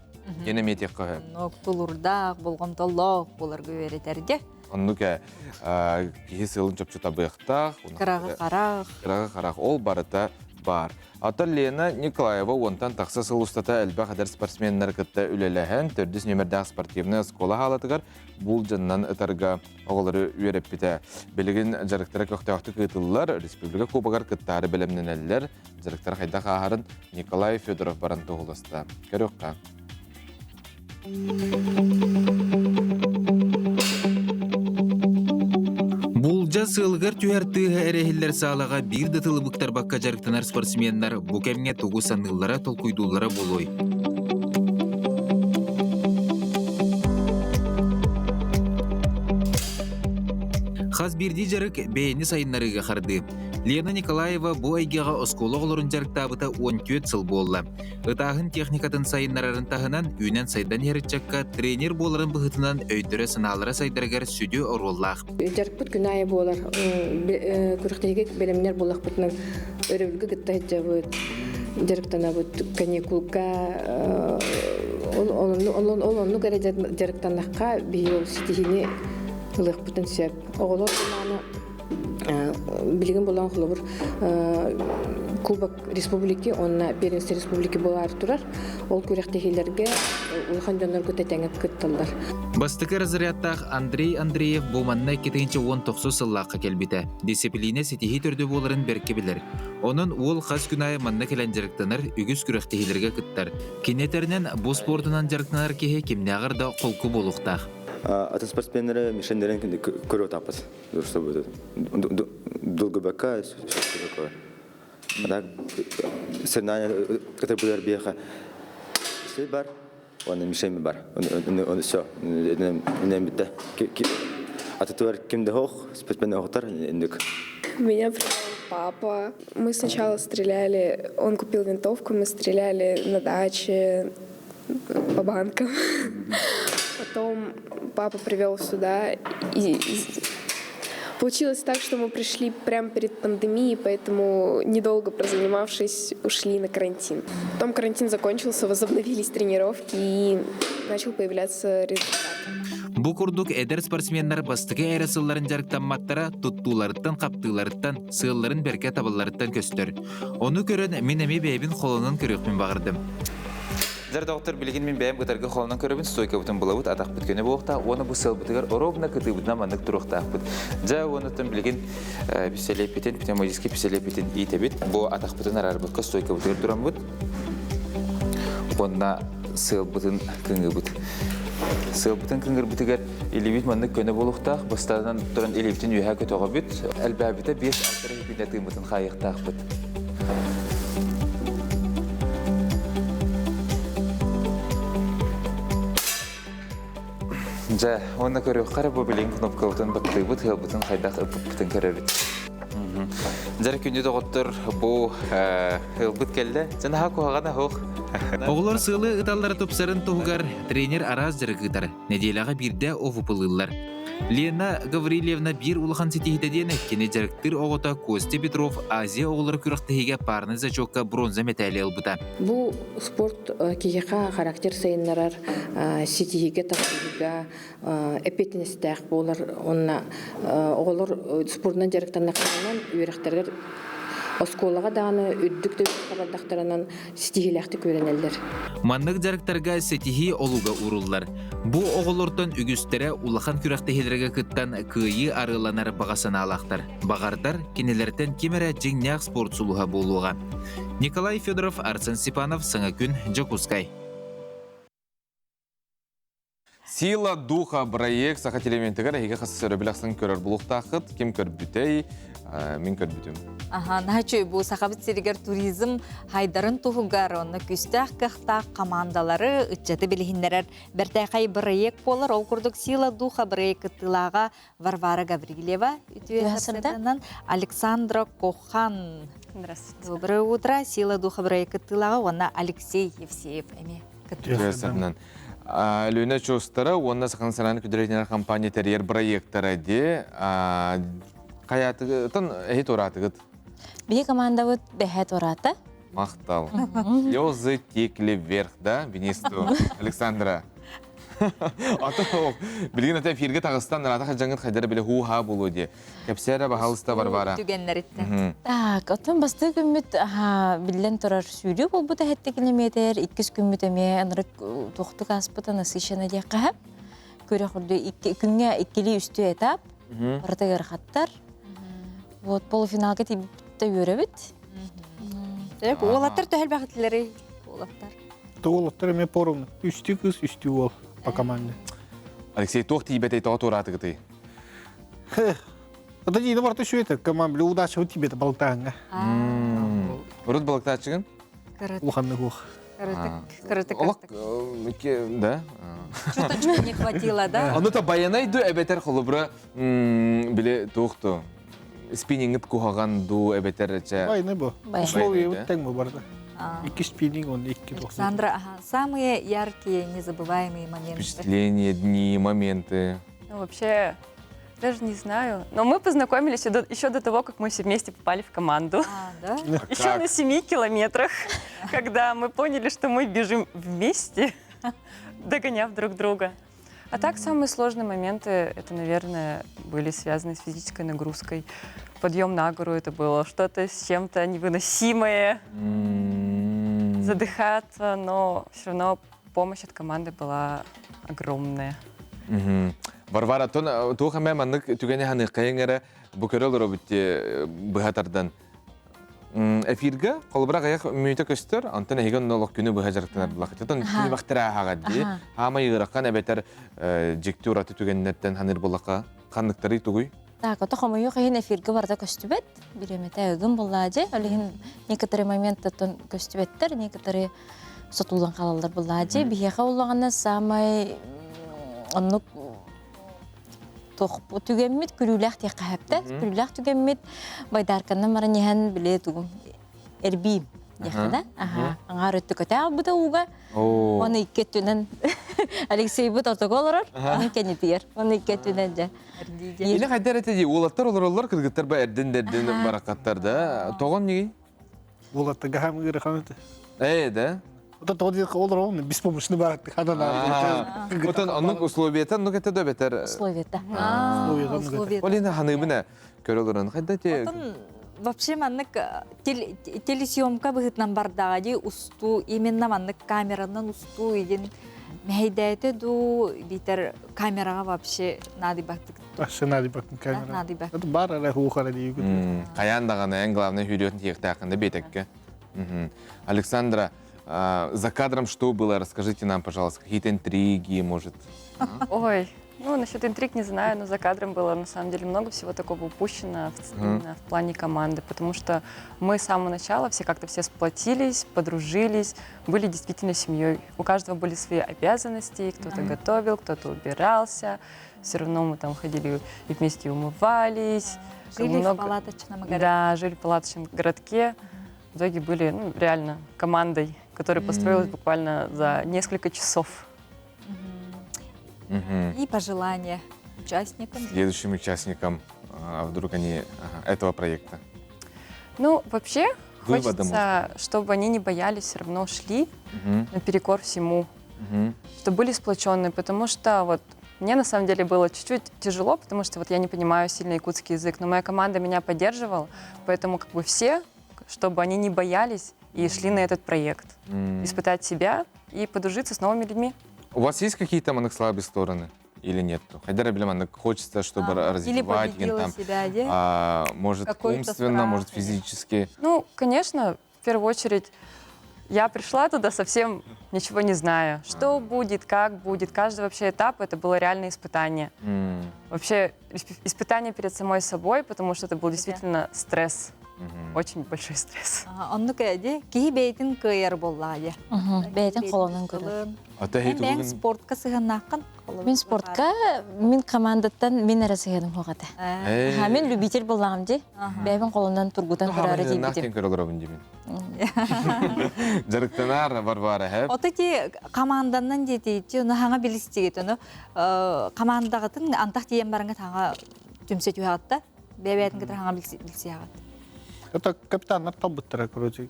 Ені метек қығы. Бұлырдақ, бұлғымталлақ, бұлырғы өретерде. Онны кейі сылын чөпчі табықтақ. Қырағы қарақ. Ол барыта бар. Ата Лена Николаева онтан тақсы сыл ұстата әлбі қадар спортсменнер күтті үлеләхен, төрдіс нөмірдәқ спортивны скола халатығар, бұл жаннан ұтарға оғылары үйеріп біті. Білігін жарықтары көқтеуақты күтілілер, республика кубағар күттары білімнен әлілер, жарықтары қайда қағарын Николай Федоров баран тұғылысты. Көріққа. Сылғыр түйәртіғі әрәхілер сағалаға бір датылы бұқтар баққа жарықтанар спортсменлар бұл кәміне тұғу санылылара толқойдулара болой. Қаз бірді жарық бәйіні сайынларыға қарды. Лена Николаева бұл айгеға осколы ғылырын жарықтабыта 14 сыл болла. Ұтағын техникатын сайынларарын тағынан үйнен сайдан ерітчакка тренер боларын бұғытынан өйдірі сыналары сайдарғар сүді ороллақ. Жарықпыт күн айы болар. Күріктегі бәлемнер болақ бұтынан өрөвілгі күтті жабыт. Жарықтана бұт каникулка. Олонны кәрі жарықтанаққа бейі ол сетихіне ылых бүтін сөп. Оғылар боланы билеген болан холобур Кубок Республики, онна Беренсі Республики болар турар. Ол көректегелерге улхан жондар көтетеңіп күтталдар. Бастыкы разрядтақ Андрей Андреев болманна 2019 сыллаққа келбеті. Дисциплине сетихи түрді боларын берке білер. Onun ол қас күнайы манна келен жарықтанар, үгіз күректегелерге күттар. Кенетерінен бұл спортынан жарықтанар кеге кемнеғырда қолқы болуқтақ. Атын спортсменлері мишендерін көрі отапыз. Дұрыста болды. Долгобака, такое. Так, соревнования, которые были арбеха, если бар, он мишень бар, он все, не беда. А ты кем дохох, спортсменный охотар, индюк. Меня привел папа. Мы сначала стреляли, он купил винтовку, мы стреляли на даче по банкам. Потом папа привел сюда, и получилось так, что мы пришли прямо перед пандемией, поэтому, недолго прозанимавшись, ушли на карантин. Потом карантин закончился, возобновились тренировки, и начал появляться результат. Бу курдук эдер спортсменнар бастыгы әрі сылларын жарықтанматтара туттуларыттан, қаптыларыттан, сылларын берке табыларыттан көстер. Оны көрін мен әме бәйбін қолынан көріқпен бағырдым. Зар доктор билген мен бәйім ғытарға қолынан көрібін стойка бұтын бұлауыт атақ бүткені болықта, оны бұл сыл бұтығар оробына күті бұтына мандық тұрықта бұт. Жа оны түн білген писелеп бетен, пневмодиске писелеп бетен ете бет, бұл атақ бұтын арар бұтқа стойка бұтығар тұрам бұт. Онына сыл бұтын күңі бұт. Сыл бұтын күңір бұтығар елебет мандық көні болықтақ, бастарынан тұран елебетін үйәк өтіға бұт, әлбәбеті 5-6 епинәтің бұтын қайықтақ бұт. Жа, оны көрі қара бұл білген кнопка бұтын бұтты бұт, хыл бұтын қайдақ ұпып бұтын көрі бұт. Жар күнде доғыттыр бұл хыл бұт келді, жана ха қоғана хоқ. Оғылар сылы ұталары топсарын тұғығар тренер араз жарығыдар, неделаға бірде оғыпылылар. Лена Гаврилевна бір улыған сетихетеден кене жарықтыр оғыта Костя Петров Азия оғылар күріқтігіге парны зачокка бронза металі албыта. Бұл спорт кейеқа характер сайынларар сетихеге тақсығыға әпетінестәқ болар. Оғылар спортынан жарықтарына қарынан үйректергер Осколаға дағаны үддікті қабардақтарынан сетихиләқті көренелдер. Маннық жарықтарға сетихи олуға уруллар. Бұ оғылыртын үгістері улахан күрәқтігелерге күттан күйі арыланар бағасына алақтар. Бағардар кенелерден кемері жеңнәқ спорт сұлуға болуға. Николай Федоров, Арсен Степанов, Саңа күн, Джокускай. Сила духа проект сақат элементігер әйге қасы сөрі білақсын көрір бұлықтақыт, кем көр бүтей, мен көр бүтім. Нәчөй бұл сақабыт серігер туризм хайдарын тұғығар, оны күстәқ қықтақ командалары үтчаты білігіндерер. Бәртәқай проект болар, ол күрдік Сила духа проект тылаға Варвара Гаврилева, Александра Кохан. Здравствуйте. Доброе утро. Сила духа проект тылаға, оны Алексей Евсеев. Лөне чостары, онына сақын сананы күдіретінер компания тәрер проекттары де қаятығытын әйт оратығыт? Бей команда бұд бәхет ораты. Мақтал. Лёзы теклі верх, да, Венесту, Александра? Білген әті эфирге тағыстан ратаға жаңғыт қайдары білі ху-ха болу де. Кәпсәрі бағалыста бар-бара. Так, отын басты күмміт білден тұрар сүйрі бол бұта әтті километр, 2 күмміт әме анырық тоқты қаспыта насышаны де қағып. Көрі құрды күнге 2 үсті этап, ұртығыр қаттар. Полуфиналға тейбітті өрі біт. Олаттар төхіл бәқітлері. Олаттар әме порум. Үсті қыз, үсті ол по команде. Алексей, тоқ тейбет әйті оты оратығы тей? Это не варто что это, команда удача у тебя это болтанга. Урут болтачыгын? Уханный ух. Каратык. Да? Чуточку не хватило, да? Оны та баянай ду әбетер қолыбыры біле тоқты. Спиннингіт кухаған ду әбетер әчә. Байны бұл. Условия өттен бұл барды. 2 спиннинг, он 2 тоқты. Александра, самые яркие, незабываемые моменты. Впечатления, дни, моменты. Ну, вообще, даже не знаю. Но мы познакомились еще до того, как мы все вместе попали в команду. Да? Еще на 7 километрах, когда мы поняли, что мы бежим вместе, догоняв друг друга. А так, самые сложные моменты, это, наверное, были связаны с физической нагрузкой. Подъем на гору это было что-то с чем-то невыносимое. Задыхаться, но все равно помощь от команды была огромная. Варвара, туха мен маннык түгене ханы кайыңара бу көрөлөр битти быхатардан. Эфирге колбра гаяк мүйте көстөр, антан эген нолок күнү быхажарктан булак. Тотон күнү бактыра хагадди. Хама йыраккан эбетер жектураты түгеннеттен ханыр булакка канныктары тугуй. Так, ото хамыйы кайын эфирге барда көстүбет. Биремете өгүн буллади. Олеген некоторые моменттан көстүбеттер, некоторые сотулдан калалар буллади. Бияга уллаганда самай оннук тохпу түгеммит күрүләх тек кахапта. Күрүләх түгеммит байдарканнан мара нехен биле тугум эрби яхада. Аңар өттүкөтө албыта уга. Оны иккеттүнен Алексей бут отоголор. Аны кенетер. Оны иккеттүнен же. Эне кайдар этеди улаттар олорлор кыргыттар ба эрден баракаттарда. Тогон неги? Улатта гахамыгыр ханат. Да. Вот тоди олор беспомощный барак хадана. Отон аннык условиятан ну кете дөбетер. Условията. Условията. Олина ханыбына көрөлөрөн кайда те. Вообще маннык телесъемка быгытнан бардагади усту именно маннык камеранан усту идин мейдете ду битер камерага вообще надо бактык. Вообще надо бактык камера. Надо бактык. Это бар ала хухара дию. Каяндаганы эң главный хүрөтүн тиектакында бетекке. Александра, за кадром что было? Расскажите нам, пожалуйста, какие-то интриги, может? Ой, ну насчет интриг не знаю, но за кадром было на самом деле много всего такого упущено именно в плане команды, потому что мы с самого начала все как-то все сплотились, подружились, были действительно семьей. У каждого были свои обязанности, кто-то готовил, кто-то убирался, все равно мы там ходили и вместе умывались. Жили в палаточном городке. Да, жили в палаточном городке. В итоге были реально командой, которая построилась буквально за несколько часов. И пожелания участникам. Следующим участникам, а вдруг они этого проекта? Ну, вообще, Выводы, хочется, чтобы они не боялись, все равно шли наперекор всему, чтобы были сплоченные, потому что вот мне на самом деле было чуть-чуть тяжело, потому что вот я не понимаю сильно якутский язык, но моя команда меня поддерживала, поэтому как бы все, чтобы они не боялись и шли на этот проект, испытать себя и подружиться с новыми людьми. У вас есть какие-то слабые стороны или нет? Хайдар Аблеман, хочется, чтобы развивать там, себя, да? Может, умственно, может, физически. Ну, конечно, в первую очередь, я пришла туда совсем ничего не зная. Что будет, как будет. Каждый вообще этап это было реальное испытание. Вообще испытание перед самой собой, потому что это был действительно стресс. Очень большой стресс. Онну кәде ки бейтин кыйыр боллады. Бейтин колонун көрөр. Мен спортка сыганнаккан. Мен спортка, мен командаттан мен арасыгадым хогата. Мен любитель боллагам же. Бейбин колондан тургутан көрөрө дейбитим. Нахтен көрөлөрөбүн дейбин. Жарыктанар Варвара хэп. Отети командандан жетейти, уну хаңа билистигет, уну командагытын антак тиен барыңа таңа түмсетүү хатта. Бебетин кетер хаңа билсиягат. Это капитан Артабыттара, короче.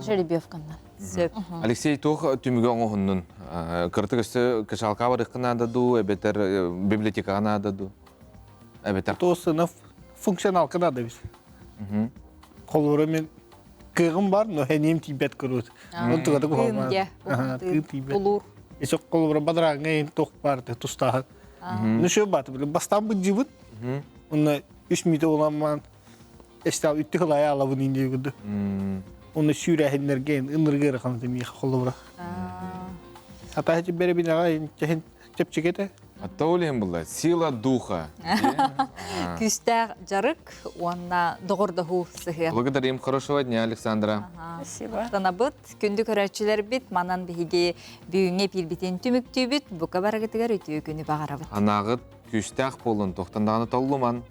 Жеребьевкандан. Алексей Тох түмүгө оңохуннун. Кыртыгысы кышалка барыкына даду, эбетер библиотекага даду. Эбетер. То сынып функционалка да бис. Колоры мен кыгым бар, но хеним тибет көрөт. Онтуга да калма. Булур. Эсек колоры бадрагын тох бар, тустагы. Ну шо бат, бастан бу жибит. Уна 3 мите оламан. Эстал үттүгөлай алабын индегүдү. Оны сүйрәһеннәргән ыныргыр хантыми холлора. Ата хәҗи бере бинага чәһен чепчегете. Атаулем була сила духа. Күстәр жарык, онна догордаху сыгы. Благодарим, хорошего дня, Александра. Спасибо. Танабыт, күндү көрәчүләр бит, манан биге бүгүнгө пилбитен түмүктү бит, бука барагытыгар өтүү күнү багарабыт. Анагыт күстәк болун, тоқтандағаны толлуман.